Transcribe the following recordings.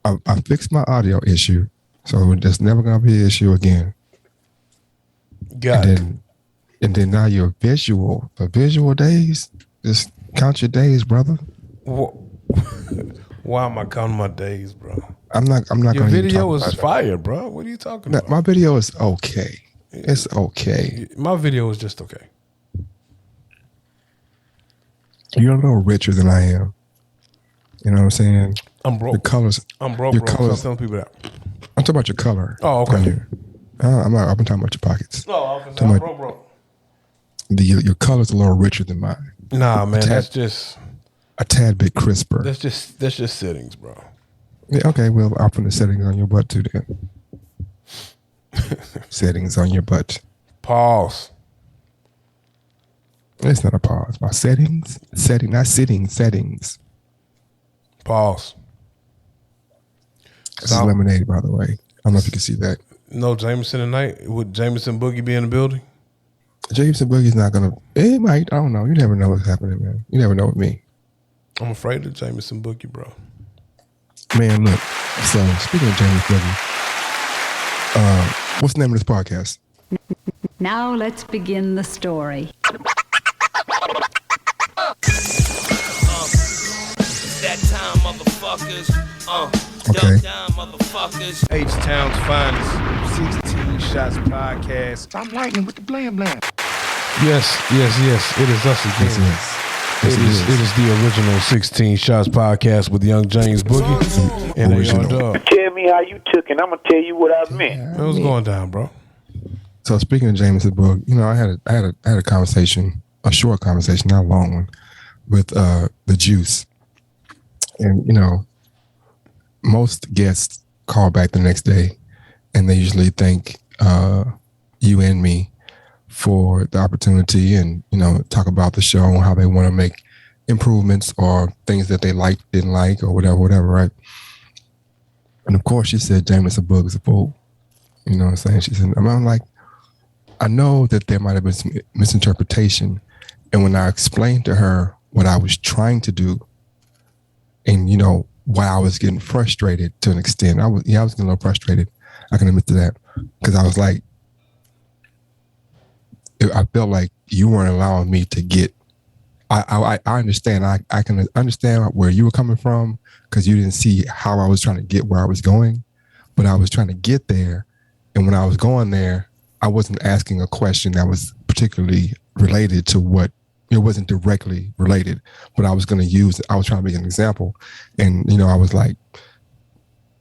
I fixed my audio issue, so there's never gonna be an issue again. Got it. And then now your the visual days, just count your days, brother. Why am I counting my days, bro? I'm not Your gonna video was fire, bro. What are you talking about? My video is okay. It's okay. My video was just okay. You're a little richer than I am. You know what I'm saying? I'm broke. Your colors. I'm broke, your bro. colors, Stop telling people that. I'm talking about your color. Oh, okay. I'm talking about your pockets. No, I'm broke. Your color's a little richer than mine. Nah, man, that's just a tad bit crisper. That's just settings, bro. Yeah, okay, well, I'll put the settings on your butt too then. Settings on your butt. Pause. It's not a pause. My settings. Settings. Pause. This is lemonade, by the way. I don't know if you can see that. No Jameson tonight. Would Jameson Boogie be in the building? Jameson Boogie's not gonna. It might. I don't know. You never know what's happening, man. You never know with me. I'm afraid of Jameson Boogie, bro. Man, look. So speaking of James Boogie, what's the name of this podcast? Now let's begin the story. That time, motherfuckers. Okay. Down, motherfuckers. H-Town's finest 16 Shots podcast. Stop lightning with the blam blam. Yes. It is us again. Yes. It is the original 16 Shots podcast with Young James Boogie and a young dog. Tell me how you took it. I'm gonna tell you what I meant. What's going down, bro? So speaking of Jameson Boog, you know, I had a conversation, a short conversation, not a long one, with the Juice, and you know, most guests call back the next day, and they usually thank you and me for the opportunity, and you know, talk about the show and how they want to make improvements or things that they liked, didn't like, or whatever, right? And of course, she said Jameson Boog is a fool. You know what I'm saying? She said, I'm like, I know that there might have been some misinterpretation, and when I explained to her what I was trying to do, and you know, why I was getting frustrated to an extent, I was getting a little frustrated. I can admit to that, because I was like, I felt like you weren't allowing me to get. I understand. I can understand where you were coming from, because you didn't see how I was trying to get where I was going, but I was trying to get there, and when I was going there, I wasn't asking a question that was particularly related to what. It wasn't directly related, but I was going to use. I was trying to make an example, and you know, I was like,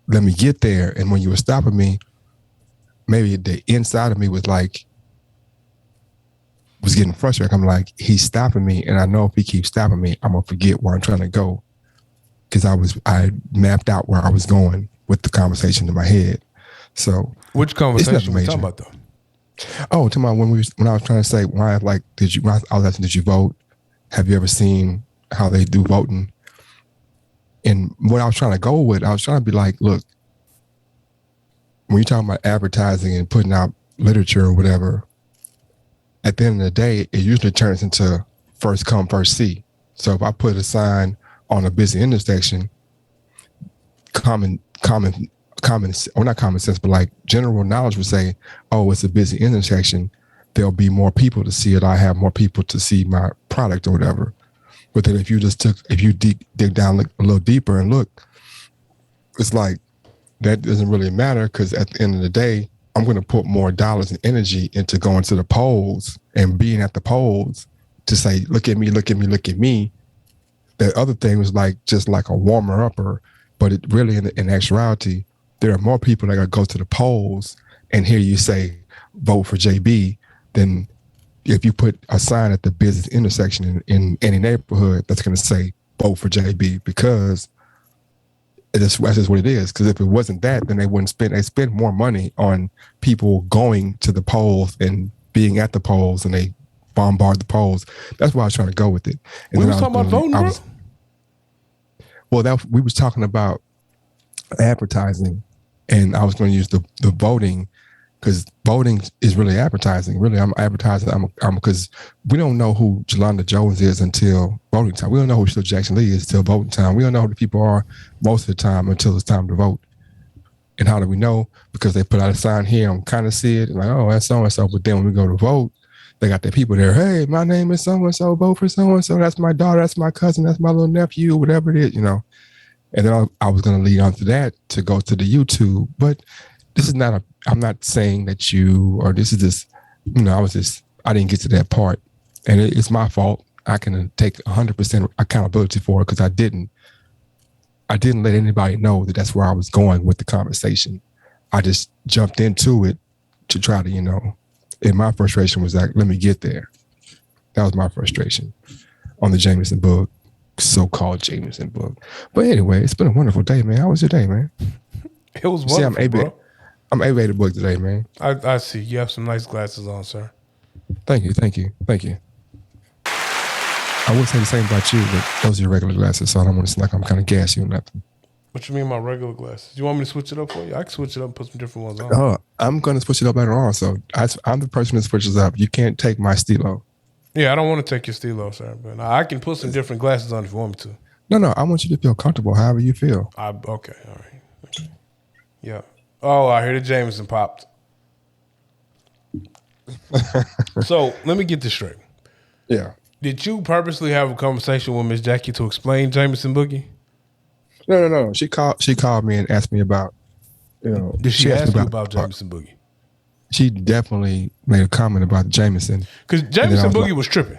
"Let me get there." And when you were stopping me, maybe the inside of me was getting frustrated. I'm like, he's stopping me, and I know if he keeps stopping me, I'm gonna forget where I'm trying to go, because I mapped out where I was going with the conversation in my head. So, which conversation we talking about though? Oh, to my when I was trying to say why, like, I was asking, did you vote? Have you ever seen how they do voting? And what I was trying to go with, I was trying to be like, look, when you're talking about advertising and putting out literature or whatever, at the end of the day, it usually turns into first come, first see. So if I put a sign on a busy intersection, common, or not common sense, but like general knowledge would say, oh, it's a busy intersection, there'll be more people to see it. I have more people to see my product or whatever. But then if you dig down a little deeper and look, it's like, that doesn't really matter, because at the end of the day, I'm going to put more dollars and energy into going to the polls and being at the polls to say, look at me, look at me, look at me. That other thing was like, just like a warmer upper, but it really in actuality, there are more people that go to the polls and hear you say, vote for JB, than if you put a sign at the business intersection in any neighborhood that's going to say, vote for JB, because that's just what it is. Because if it wasn't that, then they spend more money on people going to the polls and being at the polls, and they bombard the polls. That's why I was trying to go with it. And we was talking about voting, bro? Well, we was talking about advertising, and I was going to use the voting because voting is really advertising. Really, I'm advertising. I'm because we don't know who Jelanda Jones is until voting time. We don't know who Sheila Jackson Lee is until voting time. We don't know who the people are most of the time until it's time to vote. And how do we know? Because they put out a sign here and kind of see it, and like, oh, that's so and so. But then when we go to vote, they got their people there. Hey, my name is so and so. Vote for so and so. That's my daughter. That's my cousin. That's my little nephew. Whatever it is, you know. And then I was going to lead on to that to go to the YouTube, but this is not I'm not saying that this is just, you know, I didn't get to that part, and it's my fault. I can take 100% accountability for it because I didn't let anybody know that that's where I was going with the conversation. I just jumped into it to try to, you know, and my frustration was like, let me get there. That was my frustration on the Jameson book. So-called Jameson book. But anyway, it's been a wonderful day, man. How was your day, man? It was wonderful, bro. I'm A-Bay the book today, man. I see. You have some nice glasses on, sir. Thank you. I would say the same about you, but those are your regular glasses, so I don't want to seem like I'm kind of gassy or nothing. What you mean my regular glasses? You want me to switch it up for you? I can switch it up and put some different ones on. I'm going to switch it up later on, so I'm the person that switches up. You can't take my stilo. Yeah, I don't want to take your stilo, sir, but I can put some different glasses on if you want me to. No, I want you to feel comfortable however you feel. Okay, all right. Okay. Yeah. Oh, I hear the Jameson popped. So let me get this straight. Yeah. Did you purposely have a conversation with Miss Jackie to explain Jameson Boogie? No. She called me and asked me about, you know. Did she ask you about Jameson Boogie? She definitely made a comment about Jameson. Because Jameson Boogie was tripping.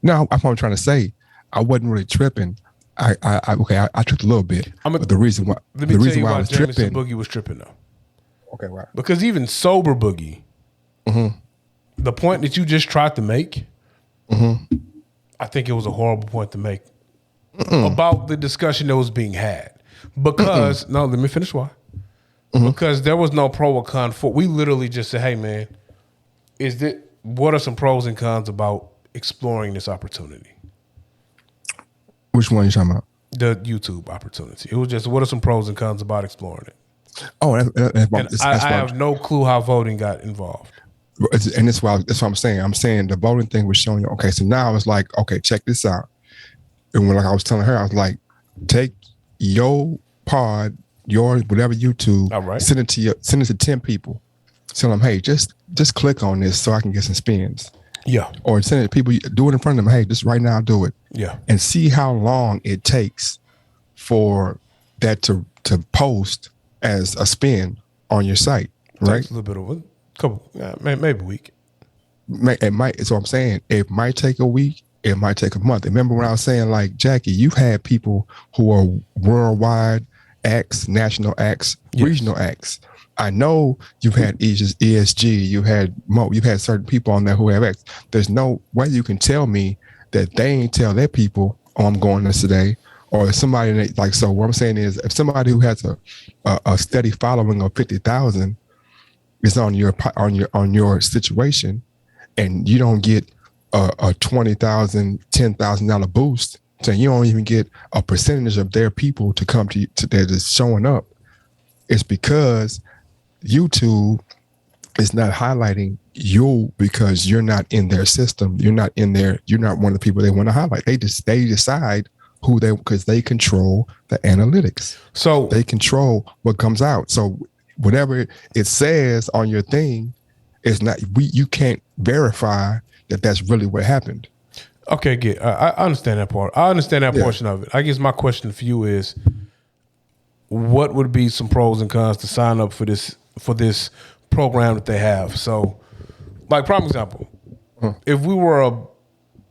No, I'm trying to say I wasn't really tripping. I tripped a little bit. But the reason why I was Jameson tripping, Boogie was tripping though. Okay, wow. Because even sober Boogie, the point that you just tried to make, I think it was a horrible point to make about the discussion that was being had. Because no, let me finish why. Because there was no pro or con for. We literally just said, "Hey, man, what are some pros and cons about exploring this opportunity?" Which one are you talking about? The YouTube opportunity. It was just, what are some pros and cons about exploring it? Oh, I have no clue how voting got involved. And that's what I'm saying. I'm saying the voting thing was showing you. Okay, so now it's like, okay, check this out. And when I was telling her, I was like, take your pod. Your whatever YouTube, right. Send it to 10 people. Tell them, hey, just click on this so I can get some spins. Yeah. Or send it to people, do it in front of them. Hey, just right now, do it. Yeah. And see how long it takes for that to post as a spin on your site. Right. Takes a little bit of a couple, maybe a week. It might. So I'm saying it might take a week. It might take a month. Remember when I was saying, like, Jackie, you've had people who are worldwide acts, national acts, regional acts. I know you've had ESG, you've had certain people on there who have acts. There's no way you can tell me that they ain't tell their people, oh, I'm going this today, or somebody like. So what I'm saying is, if somebody who has a steady following of 50,000 is on your situation, and you don't get a $20,000, $10,000 boost. So you don't even get a percentage of their people to come to you that is showing up. It's because YouTube is not highlighting you because you're not in their system. You're not in there. You're not one of the people they want to highlight. They decide because they control the analytics. So they control what comes out. So whatever it says on your thing is not. You can't verify that that's really what happened. Okay, good. I understand that part. I understand that portion of it. I guess my question for you is, what would be some pros and cons to sign up for this program that they have? So, like, prime example, if we were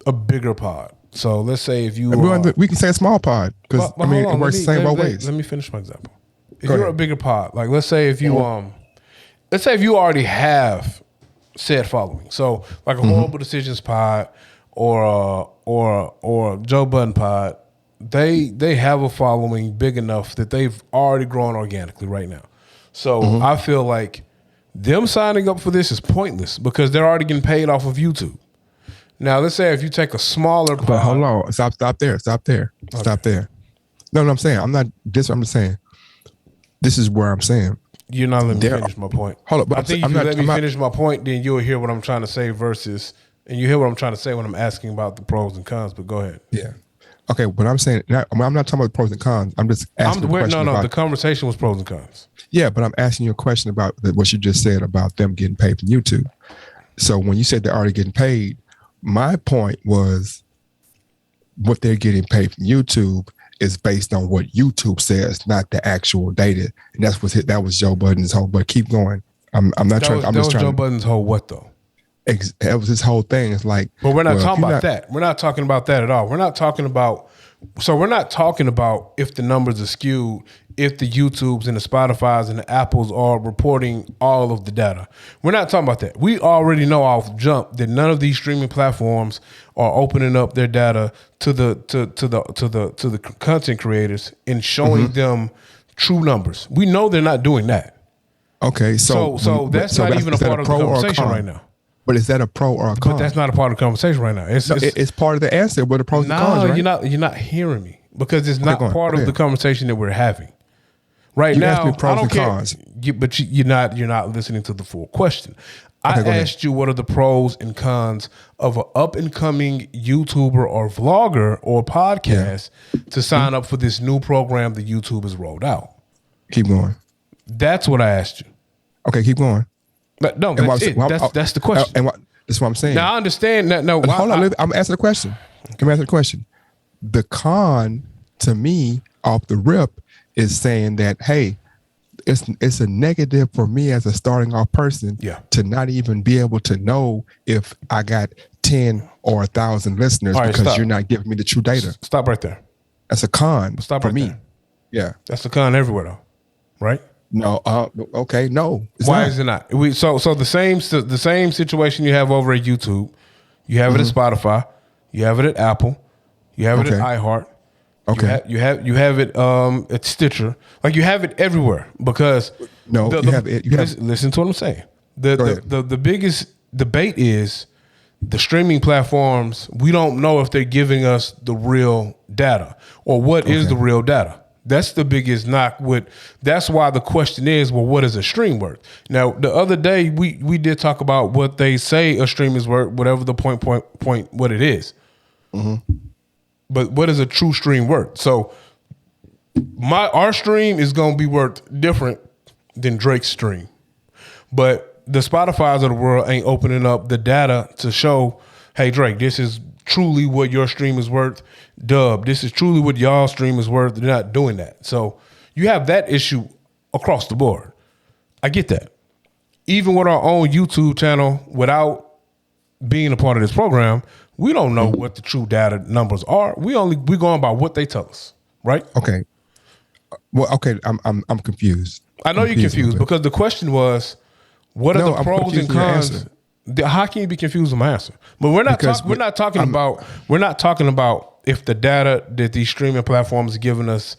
a bigger pod, so let's say if you we can say a small pod because it works the same ways. Let me finish my example. If you're a bigger pod, like let's say if you already have said following, so like a Horrible Decisions pod. Or Joe Budden pod, they have a following big enough that they've already grown organically right now. So I feel like them signing up for this is pointless because they're already getting paid off of YouTube. Now, let's say if you take a smaller pod. But hold on, stop there. No, I'm saying I'm not this. I'm just saying this is where I'm saying You're not letting me finish my point. Hold up, but I think if you let me I'm finish my point, then you'll hear what I'm trying to say and you hear what I'm trying to say when I'm asking about the pros and cons. But go ahead. Yeah. Okay, but I'm saying I'm not talking about the pros and cons. I'm just asking a question about. The conversation was pros and cons. Yeah, but I'm asking you a question about what you just said about them getting paid from YouTube. So when you said they're already getting paid, my point was what they're getting paid from YouTube is based on what YouTube says, not the actual data. And that was Joe Budden's whole. But keep going. I'm not trying. I'm just trying. Joe Budden's whole what though? That was his whole thing. It's like, but we're not talking about that. We're not talking about that at all. We're not talking about if the numbers are skewed, if the YouTubes and the Spotifys and the Apples are reporting all of the data. We're not talking about that. We already know off jump that none of these streaming platforms are opening up their data to the content creators and showing them true numbers. We know they're not doing that. Okay, so that's not even a part of the conversation right now. But is that a pro or a con? But that's not a part of the conversation right now. It's part of the answer, but the pros and cons, right? you're not hearing me because it's not part of the conversation that we're having. Right you now, asked me pros I don't and care. Cons. But you're not listening to the full question. I asked you what are the pros and cons of an up and coming YouTuber or vlogger or podcast to sign up for this new program that YouTube has rolled out. Keep going. That's what I asked you. Okay, keep going. But no, that's it. That's the question. And that's what I'm saying. Now I understand that. No, hold on. I'm answering the question. I'm answering the question. The con to me off the rip is saying that, hey, it's a negative for me as a starting off person to not even be able to know if I got 10 or 1,000 listeners because you're not giving me the true data. Stop right there. That's a con for me. There. Yeah. That's a con everywhere though, right? No. Okay. No. Why is it not? So the same situation you have over at YouTube, you have it at Spotify, you have it at Apple, you have it at iHeart. Okay. You have it at Stitcher. Like you have it everywhere because listen to what I'm saying. The biggest debate is the streaming platforms. We don't know if they're giving us the real data or what is the real data. That's the biggest knock that's why the question is, well, what is a stream worth? Now, the other day we did talk about what they say a stream is worth, whatever the point what it is. Mm-hmm. But what is a true stream worth? So our stream is going to be worth different than Drake's stream. But the Spotify's of the world ain't opening up the data to show, hey, Drake, this is truly what your stream is worth. Dub, this is truly what y'all stream is worth. They're not doing that. So you have that issue across the board. I get that. Even with our own YouTube channel, without being a part of this program, we don't know what the true data numbers are. We're going by what they tell us, right? Okay. Well, okay, I'm confused. I know you're confused because the question was, what are the pros and cons? How can you be confused with my answer? But we're not talking about if the data that these streaming platforms are giving us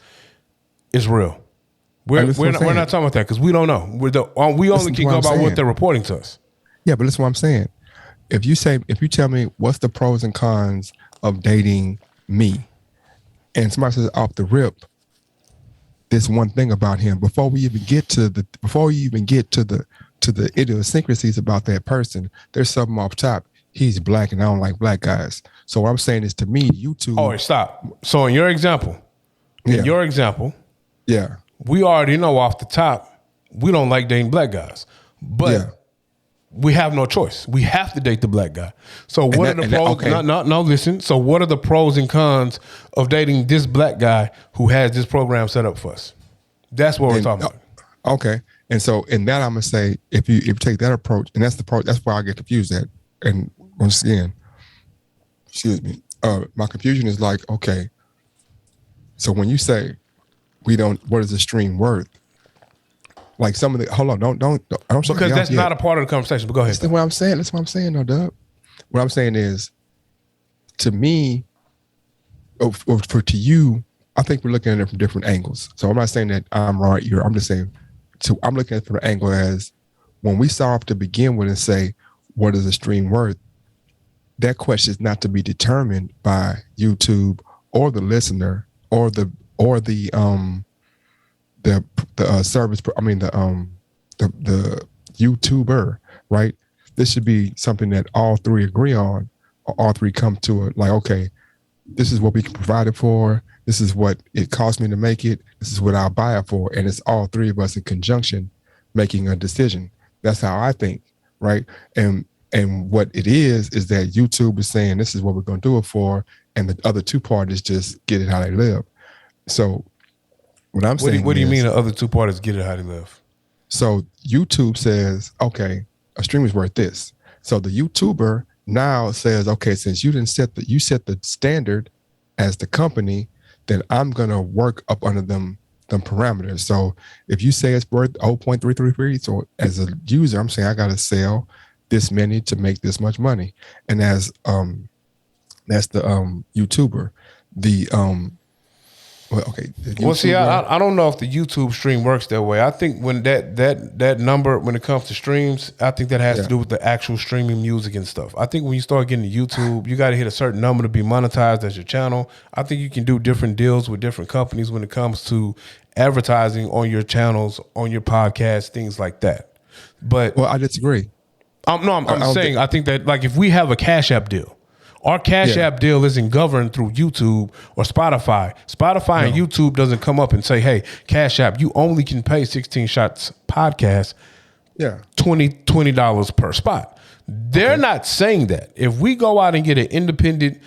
is real. We're not talking about that because we don't know. We only can go by what they're reporting to us. Yeah, but that's what I'm saying. If you tell me what's the pros and cons of dating me, and somebody says off the rip, this one thing about him before you even get to the idiosyncrasies about that person, there's something off top. He's black and I don't like black guys. So what I'm saying is to me, YouTube. Oh, stop. So in your example, yeah, we already know off the top we don't like dating black guys, but we have no choice. We have to date the black guy. So what are the pros? No, listen. So what are the pros and cons of dating this black guy who has this program set up for us? That's what we're talking about. Okay. And so in that, I'm gonna say if you take that approach, and that's the approach, that's why I get confused at. And once again, excuse me, my confusion is like, okay, so when you say what is the stream worth? Like some of the hold on, don't because that's not a part of the conversation. But go ahead. That's what I'm saying. That's what I'm saying, though, Doug. What I'm saying is, to me, or to you, I think we're looking at it from different angles. So I'm not saying that I'm right. I'm just saying. So I'm looking at it from the angle as when we start off to begin with and say, what is a stream worth? That question is not to be determined by YouTube or the listener or the service. I mean the the YouTuber, right? This should be something that all three agree on, or all three come to it. Like, okay, this is what we can provide it for. This is what it cost me to make it. This is what I'll buy it for. And it's all three of us in conjunction making a decision. That's how I think, right? And what it is that YouTube is saying this is what we're going to do it for, and the other two parties just get it how they live. So what I'm saying, what do you mean the other two parties get it how they live? So YouTube says, okay, a stream is worth this. So the YouTuber now says, okay, since you set the standard as the company, then I'm gonna work up under them parameters. So if you say it's worth 0.333, so as a user, I'm saying I gotta sell this many to make this much money. And as that's the YouTuber. I don't know if the YouTube stream works that way. I think when that number, when it comes to streams, I think that has to do with the actual streaming music and stuff. I think when you start getting to YouTube, you got to hit a certain number to be monetized as your channel. I think you can do different deals with different companies when it comes to advertising on your channels, on your podcast, things like that. But I disagree. I'm saying I think that, like, if we have a Cash App deal, our Cash App deal isn't governed through YouTube or Spotify. Spotify and YouTube doesn't come up and say, hey, Cash App, you only can pay 16 Shots podcast $20 per spot. They're not saying that. If we go out and get an independent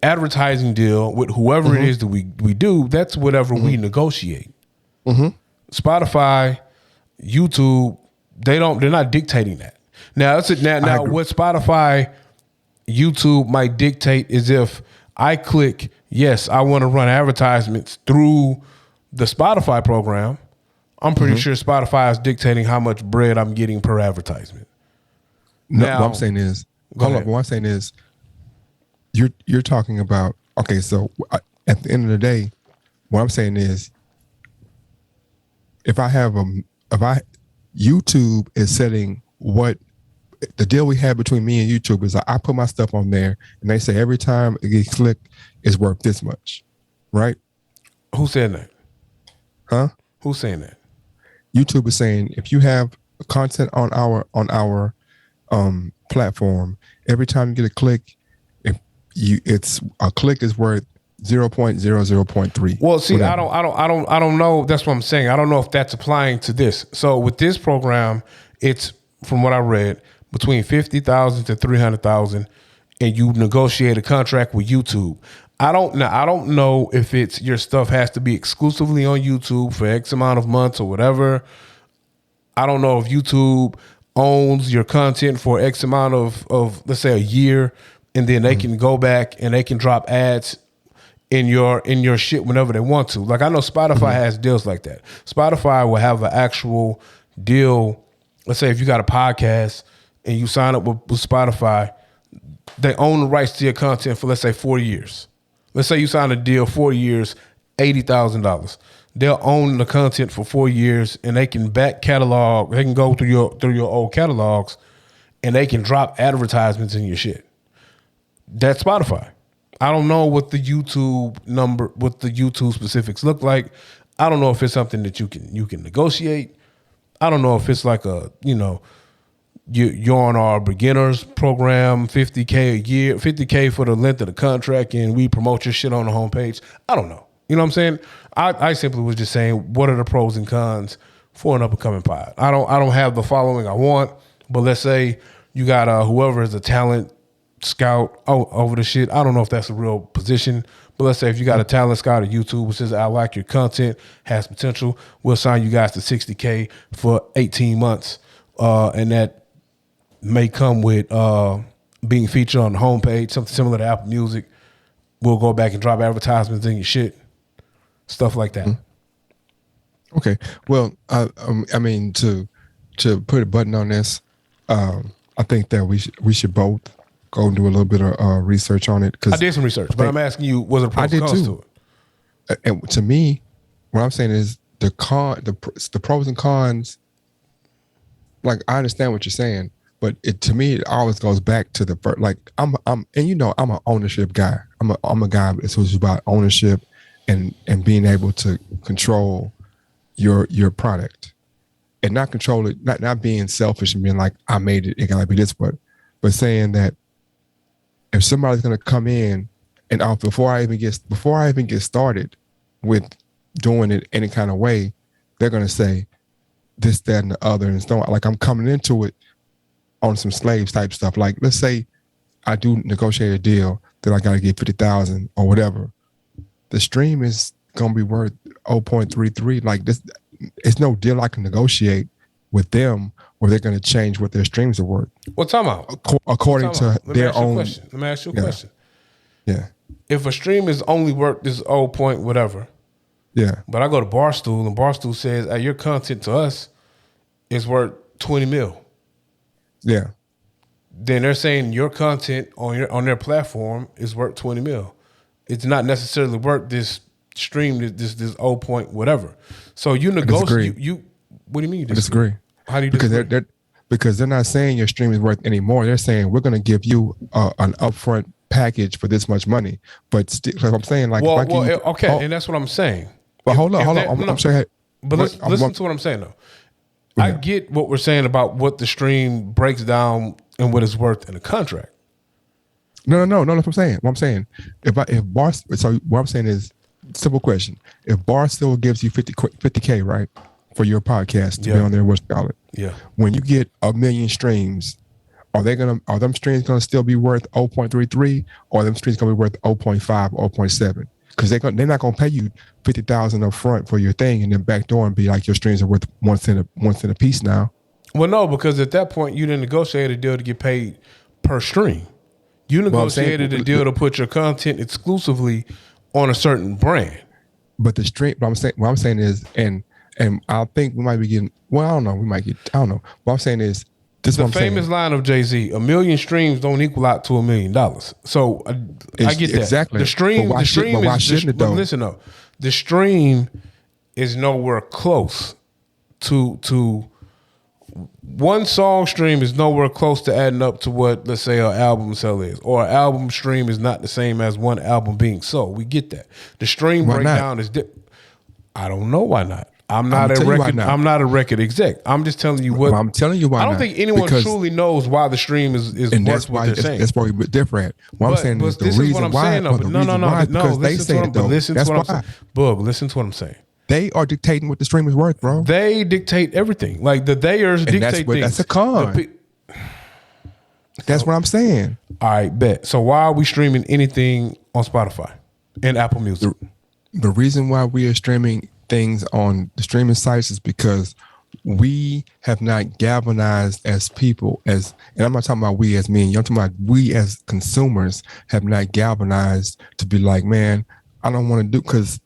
advertising deal with whoever it is that we do, that's whatever we negotiate. Spotify, YouTube, they're not dictating that. Now what Spotify, YouTube might dictate is if I click, yes, I want to run advertisements through the Spotify program, I'm pretty sure Spotify is dictating how much bread I'm getting per advertisement. No, what I'm saying is, what I'm saying is, you're talking about, okay, so at the end of the day, what I'm saying is, YouTube is setting what the deal we have between me and YouTube is, I put my stuff on there and they say every time it gets clicked, it's worth this much, right? Who's saying that? Huh? Who's saying that? YouTube is saying if you have content on our platform, every time you get a click, it's a click is worth 0.00.3. Well, see, whatever. I don't know. That's what I'm saying. I don't know if that's applying to this. So with this program, it's, from what I read, between 50,000 to 300,000, and you negotiate a contract with YouTube. I don't know if it's your stuff has to be exclusively on YouTube for X amount of months or whatever. I don't know if YouTube owns your content for X amount of let's say a year, and then they can go back and they can drop ads in your shit whenever they want to. Like, I know Spotify has deals like that. Spotify will have an actual deal. Let's say if you got a podcast and you sign up with Spotify, they own the rights to your content for, let's say, 4 years. Let's say you sign a deal, 4 years, $80,000. They'll own the content for 4 years, and they can back catalog. They can go through your old catalogs, and they can drop advertisements in your shit. That's Spotify. I don't know what the YouTube specifics look like. I don't know if it's something that you can negotiate. I don't know if it's like you're on our beginners program, $50K a year, $50K for the length of the contract, and we promote your shit on the homepage. I don't know. You know what I'm saying? I simply was just saying, what are the pros and cons for an up and coming pod? I don't have the following I want, but let's say you got whoever is a talent scout over the shit. I don't know if that's a real position, but let's say if you got a talent scout at YouTube who says, I like your content, has potential, we'll sign you guys to $60K for 18 months. And that may come with being featured on the homepage, something similar to Apple Music. We'll go back and drop advertisements in your shit, stuff like that. Okay. Well, I mean, to put a button on this, I think that we should both go and do a little bit of research on it. I did some research, but I'm asking you, was it pros and cons to it? And to me, what I'm saying is the pros and cons. Like, I understand what you're saying, but to me, it always goes back to the first. Like, I'm an ownership guy. I'm a guy who's about ownership and being able to control your product. and not control it, not being selfish and being like, I made it, it gotta be this way, but saying that if somebody's gonna come in and before I even get started with doing it any kind of way, they're gonna say this, that, and the other, and so like I'm coming into it on some slaves type stuff. Like let's say I do negotiate a deal that I gotta get 50,000 or whatever. The stream is gonna be worth 0.33. Like this, it's no deal I can negotiate with them where they're gonna change what their streams are worth. Well, time out. According to their own. Let me ask you a question. Yeah. If a stream is only worth this 0 point whatever, Yeah. but I go to Barstool and Barstool says, hey, your content to us is worth 20 mil. Yeah. Then they're saying your content on their platform is worth 20 mil. It's not necessarily worth this stream, this 0 point whatever. So you negotiate. You what do you mean? You disagree? How do you disagree? Because they're not saying your stream is worth any more. They're saying we're going to give you an upfront package for this much money. But still, like I'm saying, like and that's what I'm saying. But hold on. I'm saying. But listen to what I'm saying though. Yeah. I get what we're saying about what the stream breaks down and what it's worth in a contract. No. That's what I'm saying. What I'm saying, what I'm saying is, simple question: if Barstool gives you 50K, right, for your podcast to be on there, what's called it? Yeah. When you get 1 million streams, are them streams gonna still be worth 0.33, or are them streams gonna be worth 0.5 or 0.7? Because they're not gonna pay you 50,000 up front for your thing and then backdoor and be like your streams are worth 1 cent a piece now. Well, no, because at that point you didn't negotiate a deal to get paid per stream. You negotiated a deal to put your content exclusively on a certain brand. But the stream, what I'm saying is, and I think we might be getting. Well, I don't know. I don't know. What I'm saying is, this the what I'm famous saying. line of Jay-Z: 1 million streams don't equal out to $1 million. So I get that. Exactly. The stream why shouldn't it though? Listen though, the stream is nowhere close to one song stream is nowhere close to adding up to what, let's say, an album sell is, or an album stream is not the same as one album being sold. We get that. The stream breakdown is I don't know why not. I'm not a record exec. I'm just telling you what. Well, I'm telling you why. I don't think anyone truly knows why the stream is worth what they're saying. That's probably different. What I'm saying is the reason why. No. Listen to what I'm saying. Bub, listen to what I'm saying. They are dictating what the stream is worth, bro. They dictate everything. Like the theyers dictate things. That's a con. That's what I'm saying. All right, bet. So why are we streaming anything on Spotify and Apple Music? The reason why we are streaming things on the streaming sites is because we have not galvanized as people, and I'm not talking about we as me and you, I'm talking about we as consumers have not galvanized to be like, man, I don't want to do, because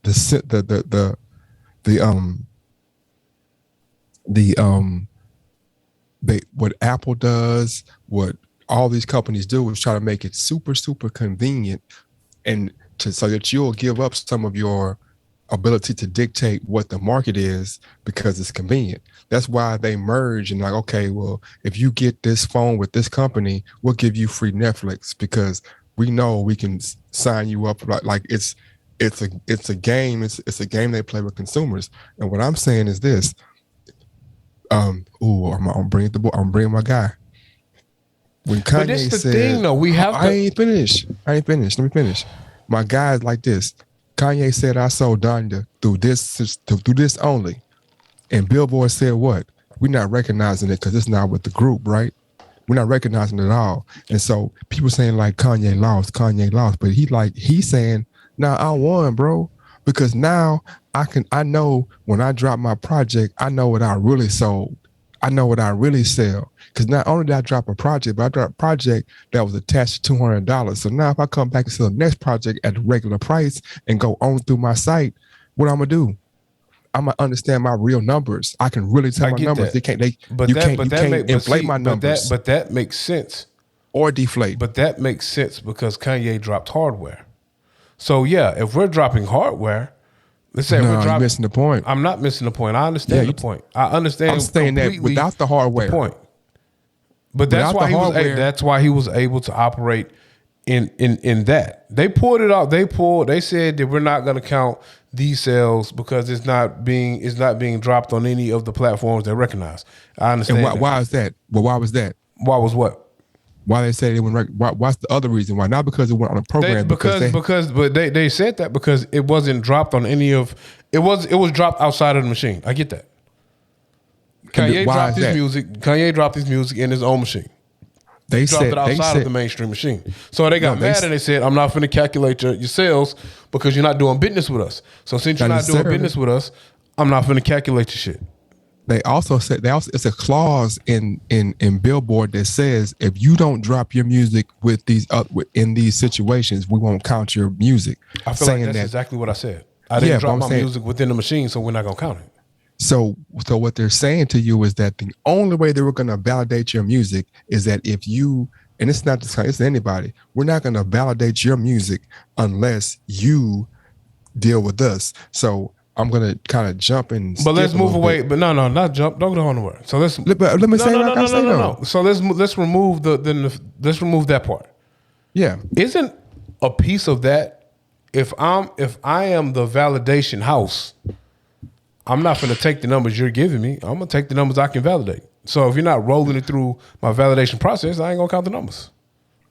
what Apple does, what all these companies do is try to make it super, super convenient, and so that you'll give up some of your ability to dictate what the market is because it's convenient. That's why they merge and like, okay, well, if you get this phone with this company, we'll give you free Netflix because we know we can sign you up. Like it's a game. It's a game they play with consumers. And what I'm saying is this. I'm bringing my guy. When Kanye but this the said, thing, though. We have. I ain't finished. Let me finish. My guy's like this. Kanye said, I sold Donda through this only. And Billboard said what? We're not recognizing it because it's not with the group, right? We're not recognizing it at all. And so people saying like Kanye lost. But he's saying, nah, I won, bro. Because now I know when I drop my project, I know what I really sold. I know what I really sell. Because not only did I drop a project, but I dropped a project that was attached to $200. So now if I come back and sell the next project at the regular price and go on through my site, what I'm gonna do? I'm gonna understand my real numbers. I can really tell my numbers. That. You can't inflate my numbers. But that makes sense. Or deflate. But that makes sense because Kanye dropped hardware. So yeah, if we're dropping hardware, let's say we're dropping. You're missing the point. I'm not missing the point. I understand the point. I understand. I'm saying that without the hardware. The point. But that's why he was able to operate in that. They pulled it out. They said that we're not going to count these sales because it's not being dropped on any of the platforms they recognize. I understand. And why is that? Well, why was that? Why was what? Why they say they wouldn't? What's the other reason why? Not because it went on a program. They said that because it wasn't dropped on any of it was dropped outside of the machine. I get that. Kanye dropped his music in his own machine. They dropped said it outside of the mainstream machine. So they got mad and they said, I'm not going to calculate your sales because you're not doing business with us. So since you're not doing business with us, I'm not going to calculate your shit. They also said it's a clause in Billboard that says if you don't drop your music with in these situations, we won't count your music. I feel like that's exactly what I said. I didn't drop my music within the machine, so we're not going to count it. So what they're saying to you is that the only way they were going to validate your music is that if you, and it's not just it's anybody, we're not going to validate your music unless you deal with us. So I'm going to kind of jump in. But let's move away. But no, not jump. Don't go nowhere. So let me say what I say. No. So let's remove let's remove that part. Yeah. Isn't a piece of that if I am the validation house, I'm not going to take the numbers you're giving me. I'm going to take the numbers I can validate. So if you're not rolling it through my validation process, I ain't going to count the numbers.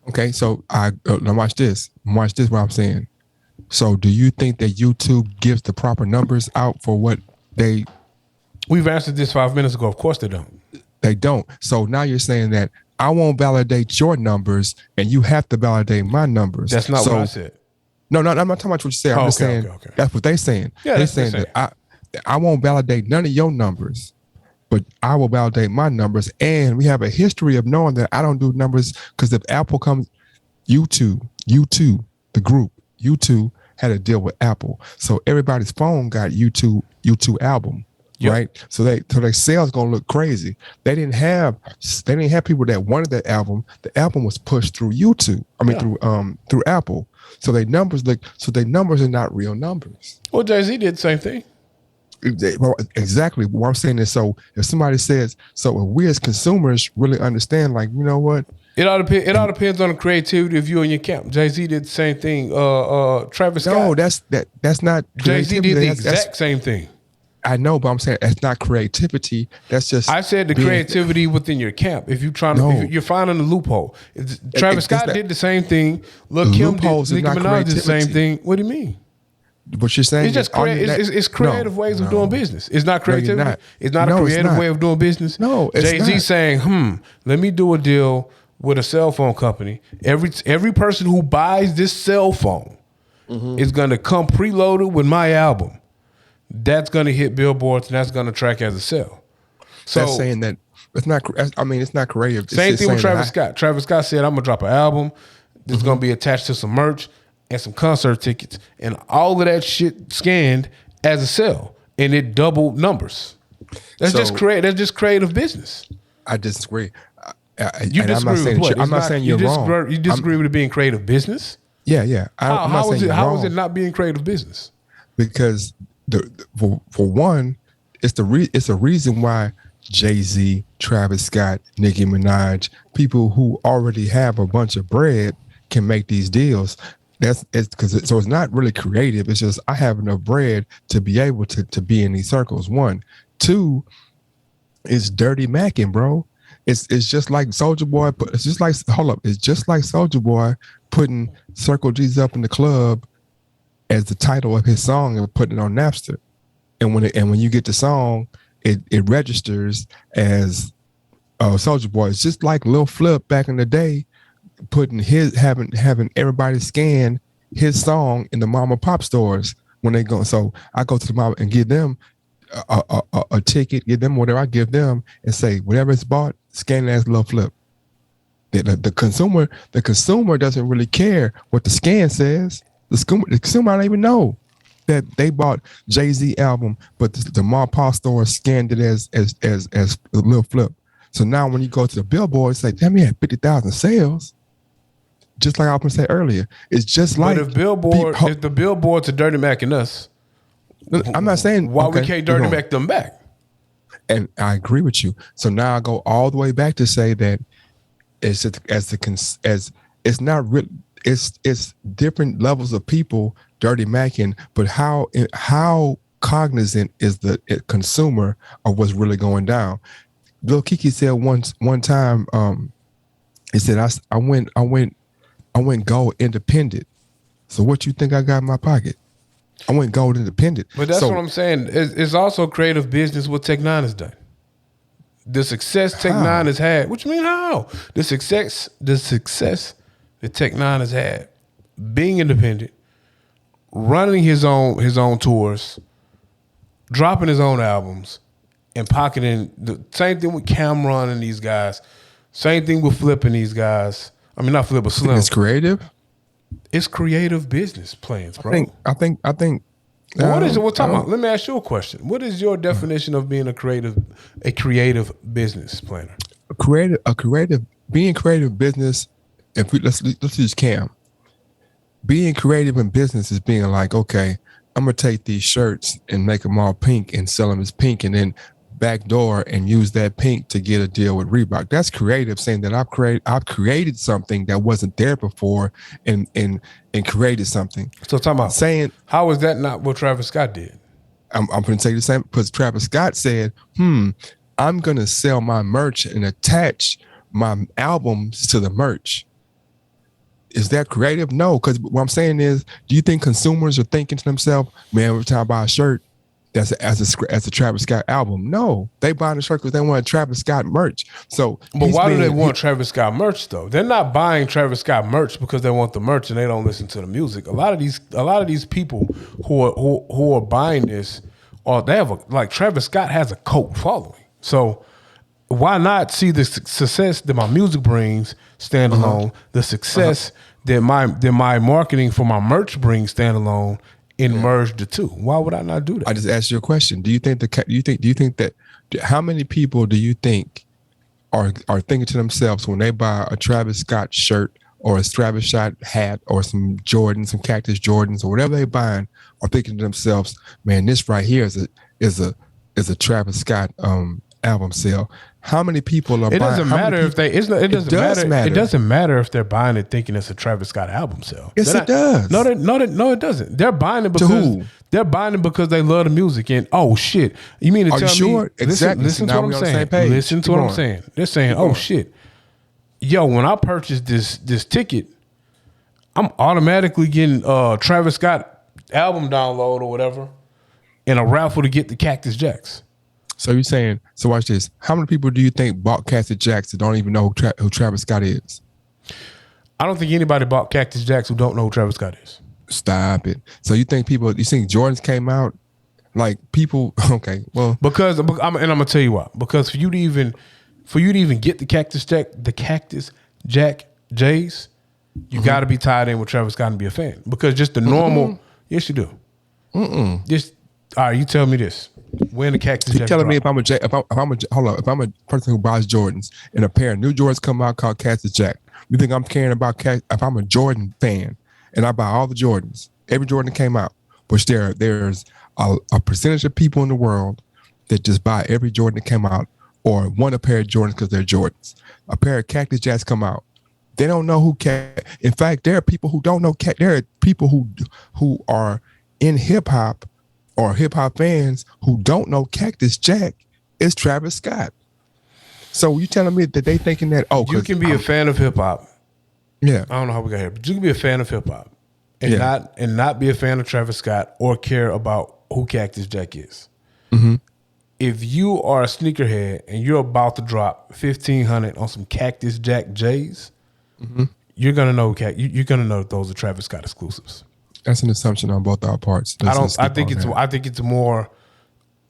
Okay, so now watch this. Watch this, what I'm saying. So do you think that YouTube gives the proper numbers out for what they... We've answered this 5 minutes ago. Of course they don't. They don't. So now you're saying that I won't validate your numbers and you have to validate my numbers. That's not what I said. No, I'm not talking about what you said. I'm just saying that's what they're saying. Yeah, they're saying that I won't validate none of your numbers, but I will validate my numbers. And we have a history of knowing that I don't do numbers because if Apple comes, YouTube, the group, YouTube had a deal with Apple. So everybody's phone got YouTube album, right? So their sales gonna look crazy. They didn't have people that wanted that album. The album was pushed through YouTube. Through Apple. So their numbers are not real numbers. Well, Jay-Z did the same thing. Exactly. What I'm saying is, so if somebody says, so if we as consumers really understand, like, you know what? It all depends on the creativity of you and your camp. Jay-Z did the same thing. Travis Scott. No, that's not. Jay-Z did the exact same thing. I know, but I'm saying that's not creativity. That's just. I said the creativity within your camp. If you're finding a loophole. Travis Scott did the same thing. Lil' Kim did. Nicki Minaj did the same thing. What do you mean? What you're saying? It's just it's creative ways of doing business. It's not creativity. It's not a creative way of doing business. No, it's Jay-Z saying, let me do a deal with a cell phone company. Every person who buys this cell phone is going to come preloaded with my album. That's going to hit billboards and that's going to track as a sale. So that's saying that it's not. I mean, it's not creative. Same thing with Travis Scott. Travis Scott said, "I'm gonna drop an album. It's gonna be attached to some merch and some concert tickets, and all of that shit scanned as a sale, and it doubled numbers." That's just creative business. I disagree. You disagree with what? I'm not saying you're wrong. You disagree with it being creative business? Yeah. How is it not being creative business? Because for one, it's a reason why Jay-Z, Travis Scott, Nicki Minaj, people who already have a bunch of bread can make these deals. It's not really creative. It's just I have enough bread to be able to be in these circles. One, two, it's dirty macking, bro. It's just like Soulja Boy. It's just like Soulja Boy putting Circle G's up in the club as the title of his song and putting it on Napster. And when you get the song, it registers as Soulja Boy. It's just like Lil Flip back in the day, putting having everybody scan his song in the mom and pop stores when they go. So I go to the mom and give them a ticket, give them whatever I give them, and say whatever it's bought, scan it as Lil Flip. The consumer doesn't really care what the scan says. The consumer don't even know that they bought Jay-Z album, but the mom pop store scanned it as Lil Flip. So now when you go to the billboard, it's like, damn, he had 50,000 sales. Just like I was going to say earlier, it's just like. But if the billboards are dirty macking us, I'm not saying why we can't dirty mac them back. And I agree with you. So now I go all the way back to say that it's just as it's not real. it's different levels of people dirty macking, but how cognizant is the consumer of what's really going down? Lil Kiki said one time, he said, I went gold independent. So what you think I got in my pocket? I went gold independent. But that's what I'm saying. It's also creative business what Tech Nine has done. The success Tech Nine has had. What you mean how? The success that Tech Nine has had, being independent, running his own tours, dropping his own albums, and pocketing the same thing with Cameron and these guys. Same thing with Flip and these guys. I mean, not Flip, but Slim. It's creative. It's creative business plans, bro. I think. What is it? What talking about? Let me ask you a question. What is your definition of being a creative business planner? Being creative business. Let's use Cam. Being creative in business is being like, okay, I'm gonna take these shirts and make them all pink and sell them as pink, and then backdoor and use that pink to get a deal with Reebok. That's creative, saying that I've created something that wasn't there before and created something. So talking about saying, how is that not what Travis Scott did? I'm going to say the same, because Travis Scott said, I'm going to sell my merch and attach my albums to the merch. Is that creative? No, because what I'm saying is, do you think consumers are thinking to themselves, man, every time I buy a shirt, that's as a Travis Scott album? No, they buying the shirt because they want Travis Scott merch. So, but why do they want Travis Scott merch though? They're not buying Travis Scott merch because they want the merch and they don't listen to the music. A lot of these people who are buying this, or they have like Travis Scott has a cult following. So why not see the success that my music brings standalone, the success that my marketing for my merch brings standalone? Merge the two. Why would I not do that? I just asked you a question. Do you think that how many people do you think are thinking to themselves when they buy a Travis Scott shirt or a Travis Scott hat or some Jordans, some Cactus Jordans or whatever they buying, are thinking to themselves, man, this right here is a Travis Scott album sale? How many people are buying? It doesn't matter if they. It doesn't matter. It doesn't matter if they're buying it thinking it's a Travis Scott album sale. Yes, it does. No, it doesn't. They're buying it because they love the music. And oh shit, you mean to tell me? Sure? Exactly. Listen to what I'm saying. Listen to what I'm saying. They're saying, oh shit, yo, when I purchased this ticket, I'm automatically getting Travis Scott album download or whatever, and a raffle to get the Cactus Jacks. So you're saying, so watch this. How many people do you think bought Cactus Jacks that don't even know who Travis Scott is? I don't think anybody bought Cactus Jacks who don't know who Travis Scott is. Stop it. So you think Jordans came out like people? Okay, well, because I'm gonna tell you why. Because for you to even get the Cactus Jack J's, you got to be tied in with Travis Scott and be a fan. Because just the normal, yes, you do. Just all right. You tell me this. When the Cactus Jack telling me if I'm a person who buys Jordans and a pair of new Jordans come out called Cactus Jack, you think I'm caring about if I'm a Jordan fan and I buy all the Jordans, every Jordan that came out, which there's a percentage of people in the world that just buy every Jordan that came out or want a pair of Jordans because they're Jordans. A pair of Cactus Jacks come out. They don't know who in fact, there are people who don't know there are people who are in hip hop or hip hop fans who don't know Cactus Jack is Travis Scott. So you telling me that they thinking that you can be a fan of hip hop. Yeah, I don't know how we got here, but you can be a fan of hip hop and not be a fan of Travis Scott or care about who Cactus Jack is. Mm-hmm. If you are a sneakerhead and you're about to drop $1,500 on some Cactus Jack J's, you're gonna know you're gonna know that those are Travis Scott exclusives. That's an assumption on both our parts. I think it's more.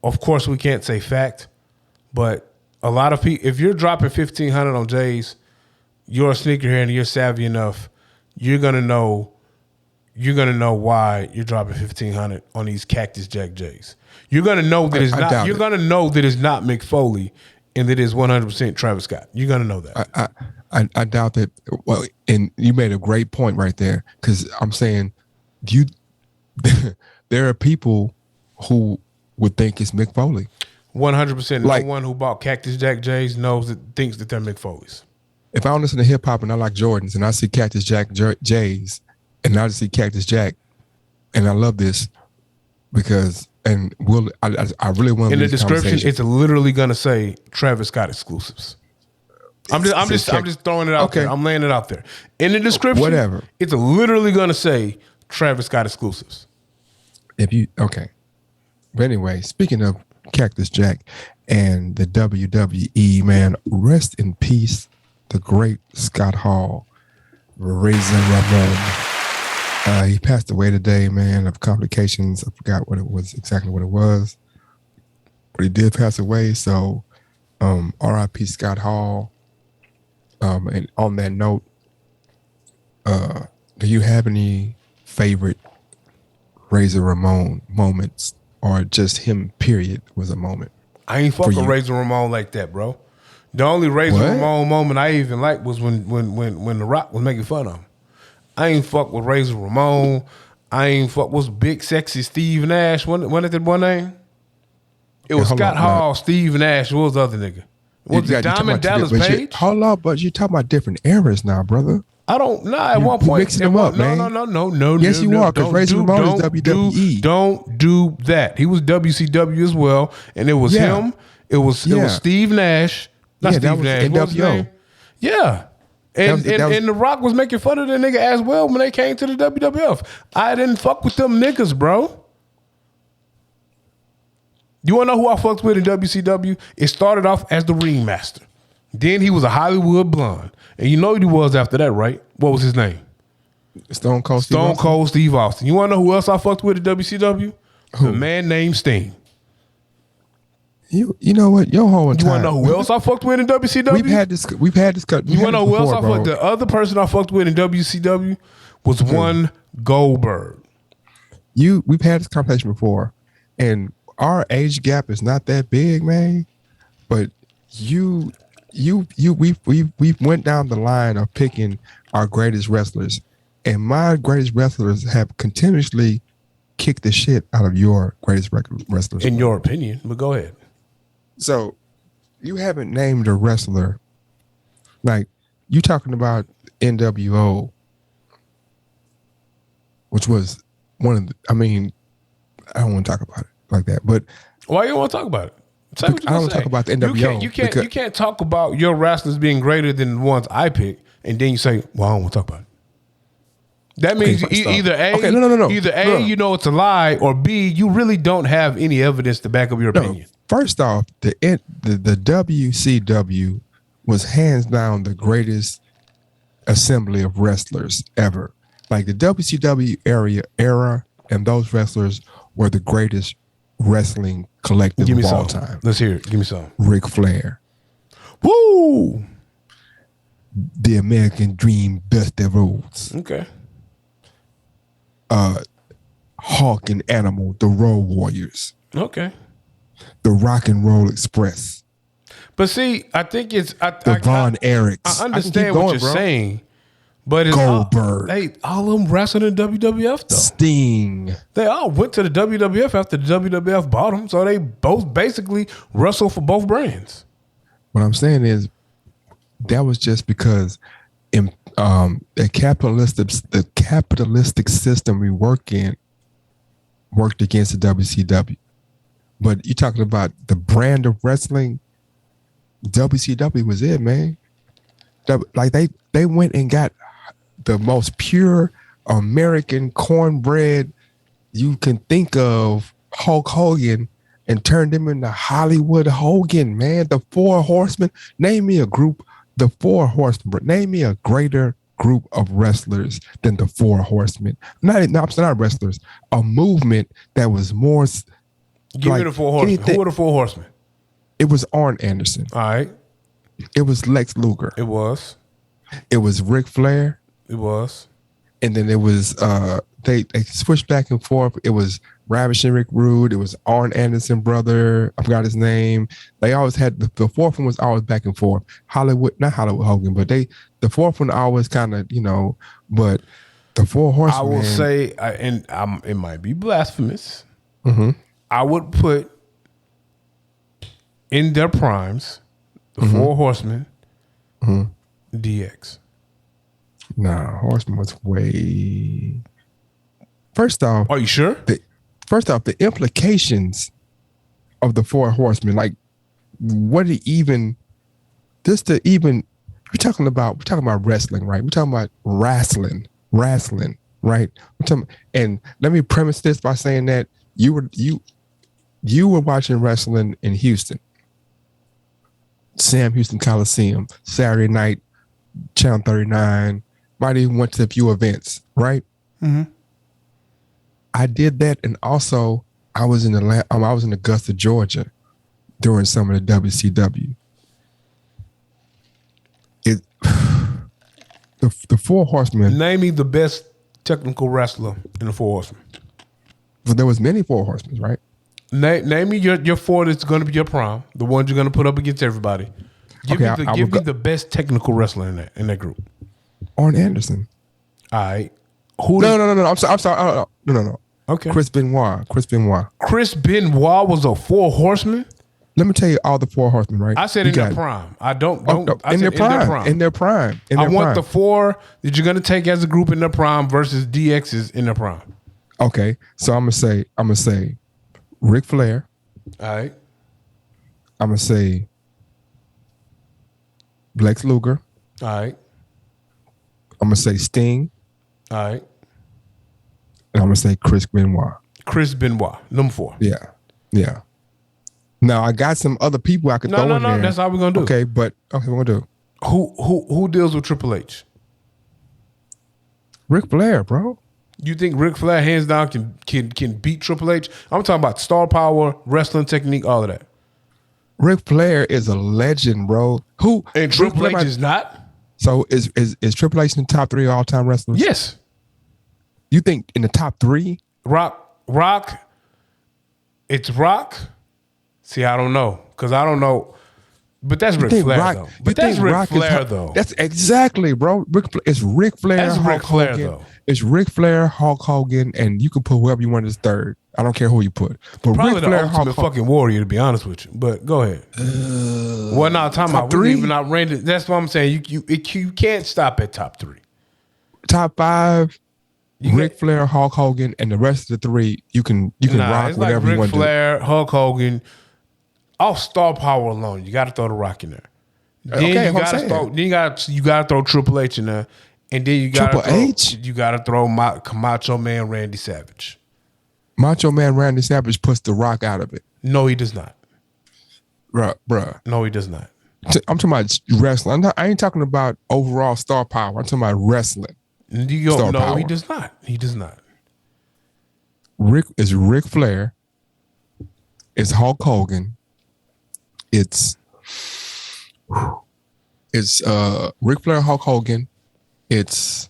Of course, we can't say fact, but a lot of people. If you're dropping $1,500 on J's, you're a sneakerhead and you're savvy enough. You're gonna know why you're dropping $1,500 on these Cactus Jack J's. You're gonna know that it's not. You're gonna know that it's not Mick Foley and that it's 100% Travis Scott. You're gonna know that. I doubt that. Well, and you made a great point right there, because I'm saying. There are people who would think it's Mick Foley. 100%. No one who bought Cactus Jack J's thinks that they're Mick Foley's. if I don't listen to hip hop and I like Jordans and I see Cactus Jack J's and I just see Cactus Jack and I love this because I really want to in the description. It's literally gonna say Travis Scott exclusives. I'm just throwing it out there. I'm laying it out there. In the description, whatever. It's literally gonna say Travis Scott exclusives. But anyway, speaking of Cactus Jack and the WWE, man, rest in peace, the great Scott Hall, Razor Ramon. He passed away today, man, of complications. I forgot exactly what it was, but he did pass away. So, R.I.P. Scott Hall. And on that note, do you have any favorite Razor Ramon moments, or just him? Period was a moment. I ain't fuck with Razor Ramon like that, bro. The only Razor Ramon moment I even liked was when The Rock was making fun of him. I ain't fuck with Razor Ramon. I ain't fuck with Big Sexy Steve Nash. What is that one name? It was Scott Hall, Steve Nash. What was the other nigga? Was it Diamond Dallas Page? Hold up, but you talking about different eras now, brother. I don't know. At one point, mixing them up, man. No. Yes, you are, because Razor Ramon is WWE. Don't do that. He was WCW as well, and it was him. It was Steve Nash. Not Steve Nash. What was his name? Yeah. And The Rock was making fun of the nigga as well when they came to the WWF. I didn't fuck with them niggas, bro. You want to know who I fucked with in WCW? It started off as the Ringmaster. Then he was a Hollywood Blonde. And you know who he was after that, right? What was his name? Stone Cold Steve Austin. You want to know who else I fucked with at WCW? Who? A man named Sting. You know what? Your whole time. You want to know who else I fucked with in WCW? We've had this. You want to know who else I fucked with? The other person I fucked with in WCW was one Goldberg. We've had this conversation before, and our age gap is not that big, man. But we went down the line of picking our greatest wrestlers, and my greatest wrestlers have continuously kicked the shit out of your greatest wrestlers. In your opinion, but go ahead. So you haven't named a wrestler like you talking about NWO, which was one of the, I don't want to talk about it like that, but why you don't want to talk about it? I don't want to talk about the NWO. You can't talk about your wrestlers being greater than the ones I pick, and then you say, "Well, I don't want to talk about it." That means either A, you know it's a lie, or B, you really don't have any evidence to back up your opinion. First off, the WCW was hands down the greatest assembly of wrestlers ever. Like the WCW era, and those wrestlers were the greatest wrestling collective of all time. Let's hear it. Give me some. Ric Flair. Woo! The American Dream, Dusty Rhodes. Okay. Hawk and Animal, the Road Warriors. Okay. The Rock and Roll Express. But see, I think it's Von Erichs. I understand what you're saying, but it's Goldberg. all of them wrestled in WWF though. Sting. They all went to the WWF after the WWF bought them, so they both basically wrestle for both brands. What I'm saying is that was just because in the capitalistic system we work in worked against the WCW. But you're talking about the brand of wrestling, WCW was it, man. Like they went and got the most pure American cornbread you can think of, Hulk Hogan, and turned him into Hollywood Hogan, man. The Four Horsemen. Name me a group, the Four Horsemen. Name me a greater group of wrestlers than the Four Horsemen. Not wrestlers. A movement that was more. Give me the Four Horsemen. Who are the Four Horsemen? It was Arn Anderson. All right. It was Lex Luger. It was. It was Ric Flair. It was. And then it was they switched back and forth. It was Ravishing Rick Rude. It was Arn Anderson brother. I forgot his name. They always had the fourth one was always back and forth. Not Hollywood Hogan, but the fourth one always kind of, but the Four Horsemen. I will say, it might be blasphemous. Mm-hmm. I would put in their primes the Four Horsemen, DX. Nah, Horseman was way. First off, Are you sure? the implications of the Four Horsemen, like what it even, just to even, we're talking about wrestling, right? We're talking about wrestling, right? We're talking, and let me premise this by saying that you were watching wrestling in Houston, Sam Houston Coliseum, Saturday night, Channel 39. Might even went to a few events, right? Mm-hmm. I did that, and also I was in Augusta, Georgia, during some of the WCW. The Four Horsemen. Name me the best technical wrestler in the Four Horsemen. Well, there was many Four Horsemen, right? Name me your four that's going to be your prime, the ones you're going to put up against everybody. Give me the best technical wrestler in that group. Arn Anderson. All right. No. I'm sorry. No. Okay. Chris Benoit. Chris Benoit was a Four Horseman. Let me tell you all the Four Horsemen, right? I said in their prime. I don't. I in said their prime. I want the four that you're going to take as a group in their prime versus DX's in their prime. Okay, so I'm gonna say, Ric Flair. All right. I'm gonna say Lex Luger. All right. I'm gonna say Sting. All right. And I'm gonna say Chris Benoit. Chris Benoit, number 4. Yeah. Now I got some other people I could throw in there. No. That's how we're gonna do. Okay, we're gonna do. Who deals with Triple H? Ric Flair, bro. You think Ric Flair hands down can beat Triple H? I'm talking about star power, wrestling technique, all of that. Ric Flair is a legend, bro. And Triple H is not? So is Triple H in the top 3 all time wrestlers? Yes. You think in the top 3? Rock. It's Rock. See, I don't know. Because I don't know. But that's Ric Flair, though. But that's Ric Flair, though. That's exactly, bro. It's Ric Flair. That's Ric Flair, though. It's Ric Flair, Hulk Hogan, and you can put whoever you want as third. I don't care who you put. But Probably Ric the Flair, ultimate fucking warrior, to be honest with you. But go ahead. Well, now talking about three? we even outranked it. That's what I'm saying. You can't stop at top 3. Top 5. Ric got- Flair, Hulk Hogan, and the rest of the 3, you can rock it's whatever like you want Ric to do. Flair, Hulk Hogan. Off star power alone, you got to throw the Rock in there. Then Okay, you what I'm got to saying. throw. Then you got to throw Triple H in there, and then you got to Triple H? You got to throw Macho Man Randy Savage. Macho Man Randy Savage puts the Rock out of it. No, he does not. Bruh. No, he does not. I'm talking about wrestling. I ain't talking about overall star power. I'm talking about wrestling. Star No, power. he does not. He does not. Ric Flair. It's Hulk Hogan. It's Ric Flair, Hulk Hogan. It's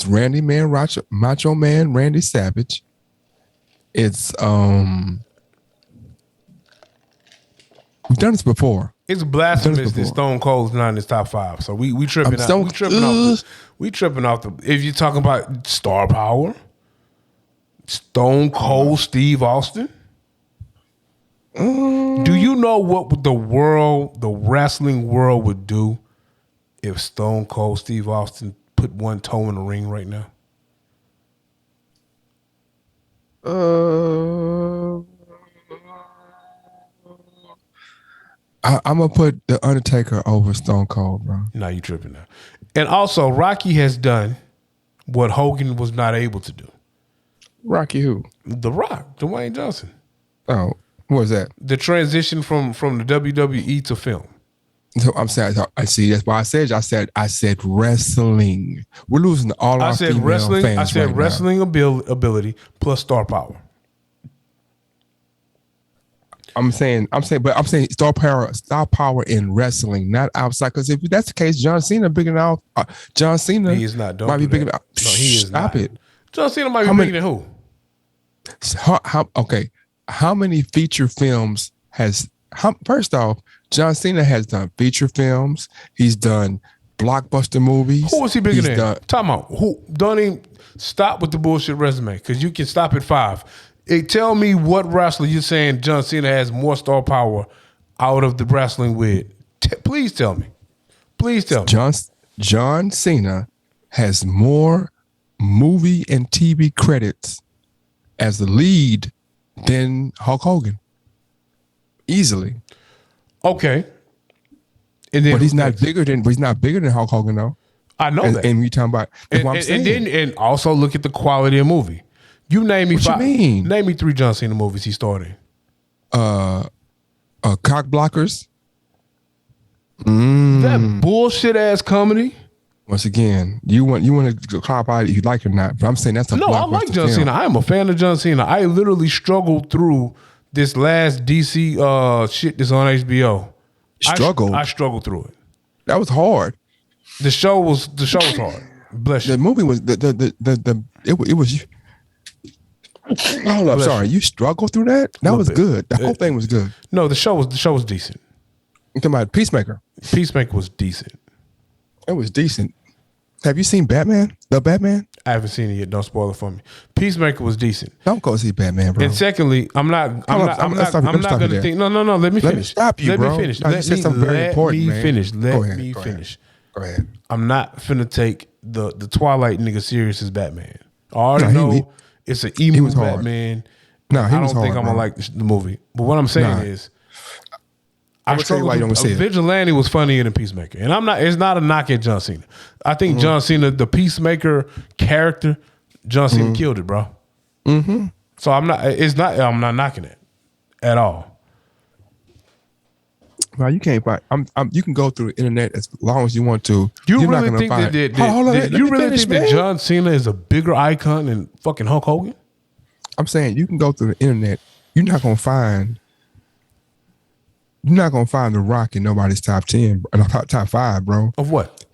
Randy Man, Macho Man, Randy Savage. It's we've done this before. It's blasphemous that before. Stone Cold's not in his top 5. So we tripping out. We tripping off the. If you're talking about star power, Stone Cold Steve Austin. Do you know what the wrestling world would do if Stone Cold Steve Austin put one toe in the ring right now? I'm gonna put the Undertaker over Stone Cold, bro. Now you tripping now. And also, Rocky has done what Hogan was not able to do. Rocky who? The Rock, Dwayne Johnson. Oh, what was that? The transition from the WWE to film. So I'm saying, I see. That's why I said wrestling. We're losing all our female fans I said right wrestling ability plus star power. I'm saying star power in wrestling, not outside. Because if that's the case, John Cena big enough. John Cena He is not. Don't might be do big that. enough. No, he is Stop not. it. John Cena might be How bigger many- than who? How many feature films first off, John Cena has done feature films. He's done blockbuster movies. Who is he bigger He's than? done- Talk about who? Don't even stop with the bullshit resume because you can stop at 5. Tell me what wrestler you're saying John Cena has more star power out of the wrestling with Please tell me. Please tell me. John Cena has more movie and TV credits as the lead than Hulk Hogan. Easily. Okay. And then But he's not bigger than Hulk Hogan though. I know that. And we talking about that's what I'm saying. And also look at the quality of movie. You name me What you mean? Name me 3 John Cena movies he starred in. Cock blockers. That bullshit ass comedy. Once again, you want to call out if you like it or not, but I'm saying that's a No, I like John Cena. I am a fan of John Cena. I literally struggled through this last DC shit that's on HBO. I struggled through it. That was hard. The show was hard. Bless The you. movie was it was. Hold up, sorry. You struggled through that? That was bit. good. The whole thing was good. No, the show was decent. You talking about Peacemaker? Peacemaker was decent. It was decent. Have you seen Batman? The Batman? I haven't seen it yet. Don't spoil it for me. Peacemaker was decent. Don't go see Batman, bro. And secondly, I'm not going to think. No. Let me finish. Let me stop you, bro. Let me finish. No, you said something very important, man. Finish. Go Let ahead, me go ahead. finish. Go ahead. I'm not finna take the Twilight nigga serious as Batman. I already No, know it's an emo was hard. Batman. No, he I was don't think hard, I'm gonna bro. like the movie. But what I'm saying is, I'm gonna tell you why you don't see it. Vigilante was funnier than Peacemaker, and I'm not. It's not a knock at John Cena. I think John Cena, the Peacemaker character, John Cena killed it, bro. Mm-hmm. So I'm not. It's not. I'm not knocking it at all. Well, you can't find. You can go through the internet as long as you want to. You You're not really gonna think find- that? Hold on, let You me really finish, think that man. John Cena is a bigger icon than fucking Hulk Hogan? I'm saying you can go through the internet. You're not gonna find The Rock in nobody's top 10, top 5, bro. Of what?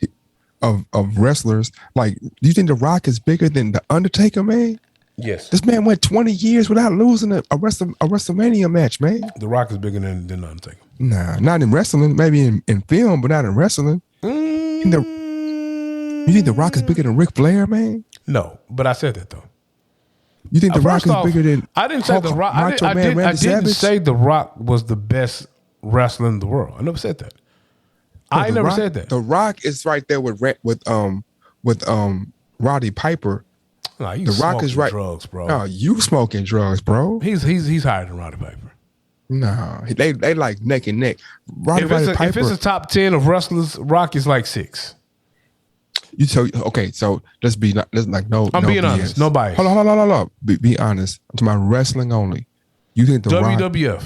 Of wrestlers. Like, do you think The Rock is bigger than The Undertaker, man? Yes. This man went 20 years without losing a WrestleMania match, man. The Rock is bigger than Undertaker. Nah, not in wrestling. Maybe in film, but not in wrestling. You think The Rock is bigger than Ric Flair, man? No, but I said that though. You think The Rock First is off, bigger than I didn't say The Rock. I Macho Man didn't Randy Savage? say The Rock was the best wrestler in the world. I never said that. I never said that. The Rock is right there with Roddy Piper. Nah, you The Rock is smoking right. drugs, bro. No, you smoking drugs, bro. He's higher than Roddy Piper. No, they like neck and neck. If it's a top 10 of wrestlers, Rock is like 6. Okay, so let's be no. I'm being BS. honest. No bias. Hold on. Be honest. I'm talking about wrestling only. You think the Rock? WWF.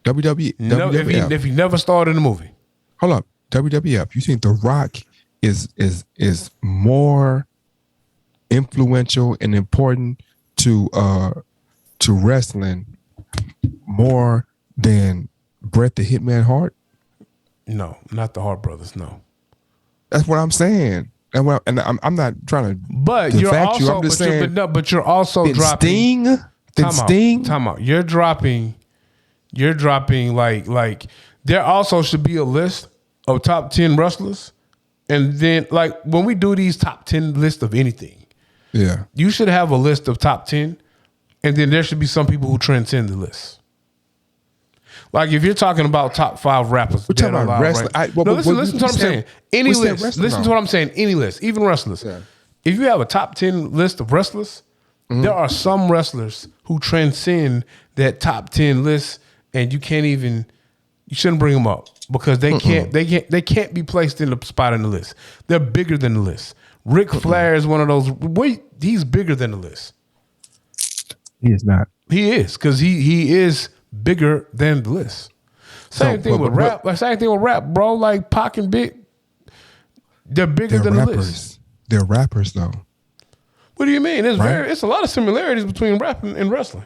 WWE. No, if he never starred in a movie. Hold up. WWF. You think The Rock is more influential and important to wrestling more than Bret the Hitman Hart? No, not the Hart brothers. No. That's what I'm saying. And I'm not trying to. But you're defect also, you. I'm just saying. but you're also Then dropping. Sting. Time out. You're dropping like there also should be a list of top 10 wrestlers. And then like when we do these top 10 lists of anything, Yeah. you should have a list of top 10, and then there should be some people who transcend the list. Like if you're talking about top 5 rappers, We're talking about wrestling. Listen to what I'm saying. Any list. Listen to what I'm saying. Any list, even wrestlers. Yeah. If you have a top 10 list of wrestlers, there are some wrestlers who transcend that top 10 list, and you shouldn't bring them up because they can't be placed in the spot in the list. They're bigger than the list. Ric Flair is one of those. He's bigger than the list. He is not. He is because he is bigger than the list. Same thing with rap. Same thing with rap, bro. Like Pac and Big, they're bigger than the list. They're rappers, though. What do you mean? It's a lot of similarities between rap and wrestling.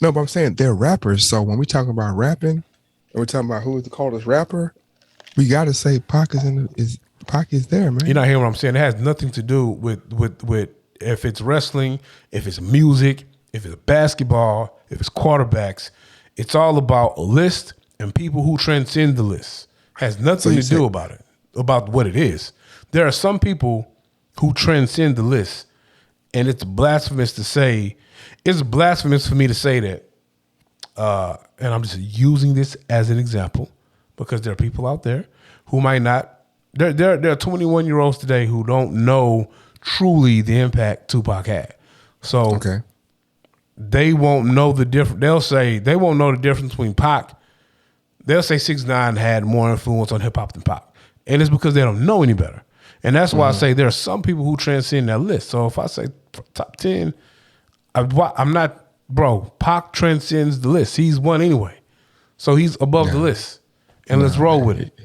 No, but I'm saying they're rappers. So when we talk about rapping, and we're talking about who is called as rapper, we got to say Pac is there, man. You're not hearing what I'm saying. It has nothing to do with if it's wrestling, if it's music, if it's basketball, if it's quarterbacks. It's all about a list and people who transcend the list. Has nothing to do about it, about what it is. There are some people who transcend the list, and it's blasphemous for me to say that. And I'm just using this as an example because there are people out there who might not. There are 21-year-olds today who don't know truly the impact Tupac had. So Okay. they won't know the difference. They'll say they won't know the difference between Pac. They'll say 6ix9ine had more influence on hip hop than Pac, and it's because they don't know any better. And that's why I say there are some people who transcend that list. So if I say top 10, I'm not, bro. Pac transcends the list. He's one anyway, so he's above the list. And let's roll with it.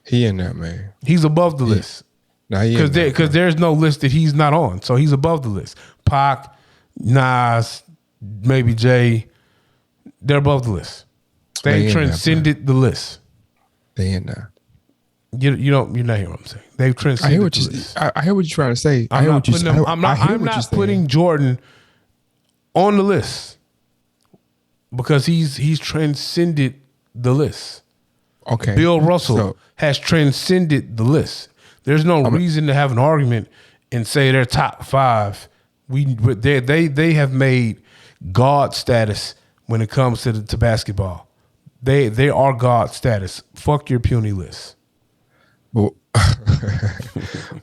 He in there, man. He's above the list Nah, he in there, because there's no list that he's not on. So he's above the list. Pac, Nas, maybe Jay, they're above the list. They They in there, transcended the list. They in there. You're not hearing what I'm saying. They've I transcended hear what the you. list. I hear what you're trying to say. I I'm hear not what you. putting them, I'm not, I hear I'm what not you're saying. putting Jordan on the list because he's transcended the list. Okay. Bill Russell So, has transcended the list. There's no reason to have an argument and say they're top 5. They have made God status when it comes to basketball. They are God status. Fuck your puny list. well,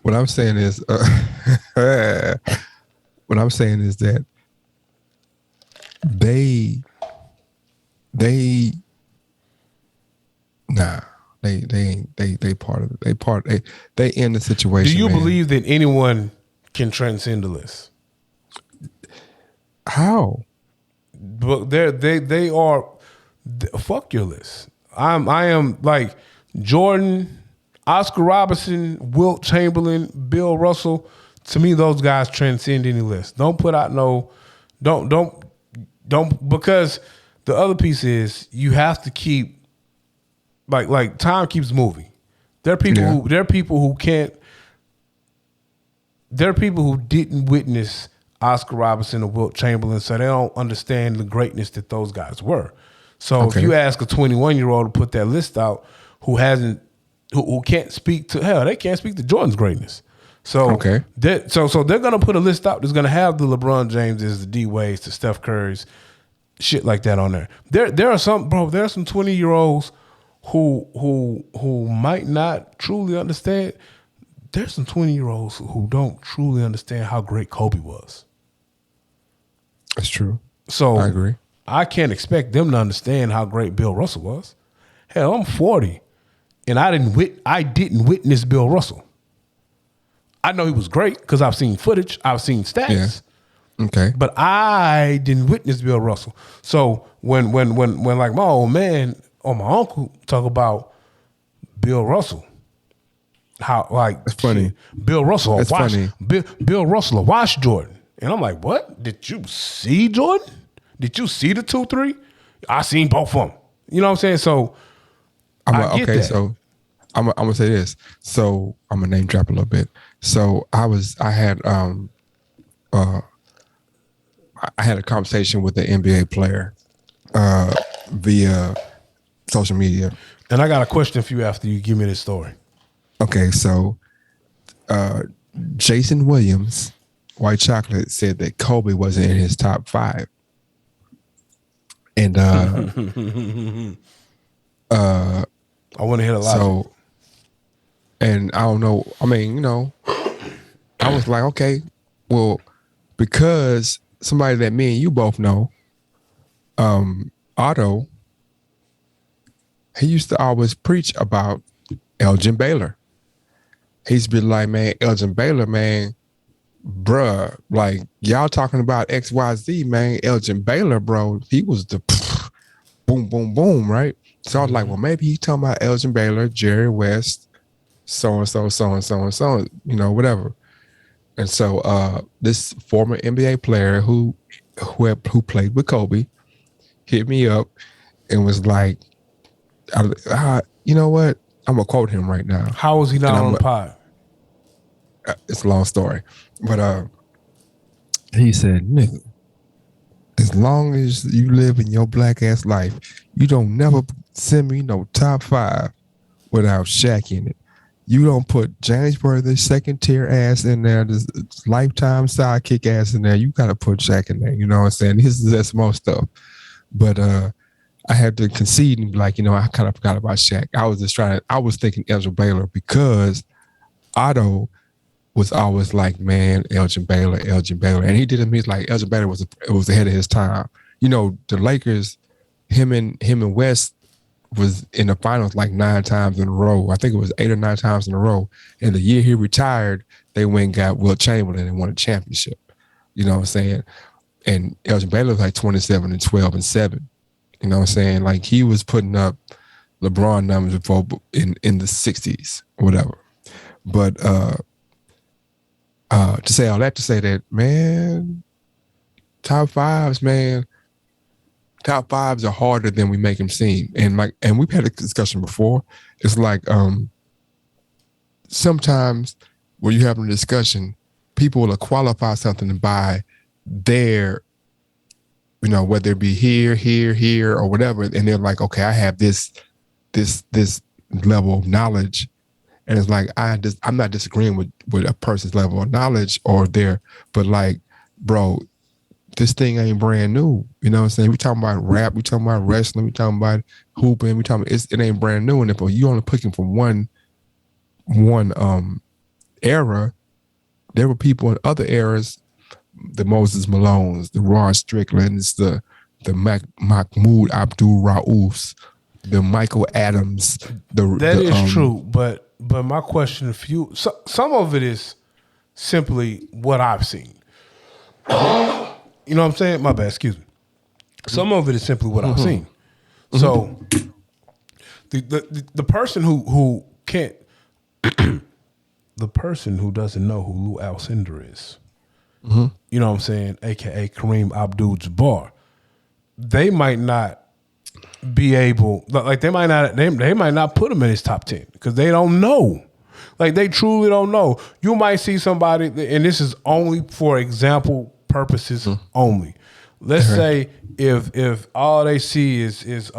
what I'm saying is, that they part of it. They in the situation. Do you man. believe that anyone can transcend the list? How? But they are fuck your list. I am like Jordan, Oscar Robertson, Wilt Chamberlain, Bill Russell. To me, those guys transcend any list. Don't put out don't because the other piece is you have to keep like time keeps moving. There are people who can't. There are people who didn't witness Oscar Robertson or Wilt Chamberlain, so they don't understand the greatness that those guys were. So if you ask a 21-year-old to put that list out who can't speak to they can't speak to Jordan's greatness. So so they're gonna put a list out that's gonna have the LeBron Jameses, the D Wades, the Steph Currys, shit like that on there. There are some 20-year-olds who might not truly understand. There's some 20-year-olds who don't truly understand how great Kobe was. That's true. So I agree. I can't expect them to understand how great Bill Russell was. Hell, I'm 40, and I didn't witness Bill Russell. I know he was great because I've seen footage, I've seen stats. Yeah. Okay. But I didn't witness Bill Russell. So when like my old man or my uncle talk about Bill Russell, how like That's funny. Bill Russell, That's funny. Bill Russell watched Jordan, and I'm like, what? Did you see Jordan? Did you see the 2-3? I seen both of them. You know what I'm saying? So I get that. So I'm gonna say this. So I'm gonna name drop a little bit. So I had a conversation with an NBA player via social media. And I got a question for you after you give me this story. Okay, so Jason Williams, White Chocolate, said that Kobe wasn't in his top 5. And I want to hear the logic. so, and I don't know. I mean, I was like, okay, well, because somebody that me and you both know, Otto, he used to always preach about Elgin Baylor. He used to be like, man, Elgin Baylor, man, bruh, like y'all talking about XYZ, man, Elgin Baylor, bro, he was the boom, boom, boom, right? So I was like, well, maybe he's talking about Elgin Baylor, Jerry West, so-and-so, so-and-so, and so, whatever. And so this former NBA player who played with Kobe hit me up and was like, you know what? I'm going to quote him right now. How was he not on the pod? It's a long story. But he said, nigga, as long as you live in your black ass life, you don't never send me no top 5 without Shaq in it. You don't put James Worthy second tier ass in there, this lifetime sidekick ass in there. You gotta put Shaq in there. You know what I'm saying? This is that small stuff. But I had to concede and be like, I kind of forgot about Shaq. I was thinking Elgin Baylor because Otto was always like, man, Elgin Baylor. And he did it, he's like, Elgin Baylor was ahead of his time. The Lakers, him and West was in the finals like 9 times in a row. I think it was 8 or 9 times in a row. And the year he retired, they went and got Wilt Chamberlain and won a championship. You know what I'm saying? And Elgin Baylor was like 27 and 12 and 7. You know what I'm saying? Like he was putting up LeBron numbers before in the 60s or whatever. But to say all that, to say that, man, top fives are harder than we make them seem. And we've had a discussion before. It's like sometimes when you're having a discussion, people will qualify something by their, whether it be here, or whatever, and they're like, okay, I have this level of knowledge. And it's like, I'm not disagreeing with a person's level of knowledge but like, bro, this thing ain't brand new. You know what I'm saying? We talking about rap, we talking about wrestling, we talking about hooping, it ain't brand new. And if you only picking from one era, there were people in other eras, the Moses Malones, the Ron Stricklands, the Mahmoud Abdul Raufs, the Michael Adams. That is true, but my question for you, some of it is simply what I've seen. You know what I'm saying? My bad, excuse me. Some of it is simply what I've seen. So the person who can't, the person who doesn't know who Lou Alcindor is, you know what I'm saying, aka Kareem Abdul-Jabbar, they might not be able, like they might not put him in his top 10 because they don't know. Like they truly don't know. You might see somebody, and this is only for example purposes only. Let's say if all they see is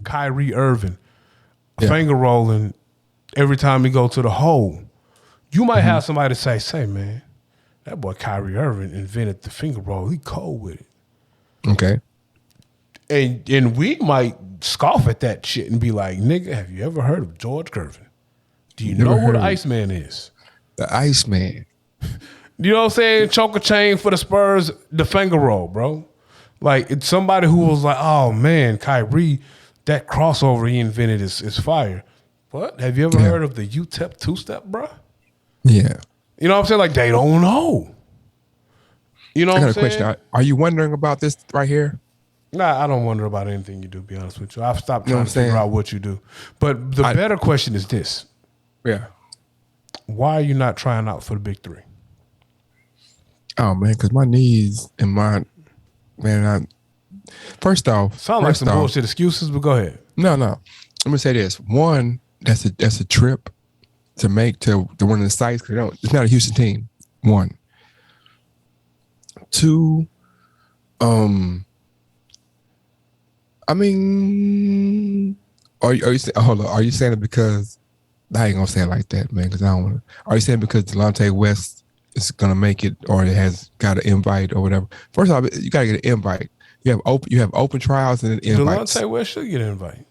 Kyrie Irving finger rolling every time he go to the hole, you might have somebody say, man, that boy Kyrie Irving invented the finger roll. He cold with it. Okay. And we might scoff at that shit and be like, nigga, have you ever heard of George Gervin? Do you know who the Iceman is? The Iceman. You know what I'm saying? Choke a chain for the Spurs, the finger roll, bro. Like, it's somebody who was like, oh, man, Kyrie, that crossover he invented is fire. What? Have you ever heard of the UTEP two-step, bro? Yeah. You know what I'm saying? Like, they don't know. You know what I'm saying? I got a question. Are you wondering about this right here? Nah, I don't wonder about anything you do, to be honest with you. I've stopped trying to figure out what you do. But the better question is this. Yeah. Why are you not trying out for the big three? Oh, man, because my knees and first off. Sound like some bullshit excuses, but go ahead. No. Let me say this. One, that's a trip to make to one of the sites. It's not a Houston team. One. Two, I mean, are you saying? Hold on. Are you saying it because I ain't gonna say it like that, man? Because I don't want to. Are you saying because Delonte West is gonna make it, or it has got an invite or whatever? First off, you gotta get an invite. You have open trials and then invites. Delonte West should get an invite.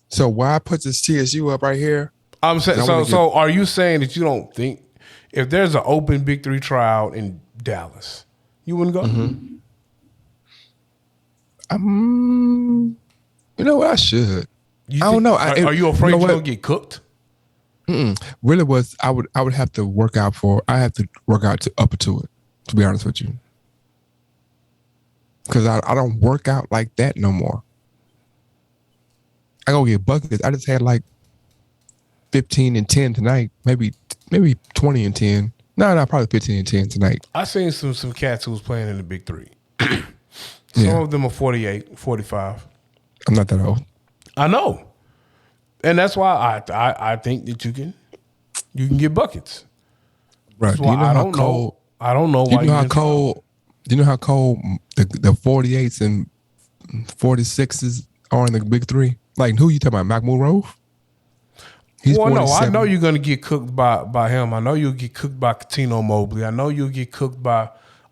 So why I put this TSU up right here? I'm saying. So are you saying that you don't think if there's an open Big Three trial in Dallas, you wouldn't go? You know what? I should. I don't know. Are you afraid you're gonna get cooked? Really, I would have to work out to up to it. To be honest with you, because I don't work out like that no more. I go get buckets. I just had like 15 and 10 tonight. Maybe 20 and 10. No, probably 15 and 10 tonight. I seen some cats who was playing in the Big Three. Some of them are 48, 45. I'm not that old. I know. And that's why I think that you can get buckets. Right. Do you know how cold? I don't know why. Do you know how cold the 48s and 46s are in the Big Three? Like, who you talking about? Mahmoud Rauf? He's Well, no, I 47. know you're gonna get cooked by him. I know you'll get cooked by Katino Mobley. I know you'll get cooked by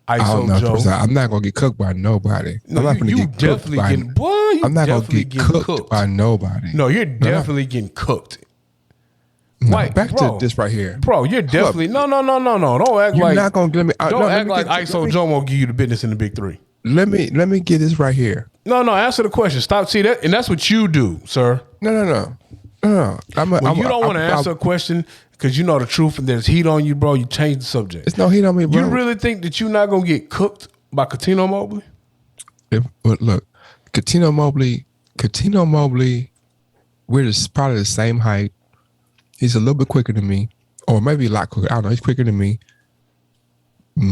I don't know. ISO Joe. I'm not gonna get cooked by nobody. No, I'm not gonna you get cooked definitely by. getting. Boy, you I'm not gonna definitely get getting cooked by nobody. No, you're definitely getting cooked. No, Like, back bro, to this right here. Bro, you're definitely no. Don't act You're like not gonna let me. don't no, let act me like get- ISO let me- Joe won't give you the business in the big three. Let me get this right here. No, answer the question. Stop. See that, and that's what you do, sir. No. When you don't want to answer a question because you know the truth and there's heat on you, bro, you change the subject. It's no heat on me, bro. You really think that you're not gonna get cooked by Katino Mobley? But look, Katino Mobley, we're probably the same height. He's a little bit quicker than me, or maybe a lot quicker. I don't know. He's quicker than me.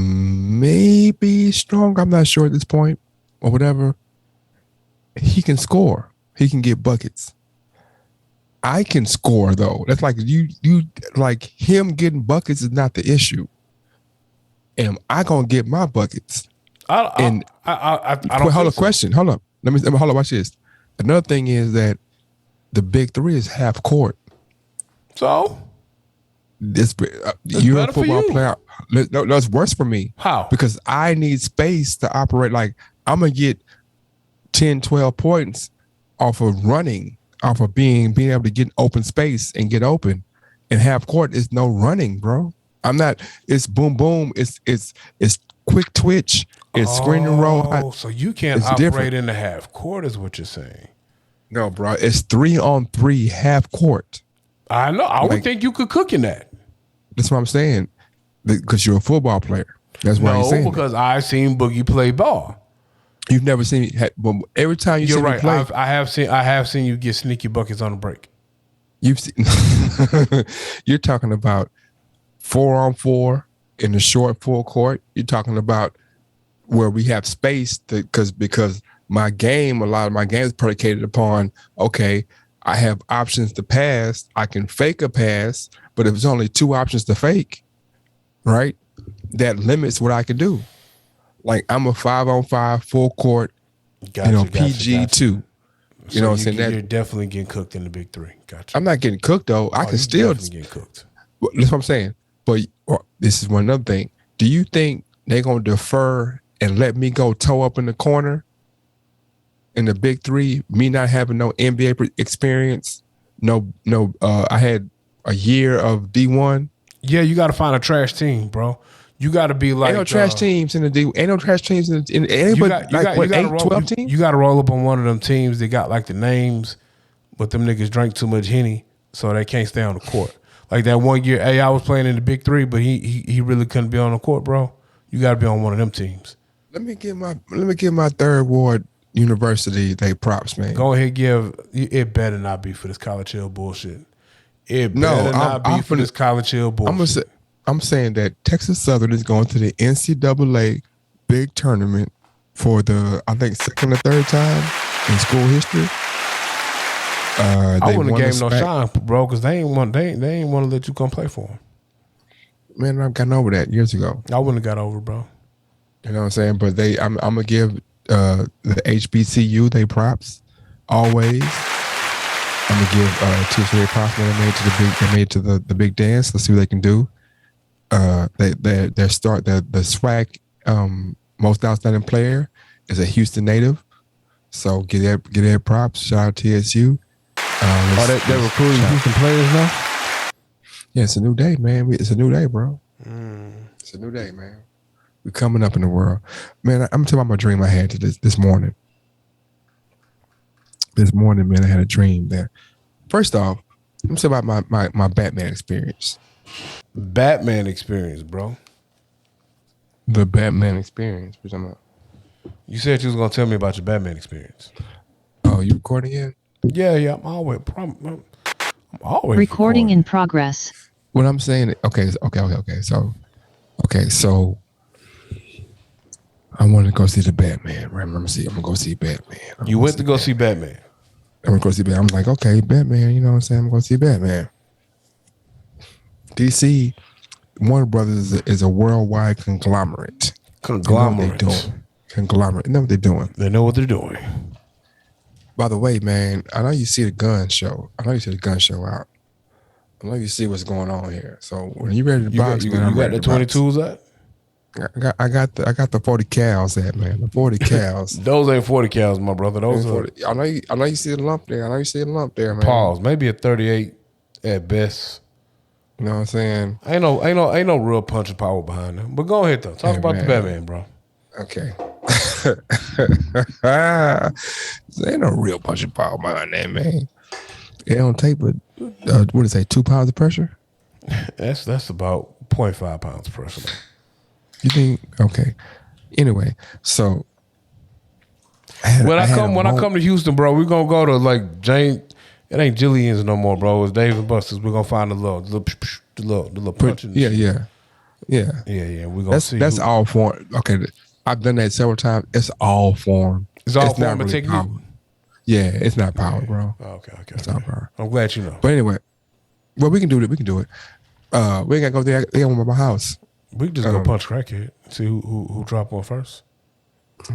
Maybe strong. I'm not sure at this point, or whatever. He can score. He can get buckets. I can score though. That's like you like him getting buckets is not the issue. Am I gonna get my buckets? I don't. Hold up, question. Hold up. Let me hold up. Watch this. Another thing is that the big three is half court. So You're better a for football you. player. No, that's worse for me. How? Because I need space to operate. Like I'm gonna get 10, 12 points off of running, off of being able to get open space and get open. And half court is no running, bro. I'm not. It's boom boom. It's quick twitch. It's screen and roll. Oh, so you can't it's operate different. in the half court, is what you're saying. No, bro. It's 3-on-3 half court. I know. I would Like- think you could cook in that. That's what I'm saying. Because you're a football player. That's why I'm No, saying. because I've seen Boogie play ball. You've never seen me. But every time you You're see me right. play, I have seen you get sneaky buckets on the break. you've seen. You're talking about 4-on-4 in the short full court. You're talking about where we have space because my game, a lot of my game is predicated upon, okay, I have options to pass. I can fake a pass, but if it's only 2 options to fake, right, that limits what I can do. Like I'm a 5-on-5 full court, Gotcha, PG2. You So know what I'm saying? You're That definitely getting cooked in the big three. Gotcha. I'm not getting cooked though. I Oh, can you still. definitely getting cooked. That's what I'm saying. But this is one other thing. Do you think they're gonna defer and let me go toe up in the corner in the big three? Me not having no NBA experience. No. I had a year of D1. Yeah, you got to find a trash team, bro. You got to be like Ain't no trash teams in the D. Ain't no trash teams in You got, you got, you got to 8, roll. 12 teams. You got to roll up on one of them teams that got like the names, but them niggas drank too much Henny, so they can't stay on the court. Like that one year, I was playing in the big three, but he really couldn't be on the court, bro. You got to be on one of them teams. Let me give my third ward university they props, man. Go ahead, give it better not be for this college hill bullshit. It No, better not be I'm for this college hill bullshit. I'm saying that Texas Southern is going to the NCAA big tournament for the, I think, second or third time in school history. I wouldn't have gave no SPAC. shine, bro, because they ain't want to let you come play for them. Man, I've gotten over that years ago. I wouldn't have got over, bro. You know what I'm saying? But I'm gonna give the HBCU they props always. I'm gonna give TSA props when they made to the big dance. Let's see what they can do. The SWAC most outstanding player is a Houston native, so get their props. Shout out TSU. They're recruiting Houston players now? Yeah, it's a new day, man. It's a new day, bro. It's a new day, man. We're coming up in the world, man. I'm talking about my dream I had this morning. This morning, man, I had a dream that. First off, I'm talking about my Batman experience. Batman experience, bro. The Batman experience. Which I'm. You said you was gonna tell me about your Batman experience. Oh, you recording yet? Yeah. I'm always Recording in progress. What I'm saying, okay. So I wanted to go see the Batman. Right? I'm gonna go see Batman. You went to go see Batman. I'm gonna go see Batman. I'm like, okay, Batman. You know what I'm saying? I'm gonna see Batman. DC, Warner Brothers is a worldwide conglomerate. Conglomerate. They know what they're doing. Conglomerate. They know what they're doing. They know what they're doing. By the way, man, I know you see the gun show. I know you see the gun show out. I know you see what's going on here. So when you ready to You box, got, man, you I'm got ready the to box. 22s at? I got the 40 cows at, man. The 40 cows. Those ain't 40 cows, my brother. Those are 40. I know you see the lump there. I know you see the lump there, man. pause. Maybe a 38 at best. You know what I'm saying? Ain't no real punching power behind them. But go ahead though. Talk Hey, about the man. Batman, bro. Okay. There ain't no real punching power behind that, man. It don't take but what is it, 2 pounds of pressure? That's about 0.5 pounds personal. You think? Okay. Anyway, so When I come to Houston, bro, we're gonna go to like Jane. It ain't Jillian's no more, bro. It's Dave and Buster's. We're gonna find the little punching. Yeah. Yeah. We're gonna see. That's all form. Okay, I've done that several times. It's all form. It's all not form and really technique. power. Yeah, it's not power, bro. Okay. It's not power. I'm glad you know. But anyway, well, we can do it. We can do it. We ain't gotta go there. They on my house. We can just go punch crackhead. See who drop one first.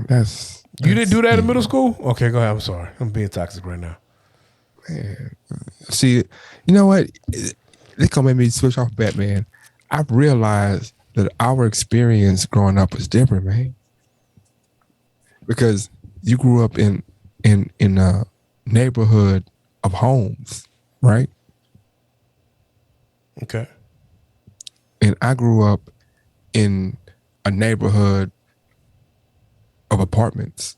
That's You didn't do that in middle school? Okay, go ahead. I'm sorry. I'm being toxic right now. See, you know what? They gonna make me switch off Batman. I've realized that our experience growing up was different, man. Because you grew up in a neighborhood of homes, right? Okay. And I grew up in a neighborhood of apartments,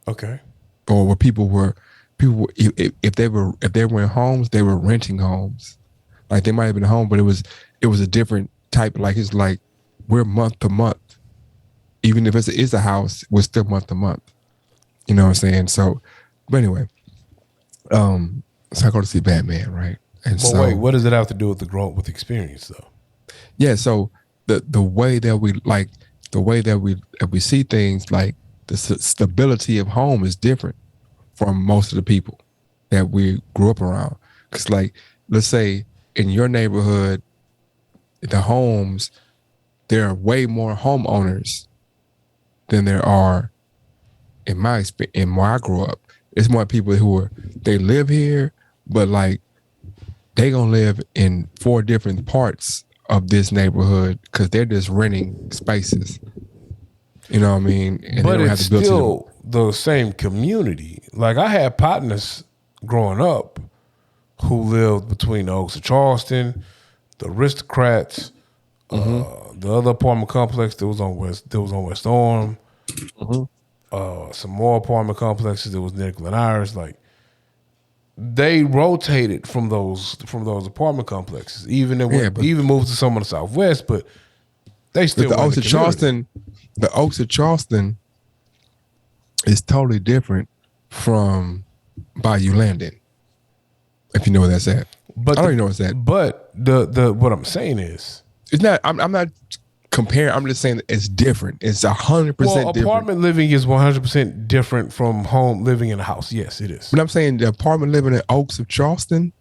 Okay. or where people were if they were in homes, they were renting homes. Like they might have been home, but it was a different type. Like it's like we're month to month. Even if it's a house, we're still month to month. You know what I'm saying? So, but anyway, so I go to see Batman, right? And But wait, what does it have to do with the experience though? Yeah, so the way that we see things, like the stability of home is different from most of the people that we grew up around. Because like, let's say in your neighborhood, the homes, there are way more homeowners than there are in my experience, in where I grew up. It's more people who they live here, but like they gonna live in 4 different parts of this neighborhood because they're just renting spaces. You know what I mean? And But they don't it's have to build still the same community. Like I had partners growing up who lived between the Oaks of Charleston, the Aristocrats, the other apartment complex that was on West Orm, some more apartment complexes that was Nickel and Iris. Like they rotated from those apartment complexes. Even moved to some on the Southwest, but they still the were in Oaks of community. Charleston. The Oaks of Charleston is totally different from Bayou Landing. If you know where that's at, But I don't even know where it's at. But the what I'm saying is, It's not. I'm not comparing. I'm just saying that it's different. It's 100% different. apartment living is 100% different from home living in a house. Yes, it is. But I'm saying the apartment living in Oaks of Charleston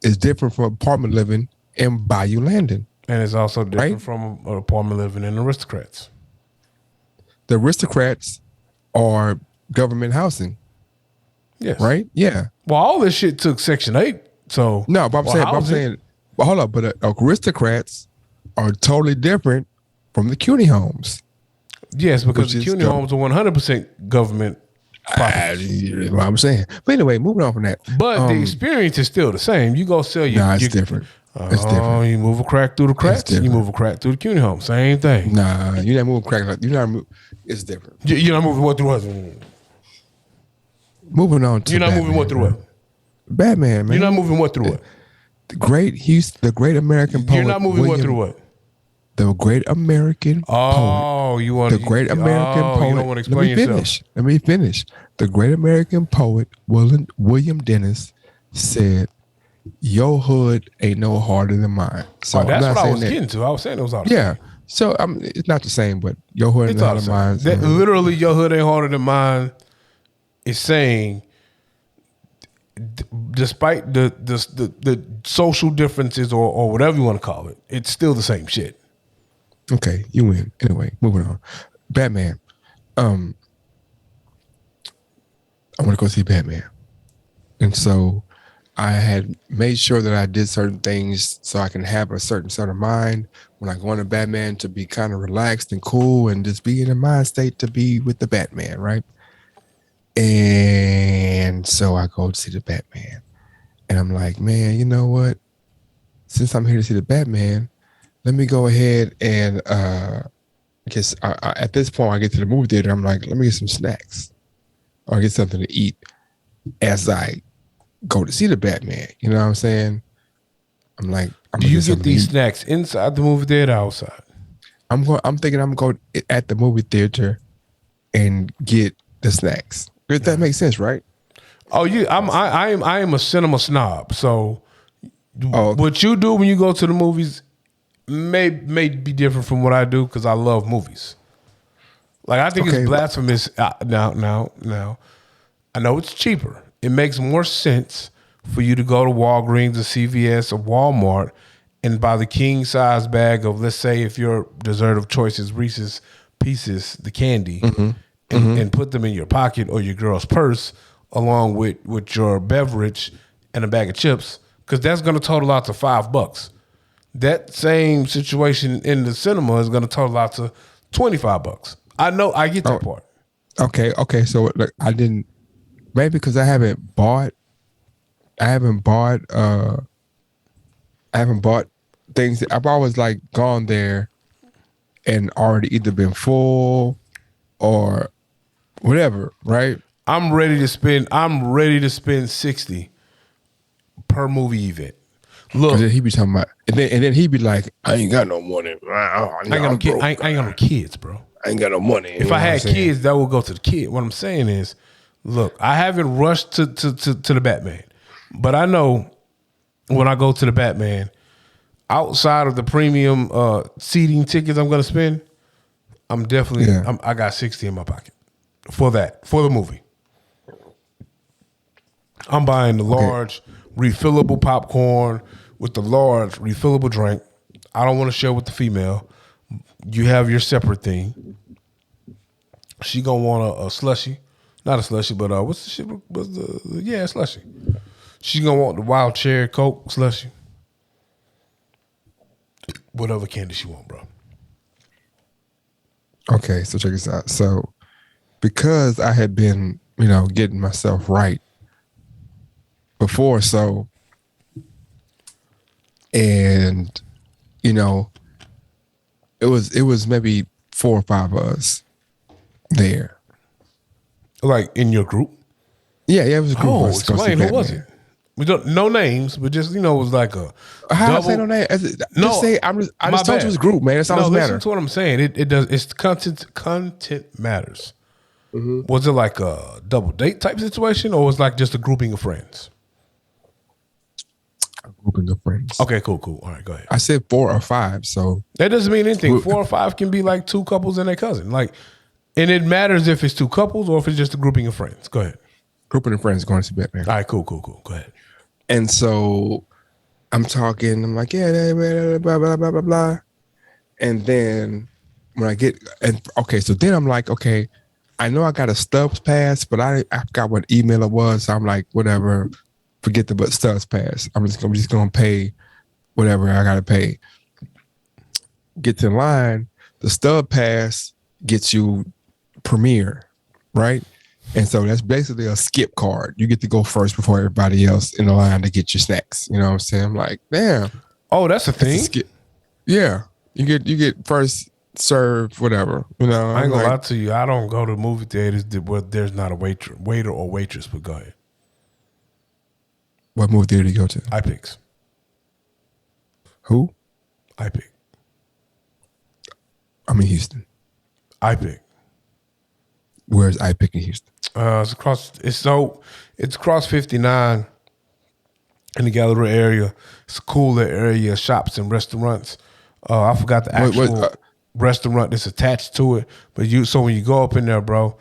is different from apartment living in Bayou Landing. And it's also different Right? from an apartment living in Aristocrats. The Aristocrats are government housing, Yes. right? Yeah. Well, all this shit took Section 8. So No, but I'm saying, but hold up. But Aristocrats are totally different from the CUNY homes. yes, because which the is CUNY homes are 100% government property. That's what I'm saying. But anyway, moving on from that. But the experience is still the same. You go sell your. Nah, it's different. It's different. You move a crack through the cracks. You different. move a crack through the CUNY home. Same thing. Nah, you're not moving crack. You're not. It's different. You're not moving what through what? Moving on to You're not Batman, moving what through man. what? Batman, man. You're not moving what through what? The great American poet. You're not moving what through what? The great American poet. Oh, you want The great American poet. You don't want to explain yourself. Let me finish. The great American poet William Dennis said, "Your hood ain't no harder than mine." So Oh, that's I'm not what I saying was that. getting to. I was saying it was all the Yeah. So it's not the same, but your hood ain't It's all harder the than same. mine. That, literally, your hood ain't harder than mine is saying, despite the social differences or whatever you want to call it, it's still the same shit. Okay, you win. Anyway, moving on. Batman. I want to go see Batman. And so I had made sure that I did certain things so I can have a certain sort of mind when I go into Batman to be kind of relaxed and cool and just be in a mind state to be with the Batman, right? And so I go to see the Batman. And I'm like, man, you know what? Since I'm here to see the Batman, let me go ahead and guess at this point I get to the movie theater. I'm like, let me get some snacks or get something to eat as I go to see the Batman. You know what I'm saying? I'm like, Do you get these snacks inside the movie theater or outside? I'm thinking I'm going to go at the movie theater and get the snacks. If that makes sense, right? Oh, I am a cinema snob. So Oh, what you do when you go to the movies may be different from what I do because I love movies. Like I think it's blasphemous. Now, I know it's cheaper. It makes more sense for you to go to Walgreens or CVS or Walmart and buy the king size bag of, let's say, if your dessert of choice is Reese's Pieces, the candy, and put them in your pocket or your girl's purse along with your beverage and a bag of chips, because that's going to total out to $5. That same situation in the cinema is going to total out to $25. I know, I get that part. Okay. So look, I didn't, maybe because I haven't bought things. I've always like gone there and already either been full or whatever, right? I'm ready to spend 60 per movie event. Look, Then he be talking about, and then he be like, I ain't got no money. I ain't got no kids, bro. I ain't got no money. If I had kids, that would go to the kid. What I'm saying is, look, I haven't rushed to the Batman, but I know when I go to the Batman, outside of the premium seating tickets I'm going to spend, I'm definitely, I got 60 in my pocket for the movie. I'm buying the large refillable popcorn with the large refillable drink. I don't want to share with the female. You have your separate thing. She gonna want a slushy, not a slushy, but what's the shit? Slushy. She gonna want the wild cherry Coke slushy, whatever candy she want, bro. Okay, so check this out. So because I had been, getting myself right before, and it was maybe 4 or 5 of us there. Like in your group? Yeah, it was a group. Oh, explain, who was it? We don't, no names, but just, it was like a how double. I say no name? Just say I just told you it was a group, man. That's all that matters. Listen to what I'm saying. It does. It's content matters. Mm-hmm. Was it like a double date type situation, or was it like just a grouping of friends? A grouping of friends. Okay, cool. All right, go ahead. I said 4 or 5, so that doesn't mean anything. 4 or 5 can be like 2 couples and their cousin. Like, and it matters if it's 2 couples or if it's just a grouping of friends. Go ahead. Grouping of friends going to see Batman. All right, cool. Go ahead. And so I'm talking. I'm like, yeah, blah blah blah blah blah. And then when I get so then I'm like, okay, I know I got a Stubbs pass, but I forgot what email it was. So I'm like, whatever, forget the Stubbs pass. I'm just gonna pay whatever I gotta pay. Get to the line. The Stubbs pass gets you Premiere, right? And so that's basically a skip card. You get to go first before everybody else in the line to get your snacks. You know what I'm saying? I'm like, damn. Oh, that's a thing? Yeah. You get first served, whatever. I ain't gonna lie to you. I don't go to movie theaters where there's not a waiter or waitress, but go ahead. What movie theater do you go to? iPix. Who? iPic. I'm in Houston. iPic. Where's iPic in Houston? It's across 59 in the Galleria area. It's a cooler area, shops and restaurants. I forgot the actual restaurant that's attached to it. But so when you go up in there, bro,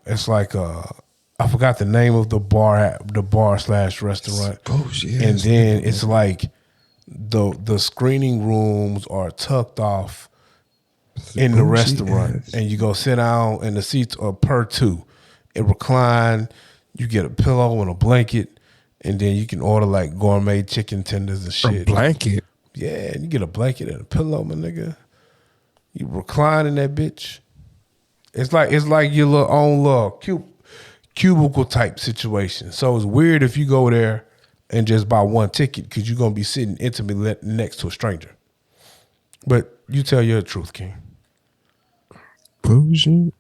it's like I forgot the name of the bar / restaurant. Oh shit! And then it's like the screening rooms are tucked off in the restaurant, and you go sit down, and the seats are per 2. It recline. You get a pillow and a blanket, and then you can order like gourmet chicken tenders and A shit. blanket. Yeah, and you get a blanket and a pillow, my nigga. You recline in that bitch. It's like your little own little cubicle type situation. So it's weird if you go there and just buy one ticket because you're gonna be sitting intimately next to a stranger. But you tell your truth, King. Bougie.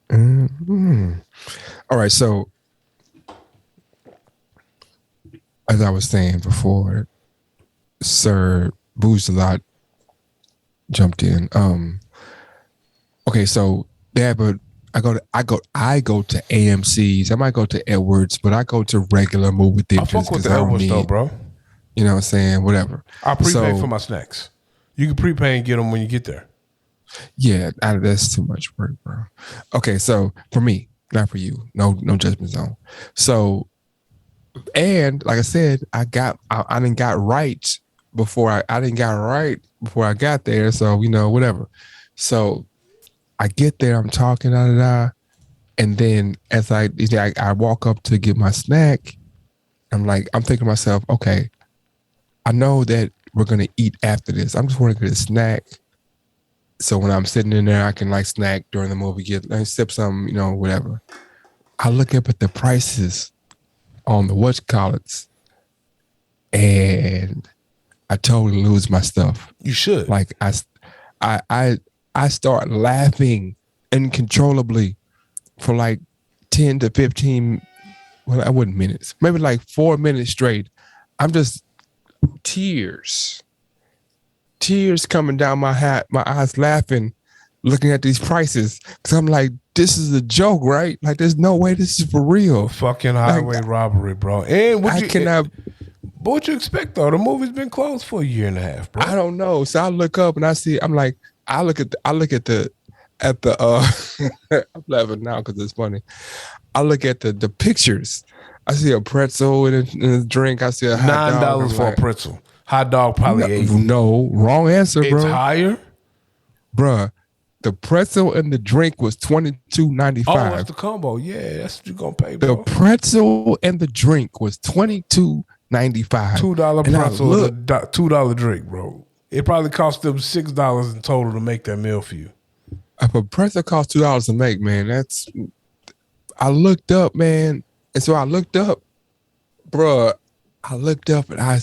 All right, so as I was saying before, Sir Bougie a lot jumped in. Okay, so yeah, but I go to AMC's. I might go to Edwards, but I go to regular movie theaters. I fuck with the 'cause I don't Edwards though, need- bro. You know what I'm saying? Whatever. I prepay So, for my snacks. You can prepay and get them when you get there. Yeah, that's too much work, bro. Okay, so for me, not for you. No judgment zone. So, and like I said, I didn't got right before I didn't got right before I got there. So whatever. So I get there, I'm talking, and then as I walk up to get my snack, I'm thinking to myself, okay, I know that we're gonna eat after this. I'm just want to get a snack. So when I'm sitting in there, I can snack during the movie, sip some, whatever. I look up at the prices on the whatchamacallits, and I totally lose my stuff. You should. I start laughing uncontrollably for 10 to 15, well, I wouldn't minutes, maybe 4 minutes straight. I'm just tears coming down my eyes, laughing, looking at these prices, because I'm like, this is a joke, right? There's no way this is for real. Fucking highway robbery, bro. And what you expect though? The movie's been closed for a year and a half, bro. I don't know. So I look up and I see. I'm like, I look at the. I'm laughing now because it's funny. I look at the pictures. I see a pretzel and a drink. I see a hot dog. $9 for a pretzel. Hot dog probably $8. No, wrong answer, bro. It's higher, bruh. The pretzel and the drink was $22.95. Oh, it's the combo. Yeah, that's what you're gonna pay, bro. The pretzel and the drink was $22.95. $2 pretzel and a $2 drink, bro. It probably cost them $6 in total to make that meal for you. If a pretzel costs $2 to make, man, I looked up, man, and so I looked up, bruh. I looked up and I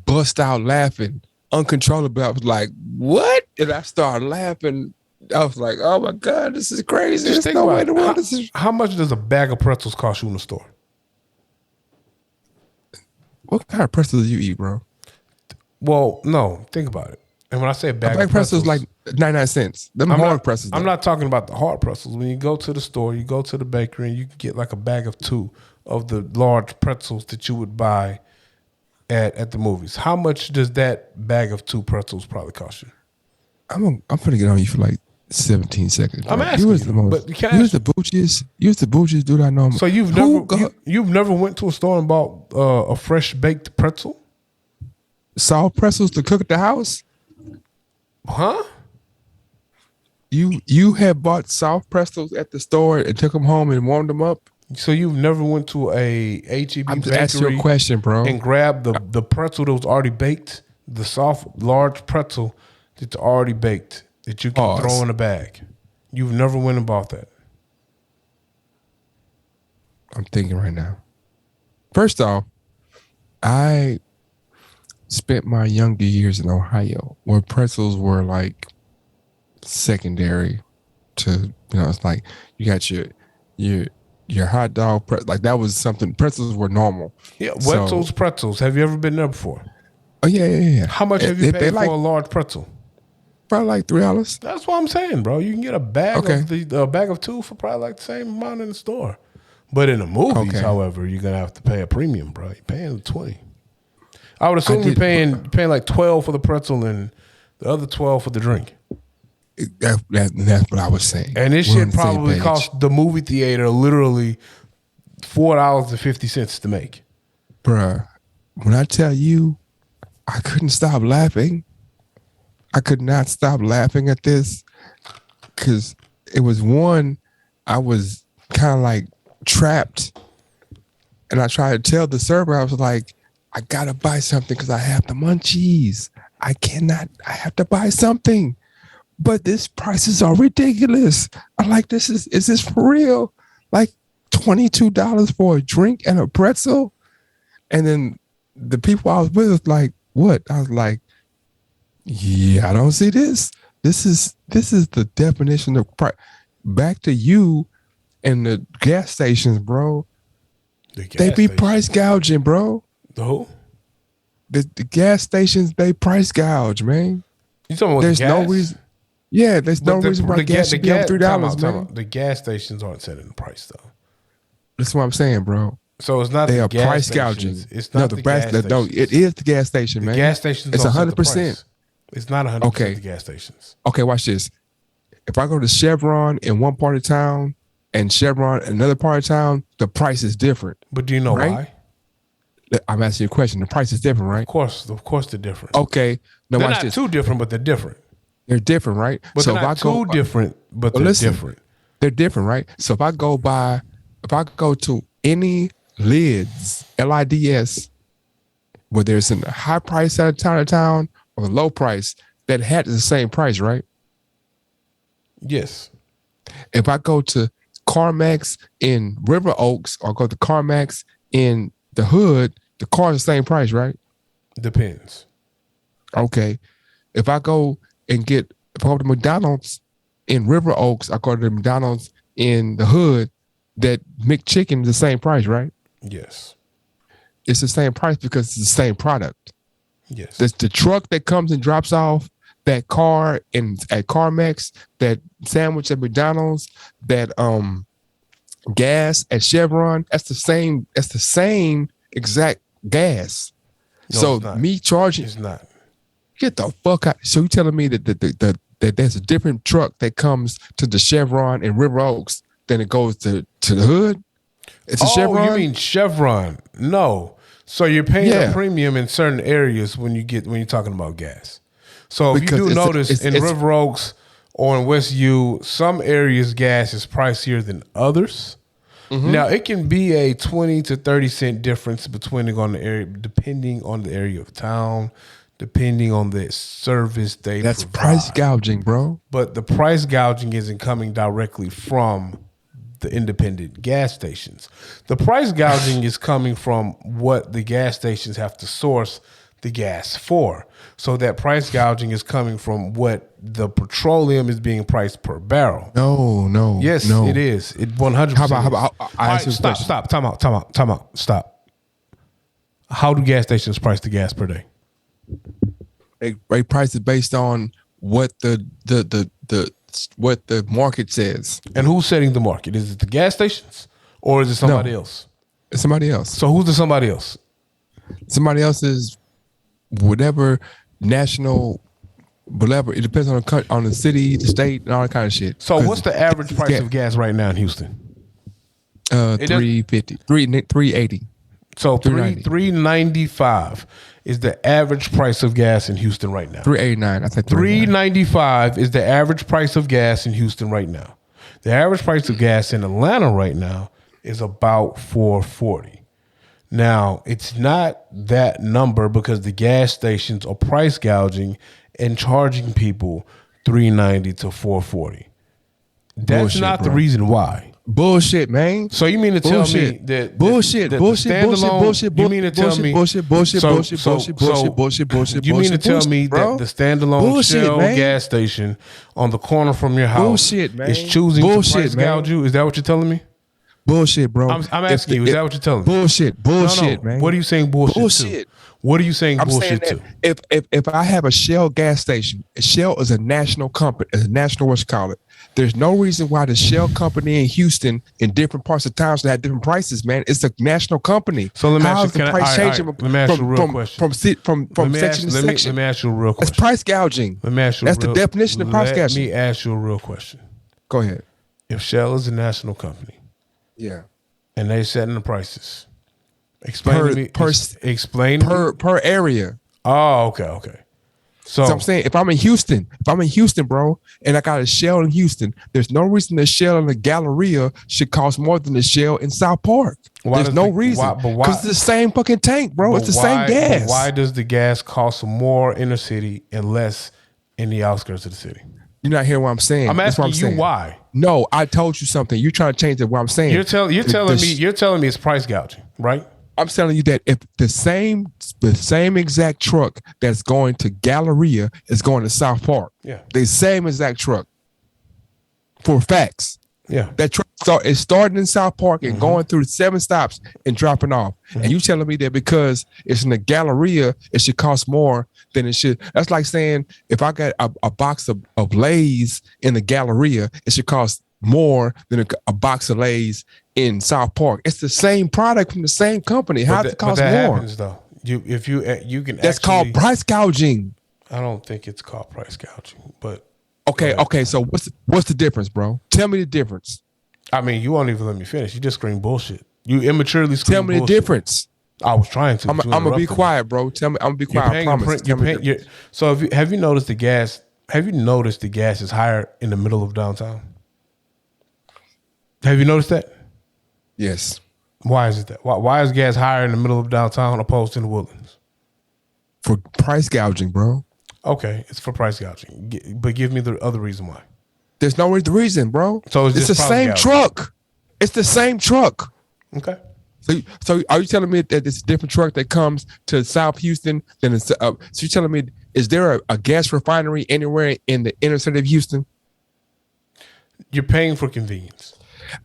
bust out laughing uncontrollably. I was like, "What?" And I started laughing. I was like, "Oh my god, this is crazy! Just There's think no about way it. in the world this is." How much does a bag of pretzels cost you in the store? What kind of pretzels do you eat, bro? Well, no. Think about it. And when I say bag of pretzels, pretzels, 99 cents. Them hard pretzels. I'm not talking about the hard pretzels. When you go to the store, you go to the bakery, and you can get a bag of 2 of the large pretzels that you would buy at the movies. How much does that bag of 2 pretzels probably cost you? I'm gonna get on you for 17 seconds. Bro. I'm asking you, but can I use the bougies, dude. I know. So you've never went to a store and bought a fresh baked pretzel? Soft pretzels to cook at the house? Huh? You have bought soft pretzels at the store and took them home and warmed them up? So you've never went to a HEB I'm just bakery asking you a question, bro. and grabbed the pretzel that was already baked, the soft, large pretzel that's already baked that you can throw in a bag. You've never went and bought that. I'm thinking right now. First off, I spent my younger years in Ohio where pretzels were secondary to, it's you got your hot dog, that was something. Pretzels were normal. Yeah, Wetzel's Pretzels. Have you ever been there before? Oh yeah. How much have you paid for a large pretzel? Probably $3. That's what I'm saying, bro. You can get a bag of a bag of 2 for probably the same amount in the store. But in the movies, however, you're gonna have to pay a premium, bro. You're paying $20. I would assume you're paying $12 for the pretzel and the other $12 for the drink. That's what I was saying. And this shit probably cost the movie theater literally $4.50 to make. Bruh, when I tell you, I couldn't stop laughing. I could not stop laughing at this because it was one, I was kind of trapped And I tried to tell the server, I was like, I gotta buy something because I have the munchies. I have to buy something. But this prices are ridiculous. I'm like, is this for real? Like $22 for a drink and a pretzel? And then the people I was with was like, what? I was like, yeah, I don't see this. This is the definition of price. Back to you and the gas stations, bro. They be price gouging, bro. The who? The gas stations, they price gouge, man. You talking about There's the gas? no reason. Yeah, there's no reason why gas should be on $3, man. The gas stations aren't setting the price though. That's what I'm saying, bro. So it's not They the are gas price stations. gouging. It's not the gas stations. No, it is the gas station, The man. gas stations. It's don't set the 100%. price. It's not 100% Okay. the gas stations. Okay, watch this. If I go to Chevron in one part of town and Chevron in another part of town, the price is different. But do you know Right? why? I'm asking you a question. The price is different, right? Of course, they're different. Okay. Now They're watch not this. too different, but they're different. They're different, right? But so they're if I not go, too different, but well, they're listen, different. they're different, right? So if I go to any lids, LIDS, whether it's in the high price out of town or the low price, that hat is the same price, right? Yes. If I go to CarMax in River Oaks or go to CarMax in the hood, the car is the same price, right? Depends. Okay. If I go to McDonald's in River Oaks, I go to McDonald's in the hood, that McChicken is the same price, right? Yes. It's the same price because it's the same product. Yes. The truck that comes and drops off that car at CarMax, that sandwich at McDonald's, that gas at Chevron, that's the same exact gas. No, So it's not. me charging, It's not. get the fuck out. So you telling me that that there's a different truck that comes to the Chevron in River Oaks than it goes to the hood? It's a Chevron. You mean Chevron? No. So you're paying Yeah. a premium in certain areas when you're talking about gas. So if Because you do it's- notice it's- in it's- River Oaks or in West U, some areas gas is pricier than others. Mm-hmm. Now it can be a 20 to 30 cent difference depending on the area of town, depending on the service they That's provide. price gouging, bro. But the price gouging isn't coming directly from the independent gas stations. The price gouging is coming from what the gas stations have to source the gas for. So that price gouging is coming from what the petroleum is being priced per barrel. No. Yes, no. it is. It 100%. How about I All ask right, you a stop, question. stop, time out, stop. How do gas stations price the gas per day? They price it based on what the what the market says. And who's setting the market? Is it the gas stations or is it somebody else? It's somebody else. So who's the somebody else? Somebody else is whatever national, whatever. It depends on the city, the state, and all that kind of shit. So what's the average price of gas right now in Houston? It does- 350, 380. So $3.90. $3.95 is the average price of gas in Houston right now. 389. I think 389. $3.95 is the average price of gas in Houston right now. The average price of gas in Atlanta right now is about $4.40. Now, it's not that number because the gas stations are price gouging and charging people $3.90 to $4.40. That's Bullshit, not the bro. reason why. Bullshit, man. So you mean to tell me Bullshit. that Bullshit. that the Bullshit. standalone- Bullshit. You mean to tell me Bullshit. Bullshit. So- Bullshit. so- Bullshit. so Bullshit. Bullshit. Bullshit. You mean to tell bullshit, me bro? that the standalone Bullshit, Shell man. gas station on the corner from your house Bullshit, man. is choosing Bullshit, to price man. gouge you? Is that what you're telling me? Bullshit, bro. I'm asking you. Is that what you're telling me? Bullshit. Bullshit, No. man. What are you saying bullshit to? Bullshit. What are you saying I'm bullshit saying to? that if I have a Shell gas station, Shell is a national company, a national what's called it. There's no reason why the Shell company in Houston in different parts of town should have different prices, man. It's a national company. So let me How ask is you- the can I- price all right, changing let me ask you a real question. from Let me section ask- to let me- section? let me ask you a real That's question. price gouging. Let me ask you. That's the definition of price Let gouging. me ask you a real question. Go ahead. If Shell is a national company Yeah. and they're setting the prices, explain to me. Explain to me. Per area. Oh, okay. So I'm saying if I'm in Houston, bro, and I got a Shell in Houston, there's no reason the Shell in the Galleria should cost more than the Shell in South Park. There's no reason. Because it's the same fucking tank, bro. It's the same gas. Why does the gas cost more in the city and less in the outskirts of the city? You're not hearing what I'm saying. I'm asking you why. No, I told you something. You're trying to change what I'm saying. You're telling me it's price gouging, right? I'm telling you that if the same exact truck that's going to Galleria is going to South Park, the same exact truck, for facts. Yeah, that truck is starting in South Park and going through 7 stops and dropping off. And you telling me that because it's in the Galleria, it should cost more than it should. That's like saying if I got a box of Lay's in the Galleria, it should cost more than a box of Lay's in South Park. It's the same product from the same company. How does it cost more? Happens, though. You can. That's called price gouging. I don't think it's called price gouging, but okay. So what's the difference, bro? Tell me the difference. I mean, you won't even let me finish. You just scream bullshit. You immaturely scream bullshit. Tell me the difference. I was trying to. I'm gonna be quiet, bro. Tell me. I'm gonna be quiet. I promise. So have you noticed the gas? Have you noticed the gas is higher in the middle of downtown? Have you noticed that? Yes. Why is it that? Why is gas higher in the middle of downtown opposed to in the Woodlands? For price gouging, bro. Okay, it's for price gouging. But give me the other reason why. There's no reason, bro. So it's the same truck. It's the same truck. Okay. So are you telling me that it's a different truck that comes to South Houston than it's so you're telling me, is there a gas refinery anywhere in the inner city of Houston? You're paying for convenience.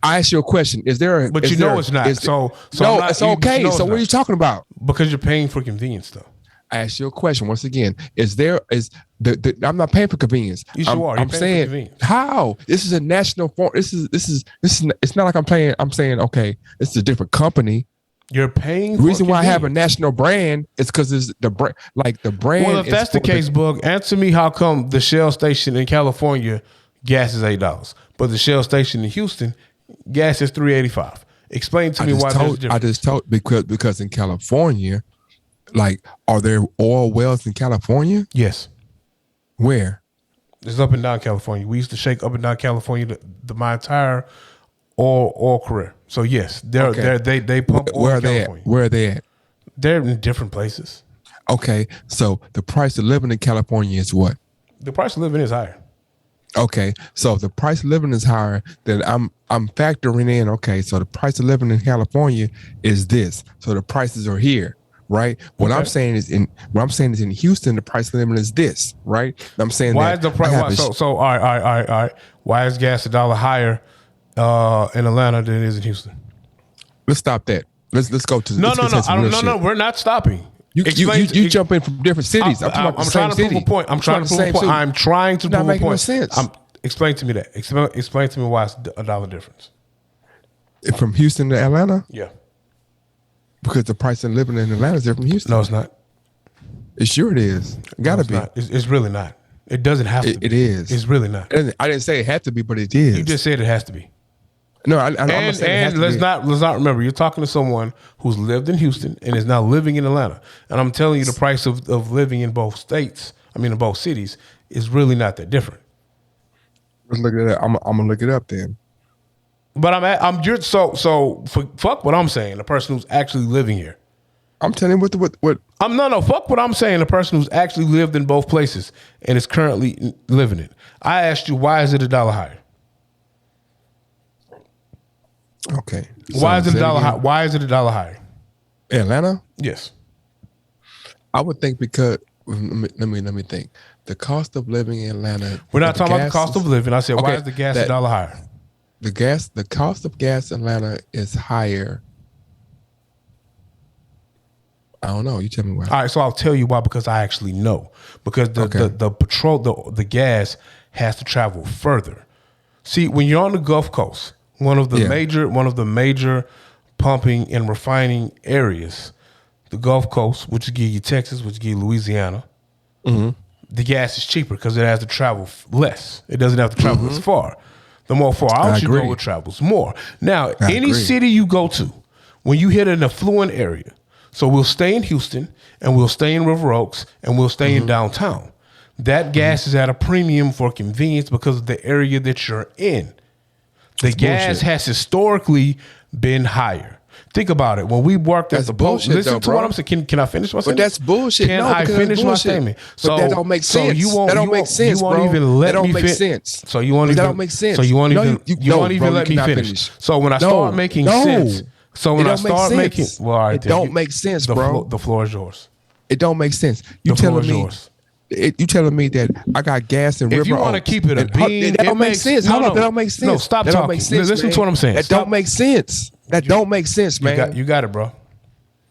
I asked you a question. Is there a... But it's not. So no, it's okay. So what are you talking about? Because you're paying for convenience, though. I asked you a question once again. I'm not paying for convenience. You sure are. I'm saying, how? This is a national form. This is it's not like I'm playing. I'm saying, okay, this is a different company. You're paying. The reason why I have a national brand is because it's the brand. Like the brand. Well, if that's the case, Bug, answer me. How come the Shell station in California gas is $8, but the Shell station in Houston gas is $3.85? Explain to me why there's a difference. I just told because in California, like, are there oil wells in California? Yes. Where? It's up and down California. We used to shake up and down California my entire oil career. So yes, they pump oil in California. Where are they at? They're in different places. Okay, so the price of living in California is what? The price of living is higher. Okay, so if the price of living is higher, then I'm factoring in. Okay, so the price of living in California is this. So the prices are here, right? What I'm saying is in Houston, the price of living is this, right? I'm saying why is the price? So all right. Why is gas $1 higher in Atlanta than it is in Houston? Let's stop that. Let's go to no. We're not stopping. You jump in from different cities. I'm trying to prove a point. I'm trying to prove a point. I'm trying to prove a point. No sense. Explain to me that. Explain to me why it's $1 difference. From Houston to Atlanta? Yeah. Because the price of living in Atlanta is different from Houston. No, it's not. It sure it is. It gotta be. It's really not. It doesn't have to be. It is. It's really not. I didn't say it had to be, but it is. You just said it has to be. No, I'm not saying it has to let's be. Let's not remember, you're talking to someone who's lived in Houston and is now living in Atlanta. And I'm telling you the price of living in both states, in both cities, is really not that different. Let's look at it. I'm gonna look it up then. But fuck what I'm saying, the person who's actually living here. I'm telling you what fuck what I'm saying, the person who's actually lived in both places and is currently living it. I asked you, why is it $1 higher? Okay. Why is it $1 higher? Atlanta? Yes. I would think because let me think. The cost of living in Atlanta. We're not talking about the cost of living. I said, why is the gas $1 higher? The cost of gas in Atlanta is higher. I don't know. You tell me why. All right, so I'll tell you why, because I actually know. Because the gas has to travel further. See, when you're on the Gulf Coast, one of the major pumping and refining areas, the Gulf Coast, which give you Texas, which give you Louisiana, the gas is cheaper because it has to travel less. It doesn't have to travel as far. The more far out you go, it travels more. Now, any city you go to, when you hit an affluent area, so we'll stay in Houston and we'll stay in River Oaks and we'll stay in downtown. that gas is at a premium for convenience because of the area that you're in. The gas bullshit. has historically been higher. Think about it. When we worked at That's the post, bullshit, listen though, to bro. what I'm saying. Can I finish my But sentence? that's bullshit. Can No, I because that's finish my bullshit. statement? But that don't make sense. You won't, That don't you make won't, sense, you won't bro. even let That don't me make fin- sense. So you won't That even. don't make sense. So you won't No, even. you- You no, won't bro, even you let me cannot finish. finish. So when I No, start making no. sense. So when It I don't make start making. sense. Well, all right, It then. don't make sense, bro. The floor is yours. It don't make sense. You The floor telling is me? yours. You telling me that I got gas in River If you want to Oaks. keep it a And- bean, that don't it make makes sense. No, Hold no. up, that don't make sense. No, stop that talking. Don't make sense, Listen man. to what I'm saying. That Stop. don't make sense. That don't make sense, man. You got it, bro.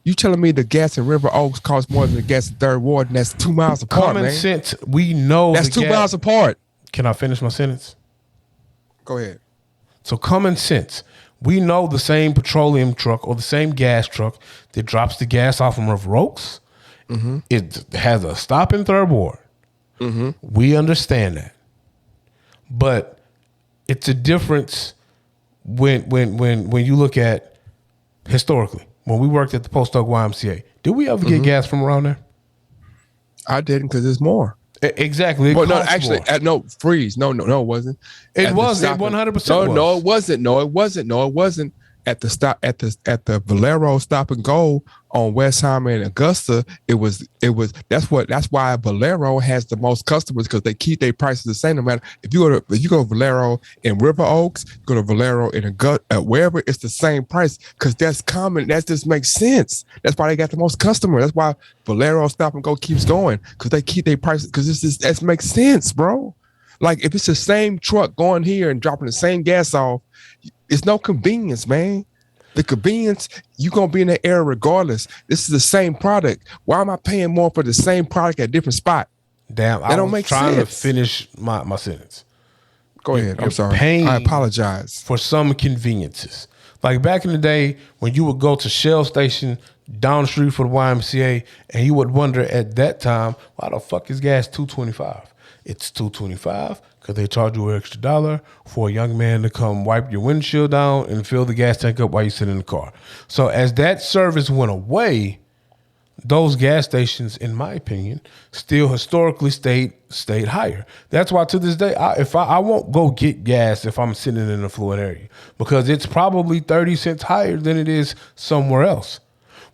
You telling me the gas in River Oaks costs more than the gas in Third Ward, and that's 2 miles apart, Common man. sense. We know That's the 2 miles apart. Can I finish my sentence? Go ahead. So common sense. We know the same petroleum truck or the same gas truck that drops the gas off from River Oaks. It has a stop in Third Ward. We understand that, but it's a difference when you look at historically. When we worked at the Post Oak YMCA, did we ever get gas from around there? I didn't because there's more. Exactly. It Well, no, costs actually, more. no, freeze. No, it wasn't. It At the was. It stop- 100% No, was. no, it wasn't. No, it wasn't. No, it wasn't. At the stop at the Valero stop and go on Westheimer and Augusta, it was that's why Valero has the most customers because they keep their prices the same no matter if you go to Valero in River Oaks, you go to Valero in Augusta, wherever it's the same price because that's common. That just makes sense. That's why they got the most customers. That's why Valero stop and go keeps going because they keep their prices because that makes sense, bro. Like if it's the same truck going here and dropping the same gas off, it's no convenience, man. The convenience, you're going to be in the area regardless. This is the same product. Why am I paying more for the same product at a different spot? Damn, That I don't was make trying sense. to finish my sentence. Go ahead. I'm You're sorry. paying I apologize. for some conveniences. Like back in the day when you would go to Shell Station down the street for the YMCA and you would wonder at that time, why the fuck is gas $2.25? It's $2.25 because they charge you an extra $1 for a young man to come wipe your windshield down and fill the gas tank up while you sit in the car. So as that service went away, those gas stations, in my opinion, still historically stayed higher. That's why to this day, I won't go get gas if I'm sitting in a affluent area because it's probably 30 cents higher than it is somewhere else.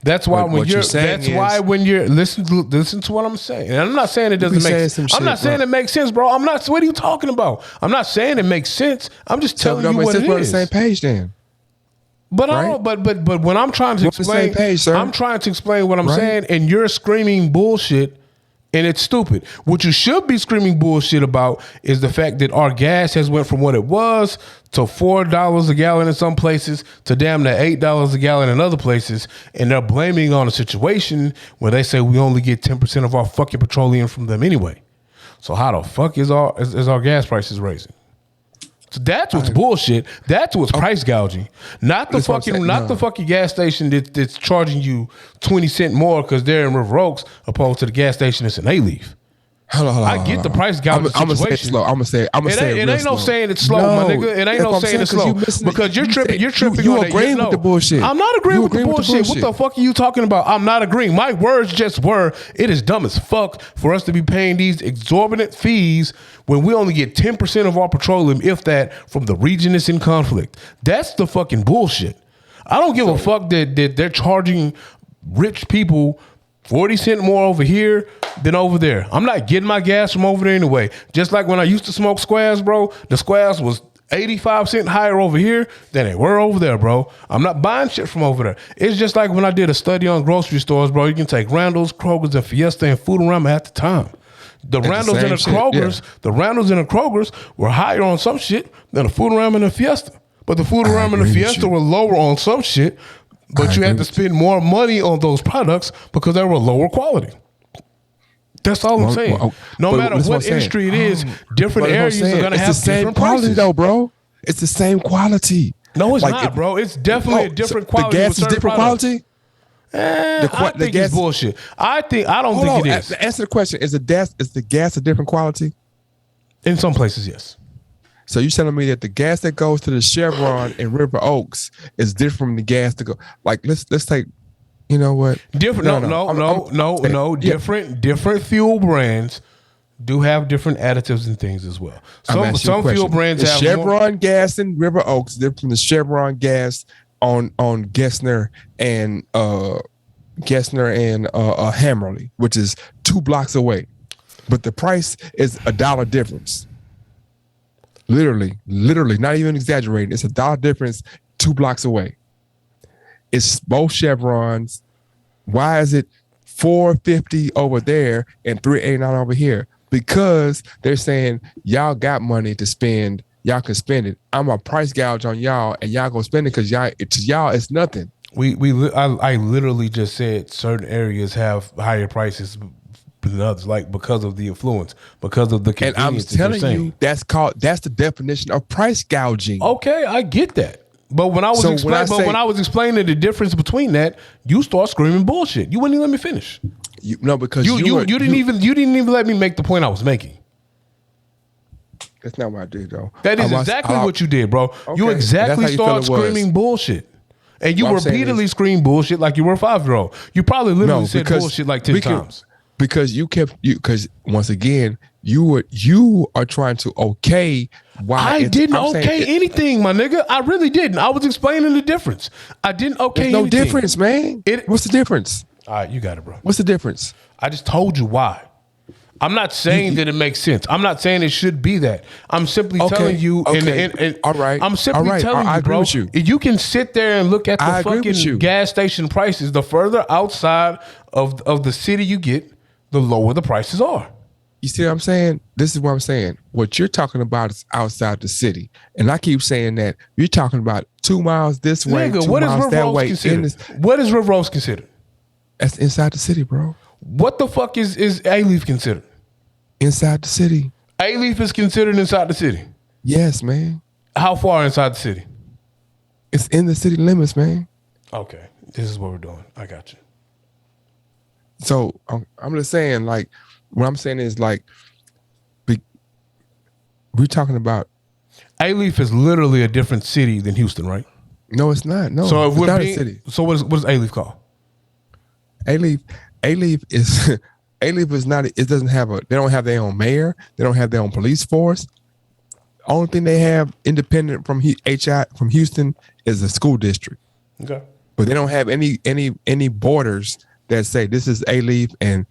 That's why when you're listen to what I'm saying. And I'm not saying it doesn't make sense. I'm not saying it makes sense, bro. What are you talking about? I'm not saying it makes sense. I'm just telling you what it is. We're on the same page then. But Right? I don't, but when I'm trying to We're on the same explain, page, sir. I'm trying to explain what I'm Right? saying, and you're screaming bullshit, and it's stupid. What you should be screaming bullshit about is the fact that our gas has went from what it was to $4 a gallon in some places to damn near $8 a gallon in other places, and they're blaming on a situation where they say we only get 10% of our fucking petroleum from them anyway. So how the fuck is our gas prices raising? So that's what's bullshit. That's what's price gouging. Not the That's what I'm fucking, saying. not No. the fucking gas station that's charging you 20 cents more because they're in River Oaks, opposed to the gas station that's in A-Leaf. Hold on. I get the price gouging I'm gonna say it situation. slow. I'm gonna say it It real ain't no slow. saying it's slow, my nigga. It ain't that's no what I'm saying it's 'cause slow you missing it. because you're tripping. You're tripping. You on that. agreeing with the bullshit. I'm not agreeing You with the agreeing with the bullshit. What the fuck are you talking about? I'm not agreeing. My words just were. It is dumb as fuck for us to be paying these exorbitant fees when we only get 10% of our petroleum, if that, from the region that's in conflict. That's the fucking bullshit. I don't give a fuck that they're charging rich people 40 cents more over here than over there. I'm not getting my gas from over there anyway. Just like when I used to smoke squares, bro, the squares was 85 cents higher over here than they were over there, bro. I'm not buying shit from over there. It's just like when I did a study on grocery stores, bro. You can take Randall's, Kroger's, and Fiesta and Foodorama at the time. The Randall's and the same shit, Kroger's, yeah. the Randall's and the Kroger's were higher on some shit than the Foodorama and the Fiesta. But the Foodorama and the agree with Fiesta you. were lower on some shit, but I you had agree to with spend more money on those products because they were lower quality. That's all I'm saying. No but matter that's what I'm saying. industry it is, different But that's what I'm areas are saying. going to It's have the same different quality prices. though, bro. It's the same quality. No, it's Like, not, bro. It's definitely a different quality. The gas with is certain different products. quality. I think gas- it's bullshit. I don't Hold think on. it is. Answer the question: Is the gas a different quality? In some places, yes. So you telling me that the gas that goes to the Chevron in River Oaks is different from the gas to go? Like let's take, you know what? Different. No. I'm- Different fuel brands. do have different additives and things as well. I'm asking you a Some fuel question. brands The have Chevron gas in River Oaks, different from the Chevron gas on Gessner and Hammerly, which is 2 blocks away, but the price is $1 difference. Literally, not even exaggerating. It's $1 difference 2 blocks away. It's both Chevrons. Why is it $4.50 over there and $3.89 over here? Because they're saying y'all got money to spend. Y'all can spend it. I'm a price gouge on y'all, and y'all gonna spend it because y'all it's nothing. I literally just said certain areas have higher prices than others, like because of the influence, because of the And I'm convenience. telling you, that's the definition of price gouging. Okay, I get that. But when I was when I was explaining the difference between that, you start screaming bullshit. You wouldn't even let me finish. Because you didn't even let me make the point I was making. That's not what I did, though. That is exactly what you did, bro. Okay. You exactly That's how you started feel it was. screaming bullshit. And you What I'm saying repeatedly is- screamed bullshit like you were a 5-year-old. You probably literally said bullshit like 10 times. Because once again, you are trying to okay why I it's- didn't I'm saying okay anything, my nigga. I really didn't. I was explaining the difference. I didn't okay There's no anything. difference, man. What's the difference? All right, you got it, bro. What's the difference? I just told you why. I'm not saying that it makes sense. I'm not saying it should be that. I'm simply telling you. Okay. All right. I'm simply All right. telling I you, agree bro. with you. You can sit there and look at I the agree with you. fucking gas station prices. The further outside of the city you get, the lower the prices are. You see what I'm saying? This is what I'm saying. What you're talking about is outside the city. And I keep saying that you're talking about 2 miles this way, Nigga, 2 what is miles River that Rose way. considered? What is River Rose considered? That's inside the city, bro. What the fuck is A-Leaf considered? Inside the city. A-Leaf is considered inside the city. Yes, man. How far inside the city? It's in the city limits, man. Okay, this is what we're doing. I got you. So I'm just saying, like, what I'm saying is, like, we're talking about. A-Leaf is literally a different city than Houston, right? No, it's not. No, So if it's we're not being, a city. so what is A-Leaf called? A-Leaf is A-Leaf is not. It doesn't have a. They don't have their own mayor. They don't have their own police force. Only thing they have independent from from Houston is the school district. Okay. But they don't have any borders that say this is A-Leaf and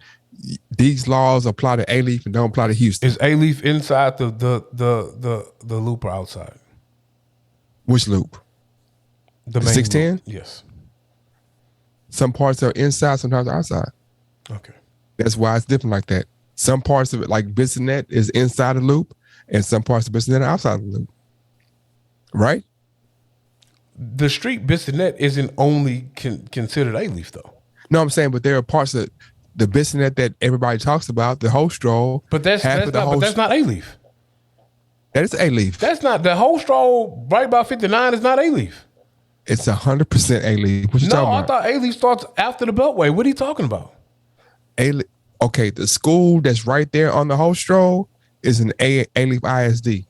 these laws apply to A-Leaf and don't apply to Houston. Is A-Leaf inside the loop or outside? Which loop? The The main 610? loop. Yes. Some parts are inside, sometimes outside. Okay. That's why it's different like that. Some parts of it, like Bissonnette, is inside the loop, and some parts of Bissonnette are outside the loop. Right? The street Bissonnette isn't only considered A-Leaf though. No, I'm saying, but there are parts of the Bissonnette that everybody talks about, the whole stroll. But that's not A-Leaf. That is A-Leaf. That's not the whole stroll right by 59 is not A-Leaf. It's 100% A-Leaf. What you No, talking I about? thought A-Leaf starts after the Beltway. What are you talking about? A-Leaf. Okay, the school that's right there on the whole stroll is an A-Leaf ISD.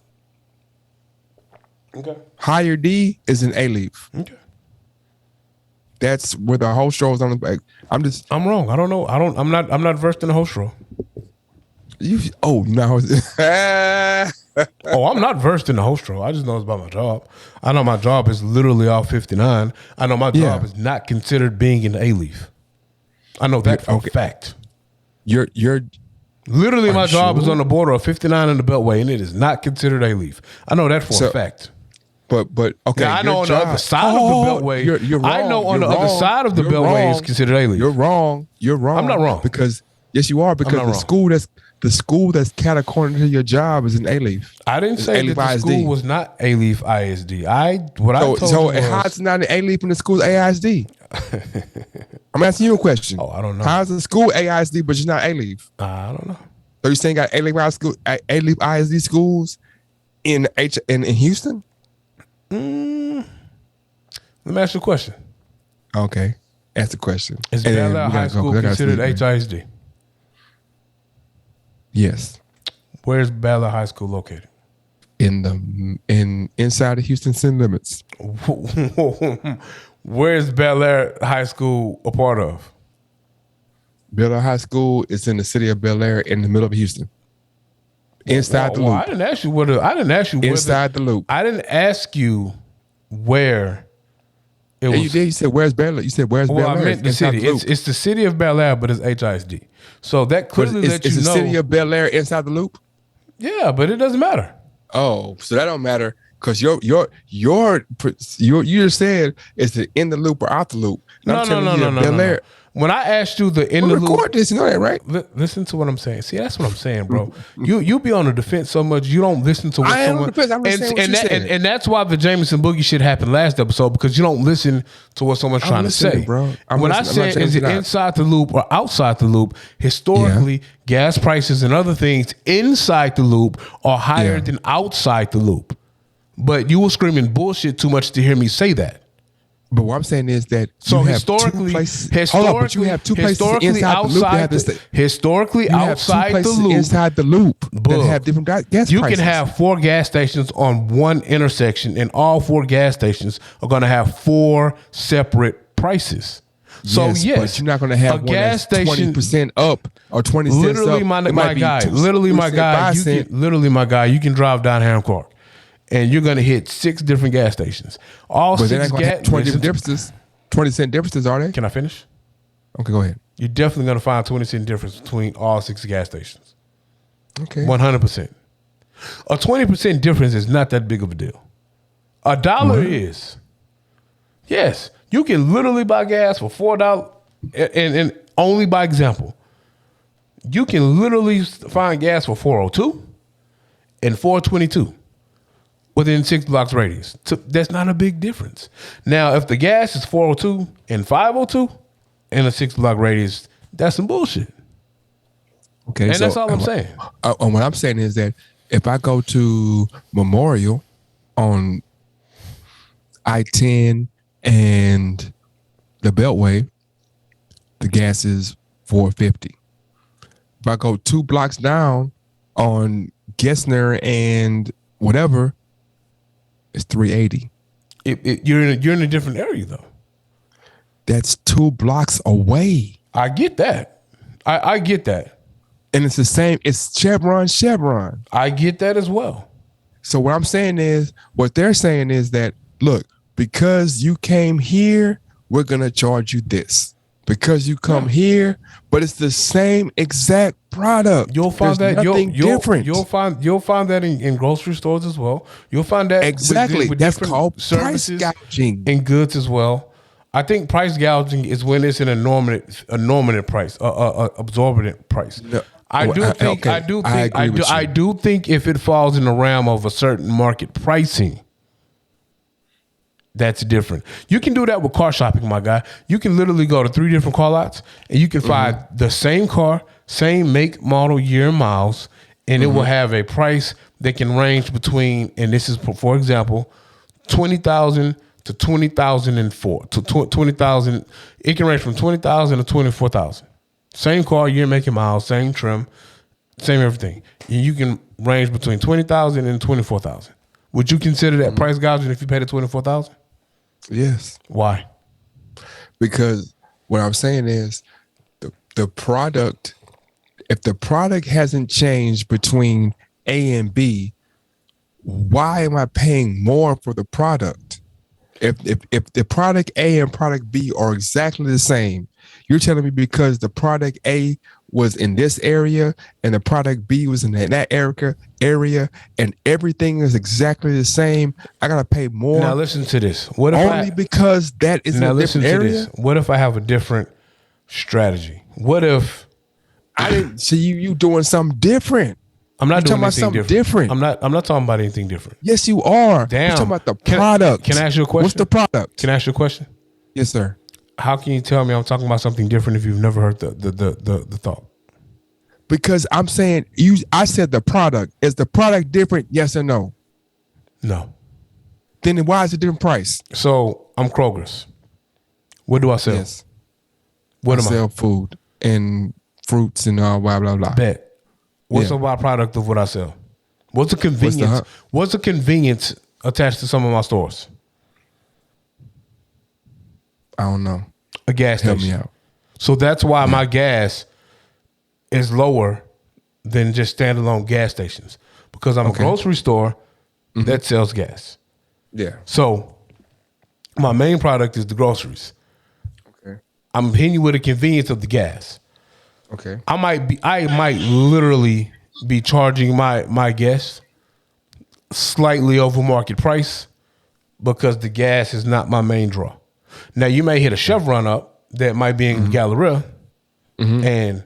Okay. Higher D is an A-Leaf. Okay. That's where the whole stroll is on the back. I'm wrong. I don't know. I'm not versed in the whole stroll. Oh no. Oh, I'm not versed in the whole stroll. I just know it's about my job. I know my job is literally off 59. I know my job is not considered being an A-Leaf. I know that for a fact. You're Literally, my job is sure? on the border of 59 and the Beltway, and it is not considered A-Leaf. I know that for a fact. But okay. Now, I know on the other side of the Beltway. You're wrong. I know on the You're other wrong. side of the You're Beltway wrong. is considered A-Leaf. You're wrong. You're wrong. I'm not wrong. Because yes, you are. Because not wrong. the school that's cat according to your job is an A-Leaf. I didn't say that the ISD. school was not A-Leaf ISD. I told So you how was, it's not an A-Leaf and the school's AISD? I'm asking you a question. Oh, I don't know. How's the school AISD but you're not A-Leaf? I don't know. So you saying got A-Leaf ISD schools in Houston? Let me ask you a question. Okay, ask the question. Is And Bel then Air we High gotta go, School 'cause I gotta considered sleep, man. HISD? Yes, Where's Bel Air High School located? in inside the Houston city limits. Where's Bel Air High School a part of? Bel Air High School is in the city of Bel Air in the middle of Houston. Inside the Well, loop. I didn't ask you whether. I didn't ask you whether, Inside the loop. I didn't ask you where it Yeah, was. you did. You said where's Bel Air? You said where's Well, Bel Air? I meant the Inside city. the loop. It's the city of Bel Air, but it's HISD. So that But clearly is, lets is you the know. city of Bel Air inside the loop? Yeah, but it doesn't matter. Oh, so that don't matter because you just said is it in the loop or out the loop? And I'm telling you that Bel Air. When I asked you the in We'll the loop, record this. You know that, right? listen to what I'm saying. See, that's what I'm saying, bro. You be on the defense so much you don't listen to what I am someone. on the defense. I'm just saying what you said. And that's why the Jameson Boogie shit happened last episode because you don't listen to what someone's trying to listening, say, bro. When I said is it inside the loop or outside the loop, historically, gas prices and other things inside the loop are higher than outside the loop. But you were screaming bullshit too much to hear me say that. But what I'm saying is that So you have historically, two places. Hold on, but you have two places inside the loop that have this. Historically, You have outside two the places loop, inside the loop that Bug. have different gas you prices. can have 4 gas stations on one intersection, and all 4 gas stations are going to have 4 separate prices. So yes, but you're not going to have a one gas that's station 20% up or 20 cents literally up. my It might be guy, 2 literally my cent, guy, 5 you cent. can literally my guy. You can drive down Ham Park, and you're going to hit 6 different gas stations. All But 6 they're not going to have 20 listen to- differences. 20 cent differences, are they? Can I finish? Okay, go ahead. You're definitely going to find 20% difference between all 6 gas stations. Okay. 100%. A 20% difference is not that big of a deal. $1 is. Yes, you can literally buy gas for $4. And only by example, you can literally find gas for $4.02 and $4.22 within 6 blocks radius. That's not a big difference. Now, if the gas is $4.02 and $5.02 in a 6 block radius, that's some bullshit. Okay. And that's all I'm saying. What I'm saying is that if I go to Memorial on I-10 and the Beltway, the gas is $4.50. If I go 2 blocks down on Gessner and whatever, it's $3.80. You're in a different area though. That's 2 blocks away. I get that. I get that. And it's the same. It's Chevron. I get that as well. So what I'm saying is, what they're saying is that, look, because you came here, we're going to charge you this. Because you come here, but it's the same exact product. You'll find There's that nothing different. You'll find that in grocery stores as well. You'll find that Exactly. with That's different called price services gouging. and goods as well. I think price gouging is when it's an enormous price, absorbent price. No. I do think if it falls in the realm of a certain market pricing, that's different. You can do that with car shopping, my guy. You can literally go to 3 different car lots and you can find the same car, same make, model, year, miles, and it will have a price that can range between, and this is for example, $20,000 to $20,004 to $20,000. It can range from $20,000 to $24,000. Same car, year, make, and miles, same trim, same everything. And you can range between $20,000 and $24,000. Would you consider that price gouging if you paid it $24,000? Yes. Why? Because what I'm saying is the product, if the product hasn't changed between A and B, why am I paying more for the product? If the product A and product B are exactly the same, you're telling me because the product A was in this area and the product B was in that area and everything is exactly the same, I gotta pay more. Now listen to this. What if only because that is in a different area? What if I have a different strategy? What if I didn't see you doing something different? I'm not doing talking about anything something different. different. I'm not talking about anything different. Yes, you are. Damn. You're talking about the Can product. I ask you a question? What's the product? Can I ask you a question? Yes, sir. How can you tell me I'm talking about something different if you've never heard the thought? Because I'm saying I said the product. Is the product different? Yes or no? No. Then why is it different price? So I'm Kroger's. What do I sell? Yes. What I am sell food and fruits and blah blah blah. Bet. What's Yeah. the byproduct of what I sell? What's the convenience? What's the convenience attached to some of my stores? I don't know. A gas Help station. me out. So that's why my gas is lower than just standalone gas stations because I'm a grocery store that sells gas. Yeah. So my main product is the groceries. Okay. I'm hitting you with the convenience of the gas. Okay. I might literally be charging my guests slightly over market price because the gas is not my main draw. Now you may hit a Chevron up that might be in Galleria, and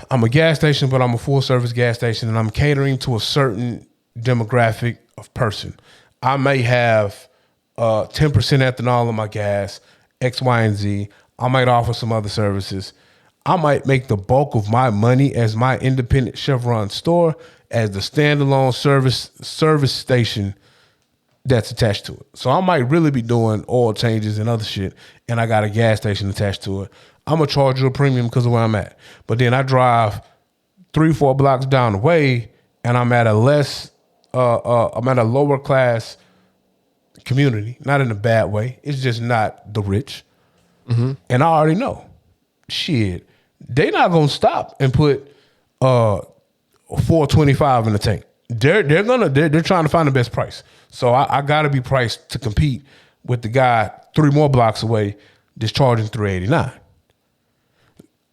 I'm a gas station, but I'm a full service gas station, and I'm catering to a certain demographic of person. I may have 10% ethanol in my gas, X, Y, and Z. I might offer some other services. I might make the bulk of my money as my independent Chevron store as the standalone service station that's attached to it. So I might really be doing oil changes and other shit, and I got a gas station attached to it. I'm gonna charge you a premium because of where I'm at. But then I drive 3-4 blocks down the way, and I'm at a lower class community. Not in a bad way. It's just not the rich. And I already know, shit, they not gonna stop and put $4.25 in the tank. They're trying to find the best price. So I gotta be priced to compete with the guy 3 more blocks away that's charging $3.89.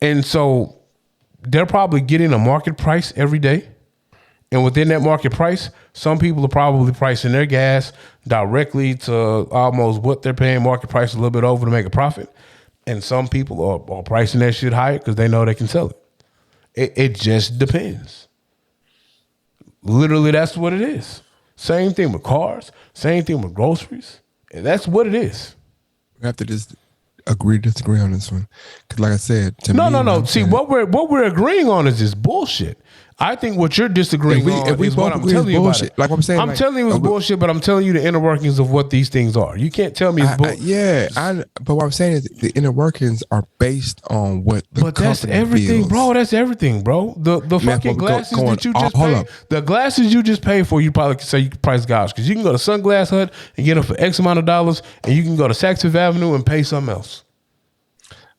And so they're probably getting a market price every day. And within that market price, some people are probably pricing their gas directly to almost what they're paying market price, a little bit over to make a profit. And some people are pricing that shit higher because they know they can sell it. It just depends. Literally, that's what it is. Same thing with cars. Same thing with groceries. And that's what it is. We have to just disagree on this one. Because like I said, No. See, what we're agreeing on is this bullshit. I think what you're disagreeing on is what I'm telling you about it. Like what I'm saying, I'm telling you it's bullshit, but I'm telling you the inner workings of what these things are. You can't tell me it's bullshit. But what I'm saying is the inner workings are based on what the But that's company everything, feels. bro. That's everything, bro. The fucking glasses that you just hold paid, up. the glasses you just paid for, you probably could say you could price gouge because you can go to Sunglass Hut and get them for X amount of dollars, and you can go to Saks Fifth Avenue and pay something else.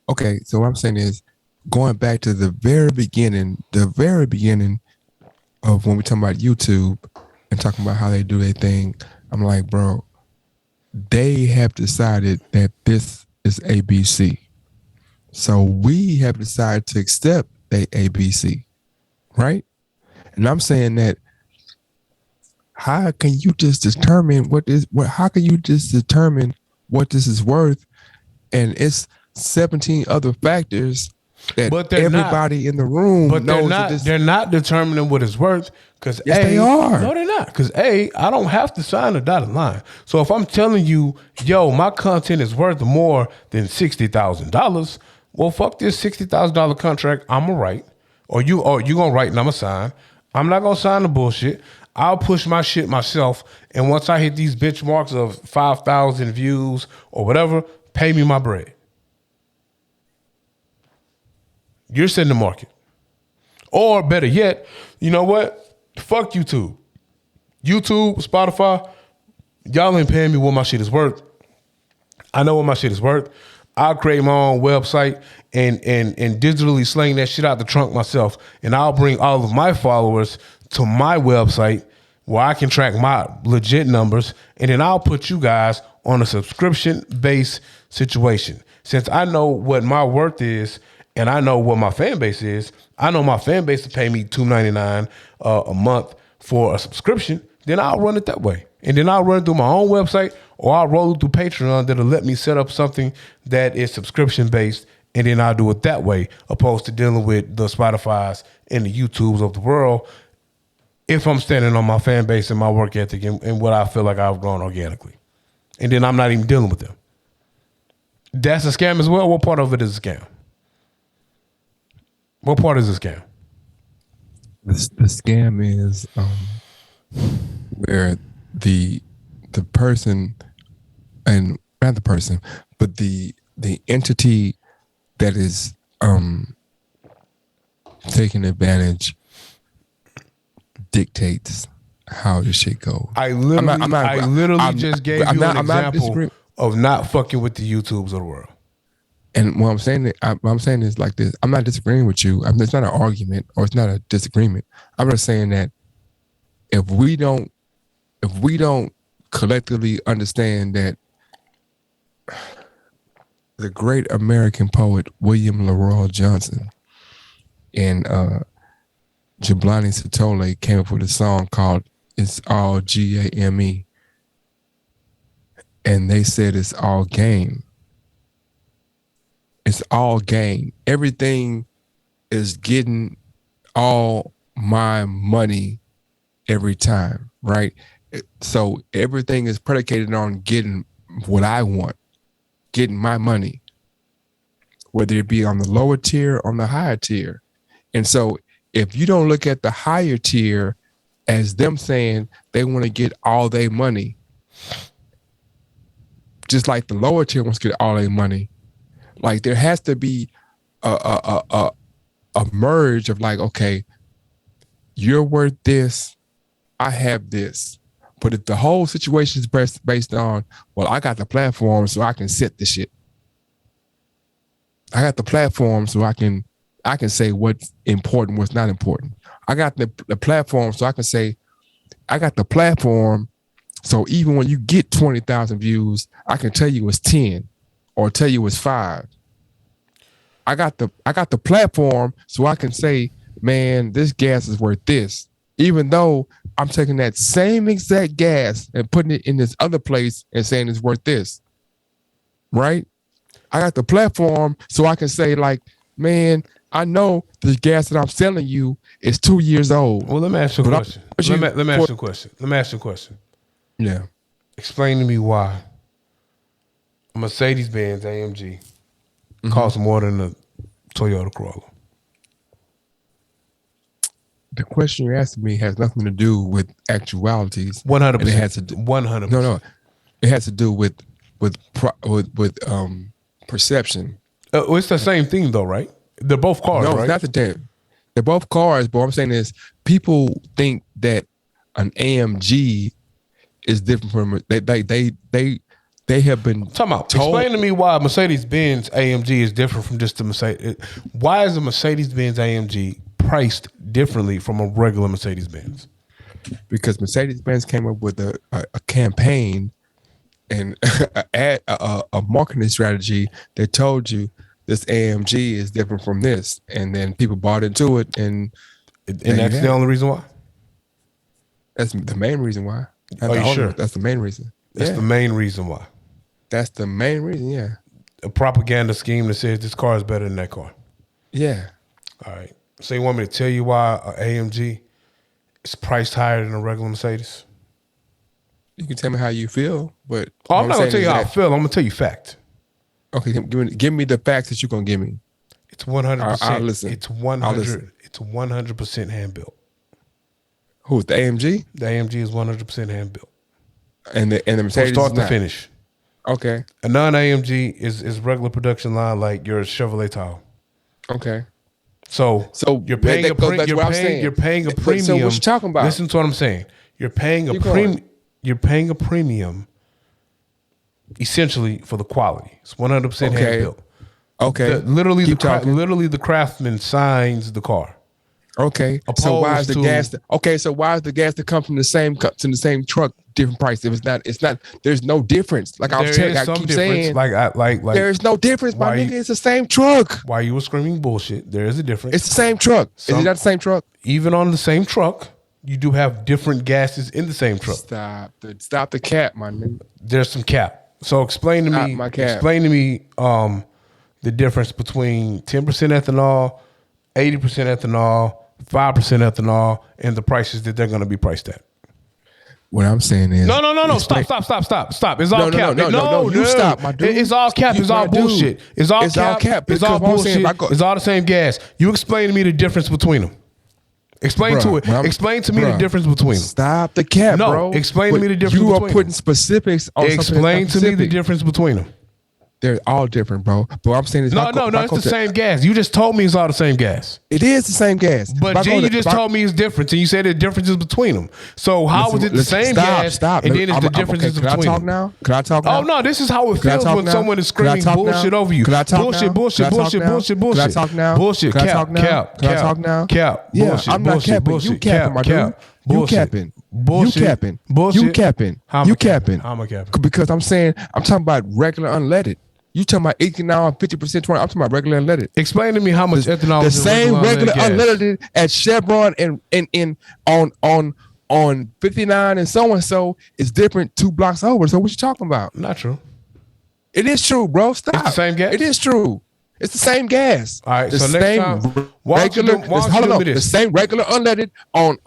Okay, so what I'm saying is going back to the very beginning of when we talking about YouTube and talking about how they do their thing, I'm like, bro, they have decided that this is ABC. So we have decided to accept they ABC, right? And I'm saying that how can you just determine how can you just determine what this is worth? And it's 17 other factors that everybody in the room knows. They're not determining what it's worth because they are. No, they're not. Because I don't have to sign a dotted line. So if I'm telling you, yo, my content is worth more than $60,000, well, fuck this $60,000 contract. I'm gonna write, or you gonna write and I'm gonna sign. I'm not gonna sign the bullshit. I'll push my shit myself, and once I hit these benchmarks of 5,000 views or whatever, pay me my bread. You're setting the market. Or better yet, you know what? Fuck YouTube. YouTube, Spotify, y'all ain't paying me what my shit is worth. I know what my shit is worth. I'll create my own website and digitally sling that shit out the trunk myself. And I'll bring all of my followers to my website where I can track my legit numbers. And then I'll put you guys on a subscription-based situation. Since I know what my worth is, and I know what my fan base is, I know my fan base to pay me $2.99 a month for a subscription, then I'll run it that way. And then I'll run it through my own website, or I'll roll it through Patreon that'll let me set up something that is subscription-based, and then I'll do it that way, opposed to dealing with the Spotifys and the YouTubes of the world, if I'm standing on my fan base and my work ethic and what I feel like I've grown organically. And then I'm not even dealing with them. That's a scam as well. What part of it is a scam? What part is a scam? The scam is where the person, and not the person, but the entity that is taking advantage dictates how the shit goes. I literally just gave you an example of not fucking with the YouTubes of the world. And what I'm saying is like this. I'm not disagreeing with you. It's not an argument or it's not a disagreement. I'm just saying that if we don't collectively understand that the great American poet William Leroy Johnson and Jablani Satole came up with a song called "It's All Game," and they said it's all game. It's all game. Everything is getting all my money every time, right? So everything is predicated on getting what I want, getting my money, whether it be on the lower tier or on the higher tier. And so if you don't look at the higher tier as them saying they want to get all their money, just like the lower tier wants to get all their money, like there has to be a merge of like, okay, you're worth this, I have this. But if the whole situation is based on, well, I got the platform so I can set the shit. I got the platform so I can say what's important, what's not important. I got the platform so I can say, I got the platform so even when you get 20,000 views, I can tell you it's 10 or tell you it's 5. I got the platform so I can say, man, this gas is worth this. Even though I'm taking that same exact gas and putting it in this other place and saying it's worth this. Right? I got the platform so I can say like, man, I know the gas that I'm selling you is 2 years old. Well, let me ask you a question. Let me ask you a question. Yeah. Explain to me why a Mercedes-Benz AMG costs more than a Toyota Corolla. The question you're asking me has nothing to do with actualities. 100%. It has to do, 100%. No. It has to do with perception. It's the same thing though, right? They're both cars, No, right? it's not the same. They're both cars, but what I'm saying is people think that an AMG is different from they have been Talking about. told. Explain to me why Mercedes-Benz AMG is different from just the Mercedes. Why is a Mercedes-Benz AMG priced differently from a regular Mercedes-Benz? Because Mercedes-Benz came up with a campaign and a marketing strategy that told you this AMG is different from this, and then people bought into it, and that's the only reason why. That's the main reason why. Are you sure? That's the main reason. That's the main reason why. That's the main reason. Yeah. A propaganda scheme that says this car is better than that car. Yeah. All right. So you want me to tell you why an AMG is priced higher than a regular Mercedes? You can tell me how you feel, but I'm not gonna tell you how I feel. I'm gonna tell you fact. Okay, give me the facts that you're gonna give me. It's 100%. I'll listen. It's 100. It's 100% hand built. Who's the AMG? The AMG is 100% hand built. And the Mercedes From start is to not. finish. Okay. A non-AMG is regular production line like your Chevrolet Tahoe. Okay. So you're paying a premium. You're paying a premium. So what you talking about? Listen to what I'm saying. You're paying a premium. You're paying a premium. Essentially for the quality. It's 100% hand built. Okay. Literally the craftsman signs the car. Okay. So why is the gas? So why is the gas that come from the same truck different price? If it's not. There's no difference. Like I was telling, I keep saying, like there's no difference. My nigga, it's the same truck. Why you were screaming bullshit? There is a difference. It's the same truck. Is it not the same truck? Even on the same truck, you do have different gases in the same truck. Stop the cap, my nigga. There's some cap. So explain to me the difference between 10% ethanol, 80% ethanol, 5% ethanol, and the prices that they're going to be priced at. What I'm saying is no. Stop. It's all cap. No. You stop, my dude. It's all cap. It's all bullshit. It's all cap. It's all bullshit. It's all the same gas. You explain to me the difference between them. Explain to me the difference between them. Stop the cap, bro. Explain to me the difference between them. You are putting specifics on something. Explain to me the difference between them. They're all different, bro. But what I'm saying is, No, it's the same gas. You just told me it's all the same gas. It is the same gas. But then you just told me it's different, and you said the differences between them. So how is it the same gas? Stop. And then it's the differences between them. Can I talk now? Can I talk now? Oh no, this is how it feels when someone is screaming bullshit over you. Can I talk bullshit, now? bullshit, bullshit, bullshit, bullshit. Can I talk now? Bullshit, Can I cap, talk now? cap, Can I talk now? cap. Yeah, Bullshit, I'm not bullshit, capping. bullshit, You capping, my dude. You bullshit, capping. bullshit, You capping. bullshit. You capping. How am I You capping? capping. How am I capping? Because I'm talking about regular unleaded. You talking about 18 hour, 50%, 20. I'm talking about regular unleaded. Explain to me how much ethanol The is in same regular gas. unleaded at Chevron and on 59 and so is different 2 blocks over. So what you talking about? Not true. It is true, bro. Stop. It's the same gas? It is true. It's the same gas. All right, The so next time, why don't you do the this? same regular unleaded on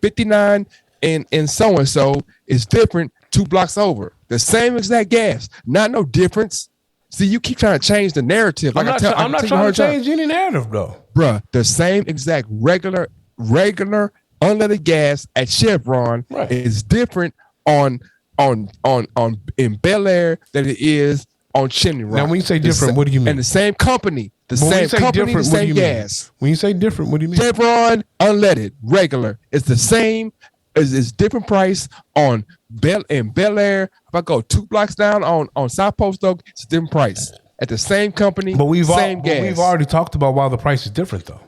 59 and so is different 2 blocks over. The same exact gas. Not no difference. See, you keep trying to change the narrative. I'm not trying to change any narrative, though. Bruh, the same exact regular unleaded gas at Chevron is different on in Bel Air than it is on Chimney Rock. Now, when you say different, what do you mean? And the same company, the same gas. When you say different, what do you mean? Chevron unleaded regular. It's the same. It's different price on Bel Air. If I go 2 blocks down on South Post Oak, it's a different price at the same company. But we've gas. already talked about why the price is different, though.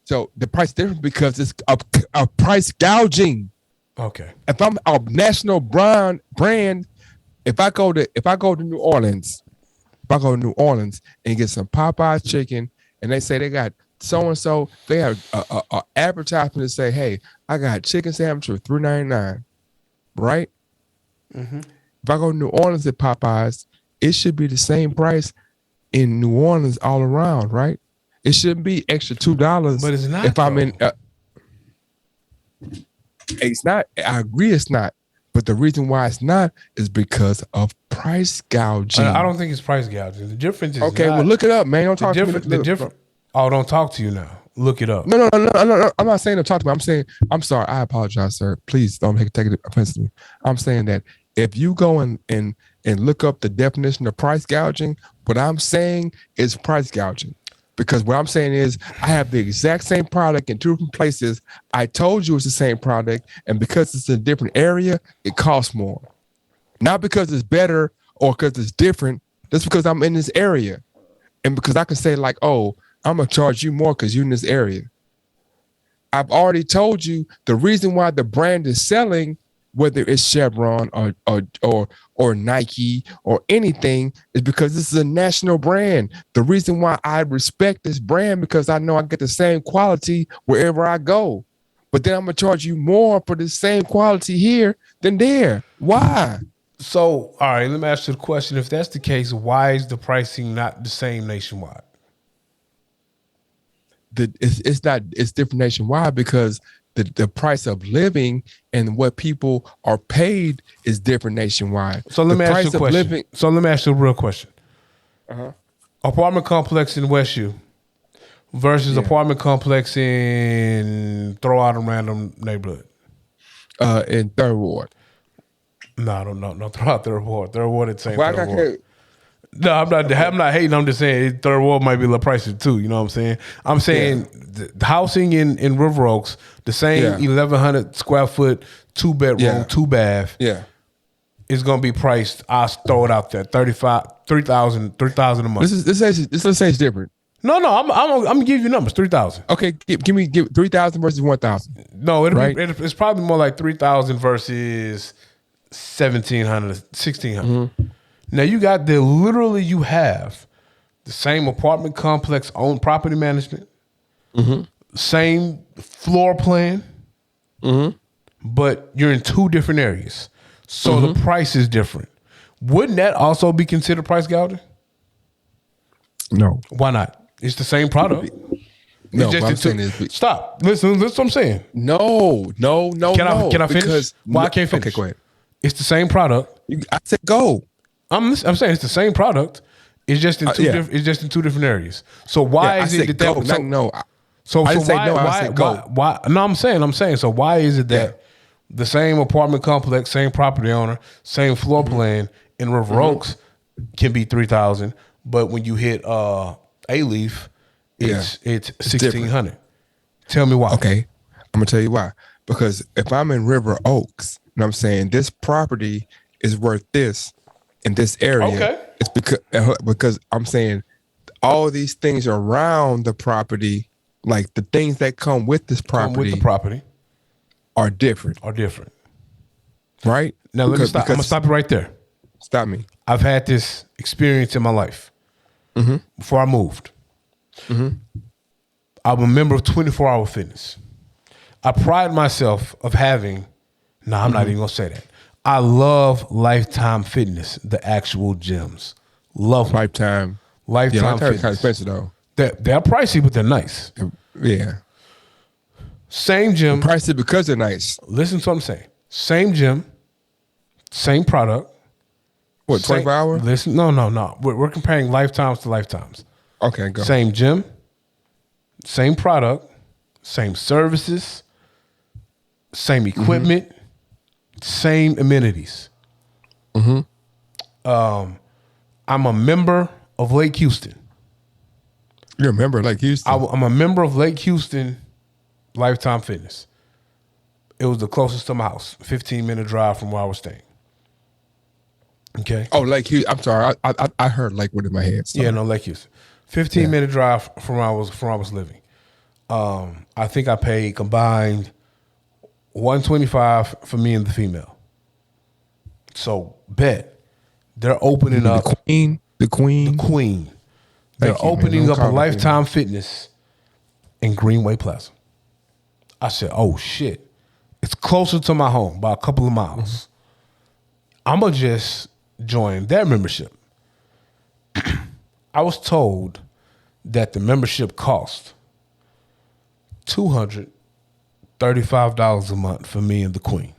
So the price is different because it's a price gouging. Okay. If I'm a national brand, if I go to New Orleans, and get some Popeyes chicken, and they say they got so and so, they have a advertisement to say, "Hey, I got chicken sandwich for $3.99," right? Mm-hmm. If I go to New Orleans at Popeyes, it should be the same price in New Orleans all around, right? It shouldn't be extra $2. But it's not. If I'm in, it's not. I agree, it's not. But the reason why it's not is because of price gouging. I don't think it's price gouging. The difference is okay. Well, look it up, man. Don't talk to me. The different. Oh, don't talk to you now. Look it up. No. I'm not saying to talk to me. I'm saying I'm sorry. I apologize, sir. Please don't take it offensively. I'm saying that if you go and look up the definition of price gouging, what I'm saying is price gouging. Because what I'm saying is I have the exact same product in 2 different places. I told you it's the same product, and because it's in a different area, it costs more. Not because it's better or because it's different, just because I'm in this area. And because I can say like, oh, I'm going to charge you more because you're in this area. I've already told you the reason why the brand is selling, whether it's Chevron or Nike or anything, is because this is a national brand. The reason why I respect this brand because I know I get the same quality wherever I go. But then I'm going to charge you more for the same quality here than there. Why? So, all right, let me ask you the question. If that's the case, why is the pricing not the same nationwide? It's different nationwide because the price of living and what people are paid is different nationwide. So let me ask you a question. So let me ask you a real question. Apartment complex in West U versus apartment complex in throw out a random neighborhood. In Third Ward. No, don't throw out Third Ward. Third Ward at St. Third Ward. No, I'm not hating. I'm just saying Third Ward might be a little pricey too. You know what I'm saying? I'm saying the housing in River Oaks, the same 1,100 square foot, 2-bedroom, 2-bath. Yeah, is gonna be priced. I'll throw it out there, $3,000 a month. Let's say it's different. No, I'm gonna give you numbers. 3,000. Okay, give me 3,000 versus 1,000. No, it's probably more like 3,000 versus 1,700, 1,600. Mm-hmm. Now you have the same apartment complex, owned property management, same floor plan, but you're in 2 different areas, so the price is different. Wouldn't that also be considered price gouging? No. Why not? It's the same product. No, what I'm saying is... Stop. Listen what I'm saying. No. Can I finish? I can't finish? Okay, go ahead. It's the same product. I said go. I'm saying it's the same product. It's just in two different areas. So why is it that? Why? No, I'm saying. So why is it that the same apartment complex, same property owner, same floor plan in River Oaks can be 3,000, but when you hit A-Leaf, it's different. 1,600. Tell me why. Okay, I'm gonna tell you why. Because if I'm in River Oaks, you know what I'm saying, this property is worth this in this area. Okay. It's because I'm saying all these things around the property, like the things that come with this Come with property, the property are different, right? Now let me stop. I'm gonna stop you right there. Stop me. I've had this experience in my life. Before I moved, I'm a member of 24 Hour Fitness. I pride myself of having. No, I'm not even gonna say that. I love Lifetime Fitness, the actual gyms. Love them. Lifetime. Lifetime Yeah, Lifetime Fitness. is kind of expensive though. They're pricey, but they're nice. Yeah. Same gym. Pricey because they're nice. Listen to what I'm saying. Same gym, same product. What, 24 hour? Listen, no. We're comparing lifetimes to lifetimes. Okay, go. Same gym, same product, same services, same equipment, same amenities. I'm a member of Lake Houston. You remember Lake Houston? I'm a member of Lake Houston Lifetime Fitness. It was the closest to my house, 15-minute drive from where I was staying. Okay. Oh, Lake Houston. I'm sorry. I heard Lakewood in my head. Sorry. Yeah, no, Lake Houston. 15-minute drive from where I was living. I think I paid combined $125 for me and the female. So bet they're opening up The Queen. They're Thank you, man. opening Don't up a call it Lifetime Fitness in Greenway Plaza. I said, oh shit. It's closer to my home by a couple of miles. I'ma just join their membership. I was told that the membership cost $235 a month for me and the Queen.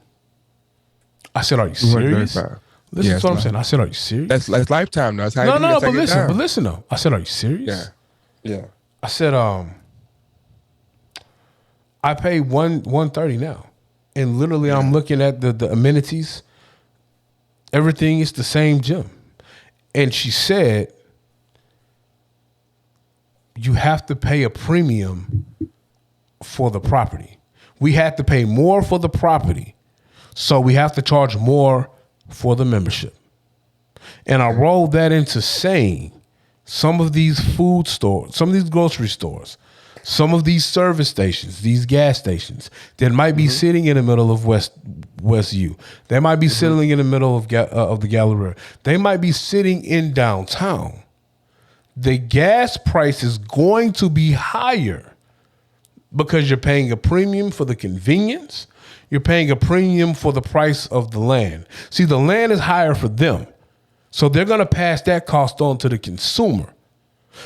I said, are you serious? $235. Listen Yeah, to what I'm it's saying. I said, are you serious? That's Lifetime. That's how No, you no, take but it down. listen though. I said, are you serious? Yeah. I said, I pay $130 now. And literally I'm looking at the amenities. Everything is the same gym. And she said, you have to pay a premium for the property. We had to pay more for the property. So we have to charge more for the membership. And I rolled that into saying some of these food stores, some of these grocery stores, some of these service stations, these gas stations that might be sitting in the middle of West U. They might be sitting in the middle of the Galleria. They might be sitting in downtown. The gas price is going to be higher because you're paying a premium for the convenience. You're paying a premium for the price of the land. See, the land is higher for them. So they're going to pass that cost on to the consumer.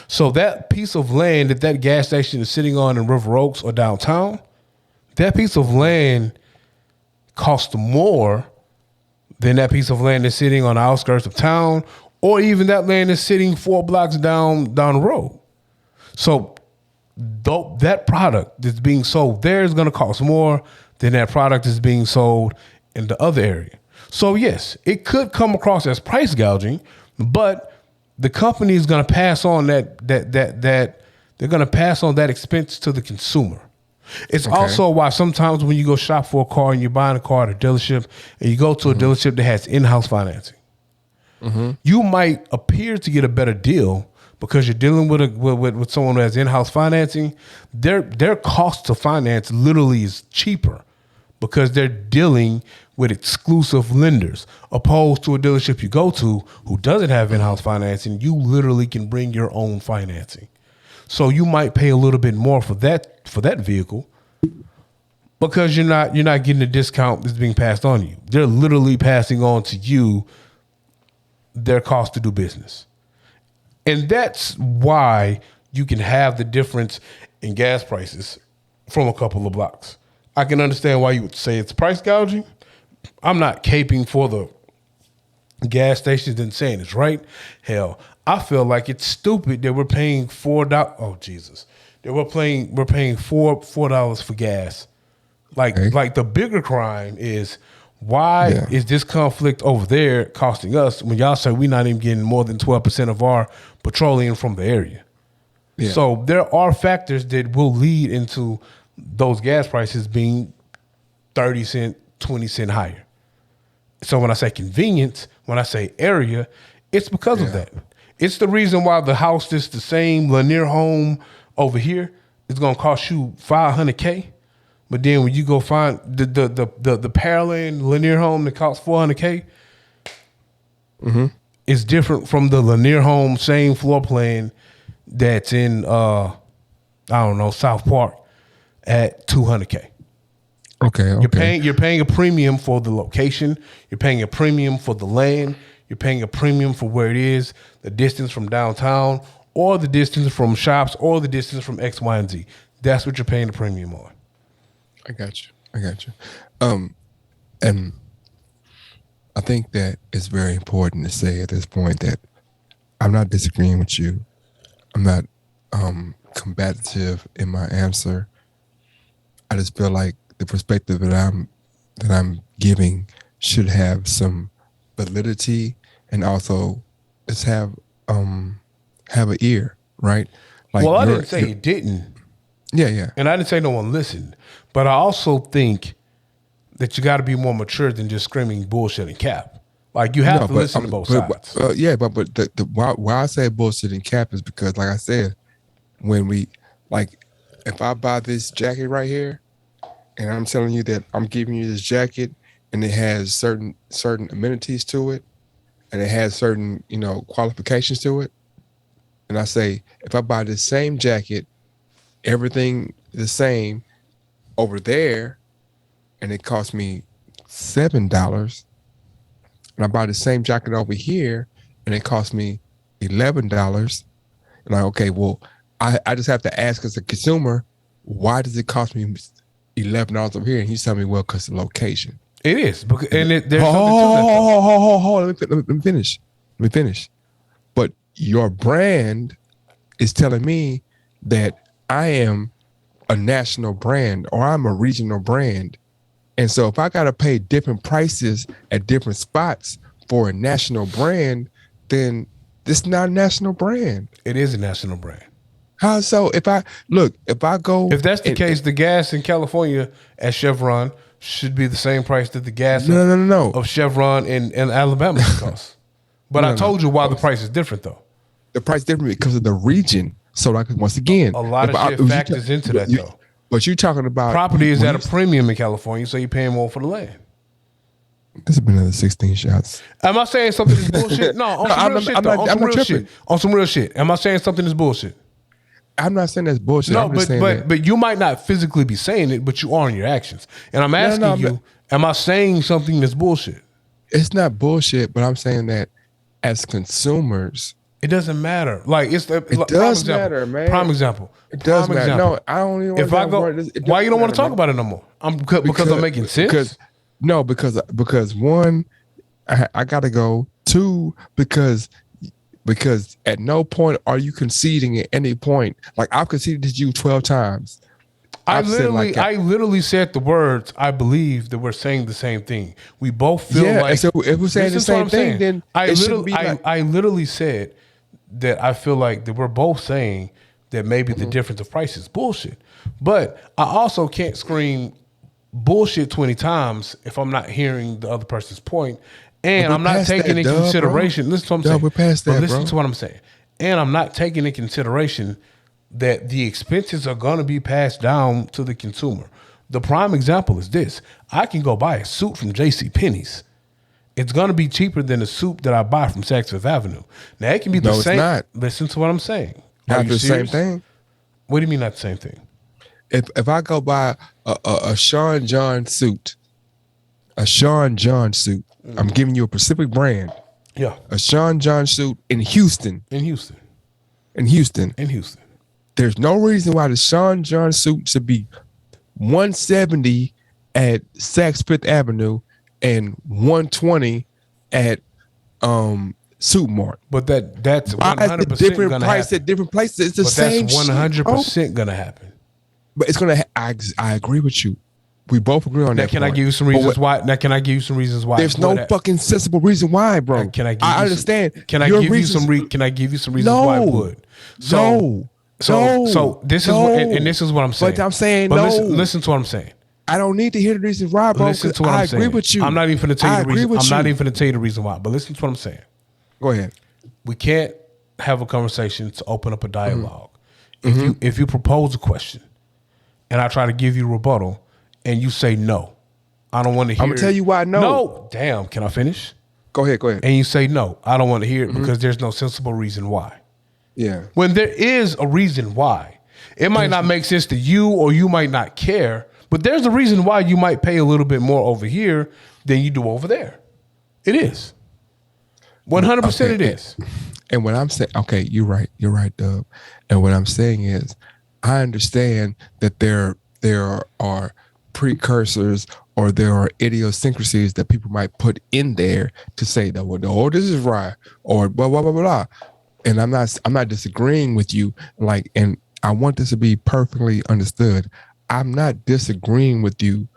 So that piece of land that gas station is sitting on in River Oaks or downtown, that piece of land costs more than that piece of land that's sitting on the outskirts of town, or even that land is sitting 4 blocks down the road. So that product that's being sold there is going to cost more than that product that's being sold in the other area. So yes, it could come across as price gouging, but the company is going to pass on that they're going to pass on that expense to the consumer. It's also why sometimes when you go shop for a car and you're buying a car at a dealership and you go to a dealership that has in-house financing, you might appear to get a better deal because you're dealing with someone who has in-house financing. Their cost to finance literally is cheaper because they're dealing with exclusive lenders, opposed to a dealership you go to who doesn't have in-house financing. You literally can bring your own financing. So you might pay a little bit more for that vehicle because you're not getting a discount that's being passed on to you. They're literally passing on to you their cost to do business. And that's why you can have the difference in gas prices from a couple of blocks. I can understand why you would say it's price gouging. I'm not caping for the gas stations and saying it's right. Hell, I feel like it's stupid that we're paying $4. Oh Jesus, that we're paying $4 for gas. Like the bigger crime is Why Yeah. is this conflict over there costing us when y'all say we're not even getting more than 12% of our petroleum from the area? Yeah. So there are factors that will lead into those gas prices being 30 cent, 20 cent higher. So when I say convenience, when I say area, it's because of that. It's the reason why the house that's the same Lanier home over here is going to cost you $500K. But then when you go find the Pearland Lanier home that costs $400K, it's different from the Lanier home, same floor plan that's in South Park at $200K. Okay. You're paying a premium for the location. You're paying a premium for the land. You're paying a premium for where it is, the distance from downtown, or the distance from shops, or the distance from X, Y, and Z. That's what you're paying the premium on. I got you. And I think that it's very important to say at this point that I'm not disagreeing with you. I'm not combative in my answer. I just feel like the perspective that I'm giving should have some validity and also just have an ear, right? Like Well, I didn't say it didn't. Yeah. And I didn't say no one listened. But I also think that you got to be more mature than just screaming bullshit and cap. Like, you have to listen to both sides. But why I say bullshit and cap is because, like I said, if I buy this jacket right here, and I'm telling you that I'm giving you this jacket, and it has certain amenities to it, and it has certain qualifications to it, and I say if I buy this same jacket, everything the same over there, and it costs me $7, and I buy the same jacket over here, and it costs me $11, and okay, well, I just have to ask as a consumer, why does it cost me $11 over here? And he's telling me, well, because the location. It is. There's something to that, though. Hold. Let me finish. But your brand is telling me that I am a national brand or I'm a regional brand. And so if I got to pay different prices at different spots for a national brand, then this is not a national brand. It is a national brand. How so? If that's the case, the gas in California at Chevron should be the same price that the gas No. of Chevron in Alabama costs. But I told you why the price is different, though. The price is different because of the region. So, like, once again, a lot of shit factors into that, though. But you're talking about property is at a premium in California, so you're paying more for the land. This has been another 16 shots. Am I saying something is bullshit? No, on some real shit. Am I saying something is bullshit? I'm not saying that's bullshit. No, but you might not physically be saying it, but you are in your actions. And I'm asking you, am I saying something that's bullshit? It's not bullshit, but I'm saying that as consumers, it doesn't matter. Like it does matter, man. Prime example. It does matter. No, I don't even. If I go, why you don't want to talk about it no more? Because I'm making sense. Because one, I gotta go. Two, because at no point are you conceding at any point. Like, I've conceded to you 12 times. I literally said the words, I believe that we're saying the same thing. We both feel like, so if we're saying the same thing, then I literally said that I feel like that we're both saying that maybe the difference of price is bullshit. But I also can't scream bullshit 20 times if I'm not hearing the other person's point. And I'm not taking into consideration. Listen to what I'm saying. We're past that, listen to what I'm saying. And I'm not taking into consideration that the expenses are going to be passed down to the consumer. The prime example is this. I can go buy a suit from JCPenney's. It's going to be cheaper than a suit that I buy from Saks Fifth Avenue. Now, it can be the same. It's not. Listen to what I'm saying. Not the same thing. What do you mean not the same thing? If I go buy a Sean John suit, I'm giving you a specific brand. Yeah. A Sean John suit in Houston. There's no reason why the Sean John suit should be $170 at Saks Fifth Avenue and $120 at Suit Mart. But that's 100% different gonna price happen. at different places. It's the same. That's 100% gonna happen. But it's gonna. I agree with you. We both agree on Now, that. can I point. give you some But reasons why? Now, can I give you some reasons why? There's no fucking sensible reason why, bro. Can I give you understand. Some, can I Your give reasons, you some? Can I give you some reasons why it would? So this is what, and this is what I'm saying. But I'm saying but no. listen to what I'm saying. I don't need to hear the reasons why, bro. Listen to what I I'm agree saying. with you. I'm not even going to tell you the reason. I'm not you. even going to tell you the reason why. But listen to what I'm saying. Go ahead. We can't have a conversation to open up a dialogue. Mm-hmm. If you propose a question, and I try to give you a rebuttal, and you say no, I don't want to hear. I'm gonna tell you why no. No, damn. Can I finish? Go ahead. And you say no, I don't want to hear it Mm-hmm. because there's no sensible reason why. Yeah. When there is a reason why, it might not make sense to you or you might not care, but there's a reason why you might pay a little bit more over here than you do over there. It is. 100% Okay. it is. And what I'm saying, okay, you're right, Dub. And what I'm saying is, I understand that there are precursors or there are idiosyncrasies that people might put in there to say that, well, no, this is right, or blah blah blah blah blah. And I'm not disagreeing with you. Like, and I want this to be perfectly understood. I'm not disagreeing with you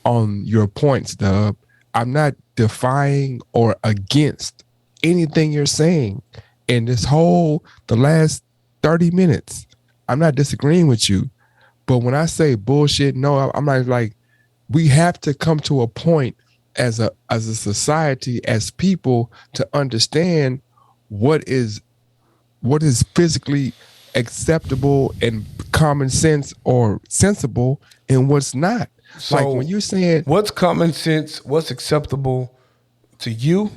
on your points, Dub. I'm not defying or against anything you're saying in the last 30 minutes. I'm not disagreeing with you. But when I say bullshit, no, I'm not like, we have to come to a point as a society, as people, to understand what is physically acceptable and common sense or sensible and what's not. So like when you're saying what's common sense, what's acceptable to you,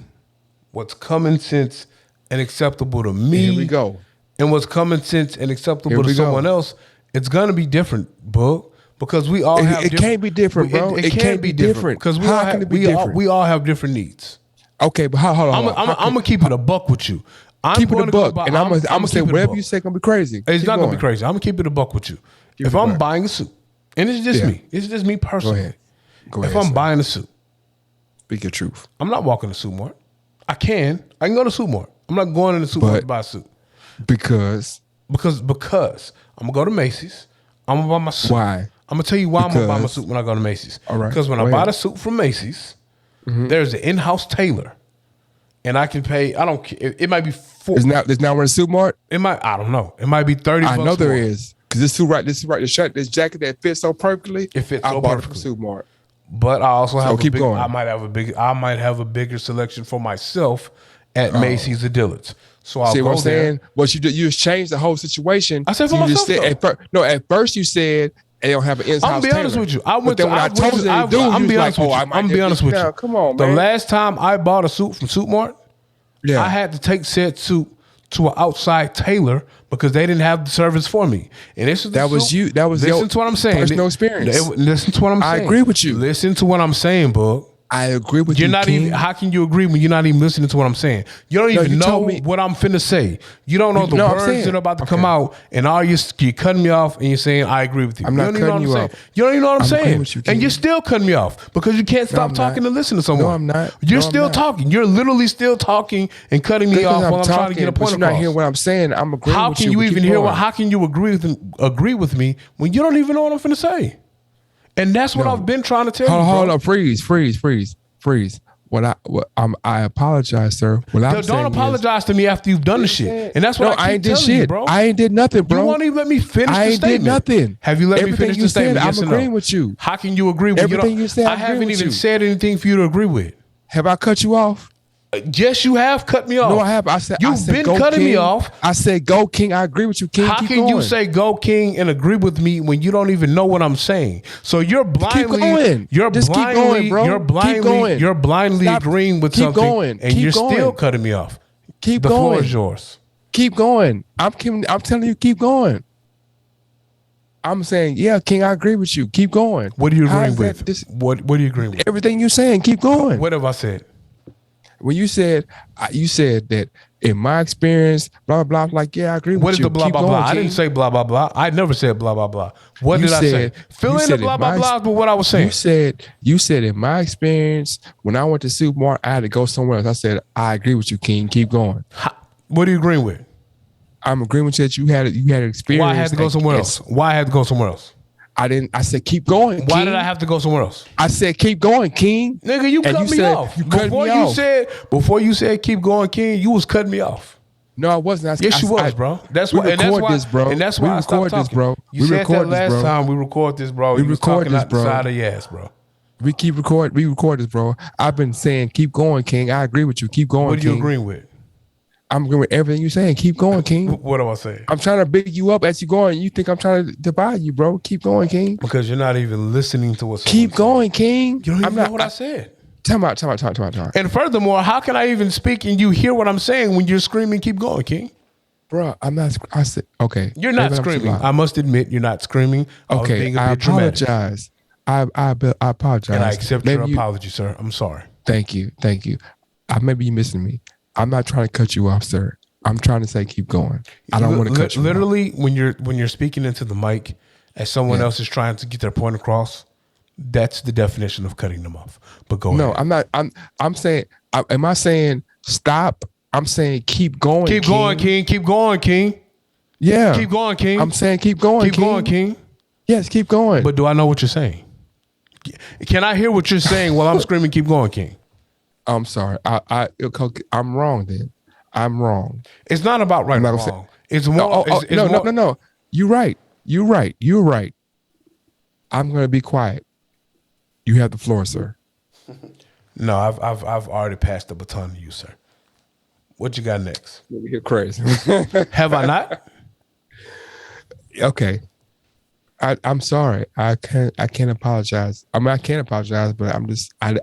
what's common sense and acceptable to me. Here we go. And what's common sense and acceptable Here to we go. someone else, it's gonna be different, Book, because we all have. It can't be different, bro. It can't be different because How can it be different? we all have different needs. Okay, but hold on. I'm gonna keep it a buck with you. Keep it a buck, and I'm gonna say keep it a whatever buck. you say gonna be crazy. It's Keep not gonna going. be crazy. I'm gonna keep it a buck with you. Keep If it a I'm buck. buying a suit, and it's just Yeah. me. It's just me personally. ahead. Go if ahead, I'm sir. buying a suit, Speak your truth. I'm not walking to Suit Mart. I can go to Suit Mart. I'm not going in the Suit Mart But- to buy a suit Because because I'm gonna go to Macy's. I'm gonna buy my suit. Why? I'm gonna tell you why I'm gonna buy my Because- suit when I go to Macy's. All right, Because when go I buy ahead. the suit from Macy's, there's an in-house tailor, and I can pay. I don't care. It might be there's not one in Supermart. It might. I don't know. It might be 30. I bucks know there more. is. Because this suit right, the shirt, this jacket that fits so perfectly. It fits I so bought perfectly. it from Supermart. But I also have keep a big, going. I might have a bigger selection for myself at Macy's or Dillard's. So I'll See go what I'm there. saying? What you did, you just changed the whole situation. I said for you just myself, said at first you said they don't have an in-house I'm gonna be honest tailor. with you. I But went then to. when I told you they do, I'm you was be like, honest with you. I might I'm be get honest this with down. you. Come on, The man. last time I bought a suit from Supermart, Yeah. I had to take said suit to an outside tailor because they didn't have the service for me. And this is the That was suit. you- that was listen your to what I'm saying. personal experience. Listen to what I'm I saying. agree with you. Listen to what I'm saying, Bug. I agree with You're you, not King. even. How can you agree when you're not even listening to what I'm saying? You don't No, even you know told me- what I'm finna say. You don't know the No, I'm words saying- that are about to come okay. out, and all you're cutting me off, and you're saying I agree with you. I'm You not don't even know cutting what you I'm off. saying. You don't even know what I'm I'm agreeing saying, with you, and King. you're still cutting me off because you can't stop I'm talking not. to listen to someone. No, I'm not. You're No, I'm still not. talking. You're literally still talking and cutting me Because off while I'm trying to get a but point you're not across. hearing what I'm saying. I'm agreeing How with can you. you but even keep hear going. what? How can you agree with me when you don't even know what I'm finna say? And that's what No. I've been trying to tell you. Hold bro. on, freeze. I apologize, sir. What I'm Don't saying apologize to me after you've done the shit. And that's Is, what no, I keep I ain't did telling shit, you, bro. I ain't did nothing, bro. You won't even let me finish I the ain't statement. did nothing. Have you let Everything me finish you the said, statement? I'm Yes or no? agreeing with you. How can you agree with Everything you said, I I'm haven't agreeing with even you. said anything for you to agree with. Have I cut you off? Yes, you have cut me off. No, I have. I said You've been go, cutting King. me off. I said go, King. I agree with you, King. How Keep can going. you say go King and agree with me when you don't even know what I'm saying? So you're blindly, going. you're Just keep blindly, going, bro. you're Keep blindly, going. you're blindly Stop. agreeing with Keep something, going. and Keep you're going. still cutting me off. Keep the floor going. is yours. Keep going. I'm telling you, keep going. I'm saying, yeah, King. I agree with you. Keep going. What are you How agreeing is that with? this- What are you agreeing with? everything you're saying, keep going. What have I said? When you said that in my experience, blah blah blah. Like, yeah, I agree What with is you. the blah Keep blah going, blah? I King. didn't say blah blah blah. I never said blah blah blah. What You did I say? said- Fill you in the said blah in blah my- blah. But what I was saying. You said in my experience, when I went to Supermart, I had to go somewhere else. I said, I agree with you, King. Keep going. What are you agreeing with? I'm agreeing with you that you had an experience. Why I had to go somewhere else? Why I had to go somewhere else? I didn't. I said keep going. Why King. did I have to go somewhere else? I said keep going, King. Nigga, you And cut me said, off. You cut me off. Before you said keep going, King, you was cutting me off. No, I wasn't. Yes, you was, bro. That's we why. And that's record why. this, bro. And that's We why I stopped record this, talking. bro. You We said record that this, last bro. time. We record this, bro. We You was record talking this, out the bro. side of your ass, bro. We record this, bro. I've been saying keep going, King. I agree with you. Keep going, What are you King. agreeing with? I'm agreeing with everything you're saying. Keep going, King. What am I saying? I'm trying to big you up as you going. You think I'm trying to divide you, bro? Keep going, King. Because you're not even listening to what. Keep going, King. You don't even I'm know not, what I said. Time out. And furthermore, how can I even speak and you hear what I'm saying when you're screaming, keep going, King? Bro, I'm not. I said okay. You're not Maybe I'm too screaming. loud. I must admit, you're not screaming. I was Okay, being a I bit dramatic. apologize. I apologize. And I accept Maybe your you- apology, sir. I'm sorry. Thank you. Maybe you missing me. I'm not trying to cut you off, sir. I'm trying to say keep going. I don't want to cut you off. Literally, when you're speaking into the mic as someone else is trying to get their point across, that's the definition of cutting them off. But go No, ahead. I'm not. I'm saying. Am I saying stop? I'm saying keep going. Keep going, King. Keep going, King. Yeah. Keep going, King. I'm saying keep going. Keep going, King. Yes, keep going. But do I know what you're saying? Can I hear what you're saying while I'm screaming, keep going, King? I'm sorry. I'm wrong then. I'm wrong. It's not about right I'm or not gonna wrong. It's more. it's more, No. You're right. You're right. I'm gonna be quiet. You have the floor, sir. No, I've already passed the baton to you, sir. What you got next? You're crazy. Have I not? Okay. I'm sorry. I can't apologize. I mean, I can't apologize, but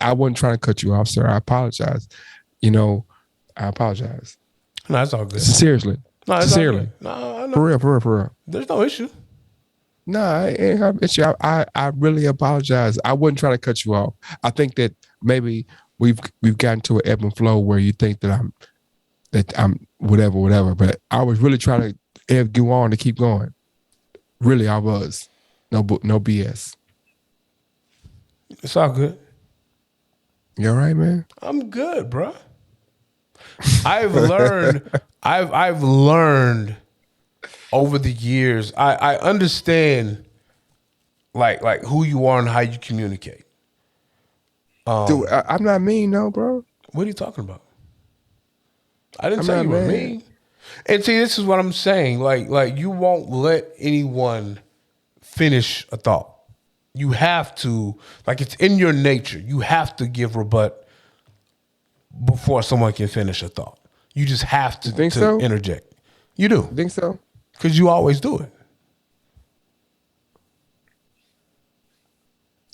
I wasn't trying to cut you off, sir. I apologize. I apologize. No, it's all good. Seriously. No, it's all Sincerely. good. No, I know. For real. There's no issue. No, I ain't have an issue. I really apologize. I wasn't trying to cut you off. I think that maybe we've gotten to an ebb and flow where you think that I'm whatever. But I was really trying to egg you on to keep going. Really, I was. No BS. It's all good. You all right, man? I'm good, bro. I've learned over the years. I understand like who you are and how you communicate. Dude, I'm not mean, no, bro. What are you talking about? I didn't I'm say not you were mad. mean. And see, this is what I'm saying. Like you won't let anyone finish a thought. You have to, like it's in your nature. You have to give rebut before someone can finish a thought. You just have to, think so? interject. You do. You think so? Because you always do it.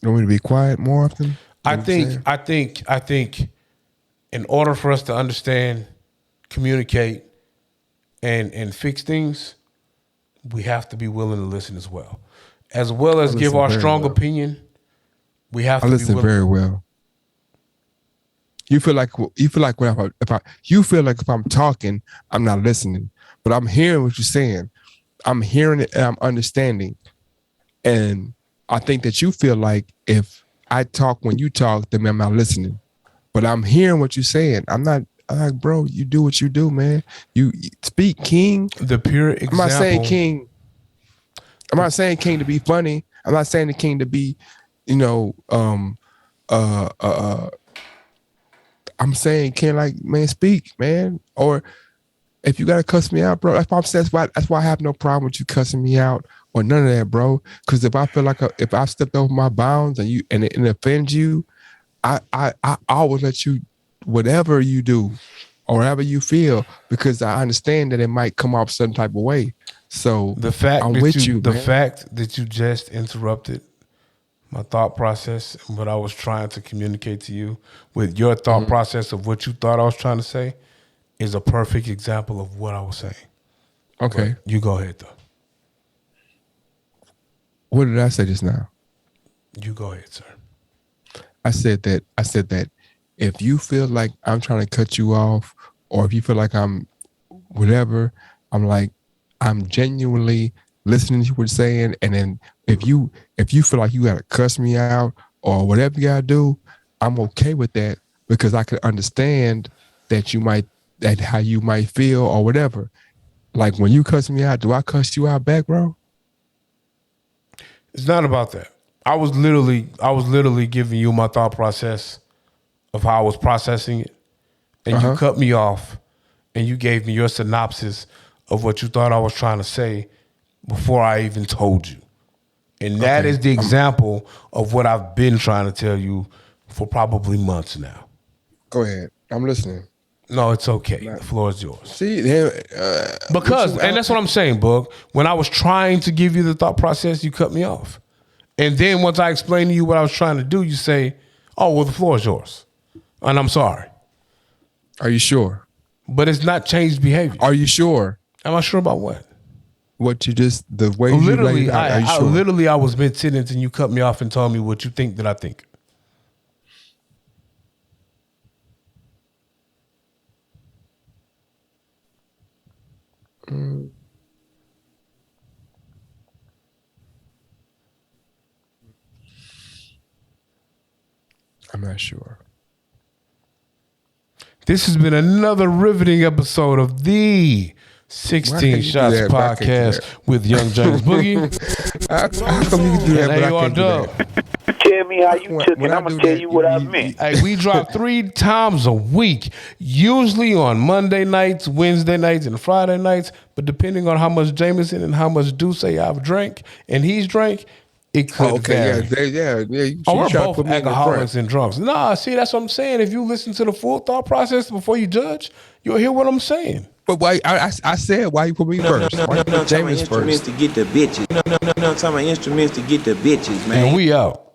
You want me to be quiet more often? I think in order for us to understand, communicate, and fix things, we have to be willing to listen as well. As well as give listen our very strong well. opinion, we have I to be listen willing. very well. You feel like if I'm talking, I'm not listening, but I'm hearing what you're saying. I'm hearing it and I'm understanding. And I think that you feel like if I talk when you talk, then I'm not listening. But I'm hearing what you're saying. I'm like, bro, you do what you do, man. You speak, King. The pure example. I'm not saying King. I'm not saying King to be funny. I'm not saying the King to be, I'm saying King, like, man, speak, man. Or if you gotta cuss me out, bro, that's why I'm saying that's why I have no problem with you cussing me out or none of that, bro. Because if I feel like if I stepped over my bounds and it offends you, I always let you whatever you do or whatever you feel, because I understand that it might come off some type of way. So the fact I'm that with you, the man. fact that you just interrupted my thought process and what I was trying to communicate to you with your thought process of what you thought I was trying to say is a perfect example of what I was saying. Okay. But you go ahead though. What did I say just now? You go ahead, sir. I said that if you feel like I'm trying to cut you off, or if you feel like I'm whatever, I'm genuinely listening to what you're saying. And then if you feel like you gotta cuss me out or whatever you gotta do, I'm okay with that, because I can understand that how you might feel or whatever. Like when you cuss me out, do I cuss you out back, bro? It's not about that. I was literally giving you my thought process of how I was processing it, and you cut me off, and you gave me your synopsis of what you thought I was trying to say before I even told you. And that is the example of what I've been trying to tell you for probably months now. Go ahead. I'm listening. No, it's okay. The floor is yours. See, Because, and that's what I'm saying, Boog. When I was trying to give you the thought process, you cut me off. And then once I explained to you what I was trying to do, you say, oh, well, the floor is yours. And I'm sorry. Are you sure? But it's not changed behavior. Are you sure? Am I sure about what? What you just, the way Literally, you laid out, are you sure? literally, I was mid-sentence and you cut me off and told me what you think that I think. I'm not sure. This has been another riveting episode of the 16 Shots Podcast with Young James Boogie. How come you can do that, And but I can't do AR that? Tell me how you took it. when I I'm do gonna tell that, you what I you- meant. Hey, we drop 3 times a week, usually on Monday nights, Wednesday nights, and Friday nights. But depending on how much Jameson and how much Douce I've drank and he's drank, it could Okay, vary. yeah. You Oh, we're try to both put me in the alcoholics front. and drunks. Nah, see, that's what I'm saying. If you listen to the full thought process before you judge, you'll hear what I'm saying. But why? I said why you put me first? Why you put talking about James instruments first? to get the bitches. No, talking about instruments to get the bitches, man. And we out.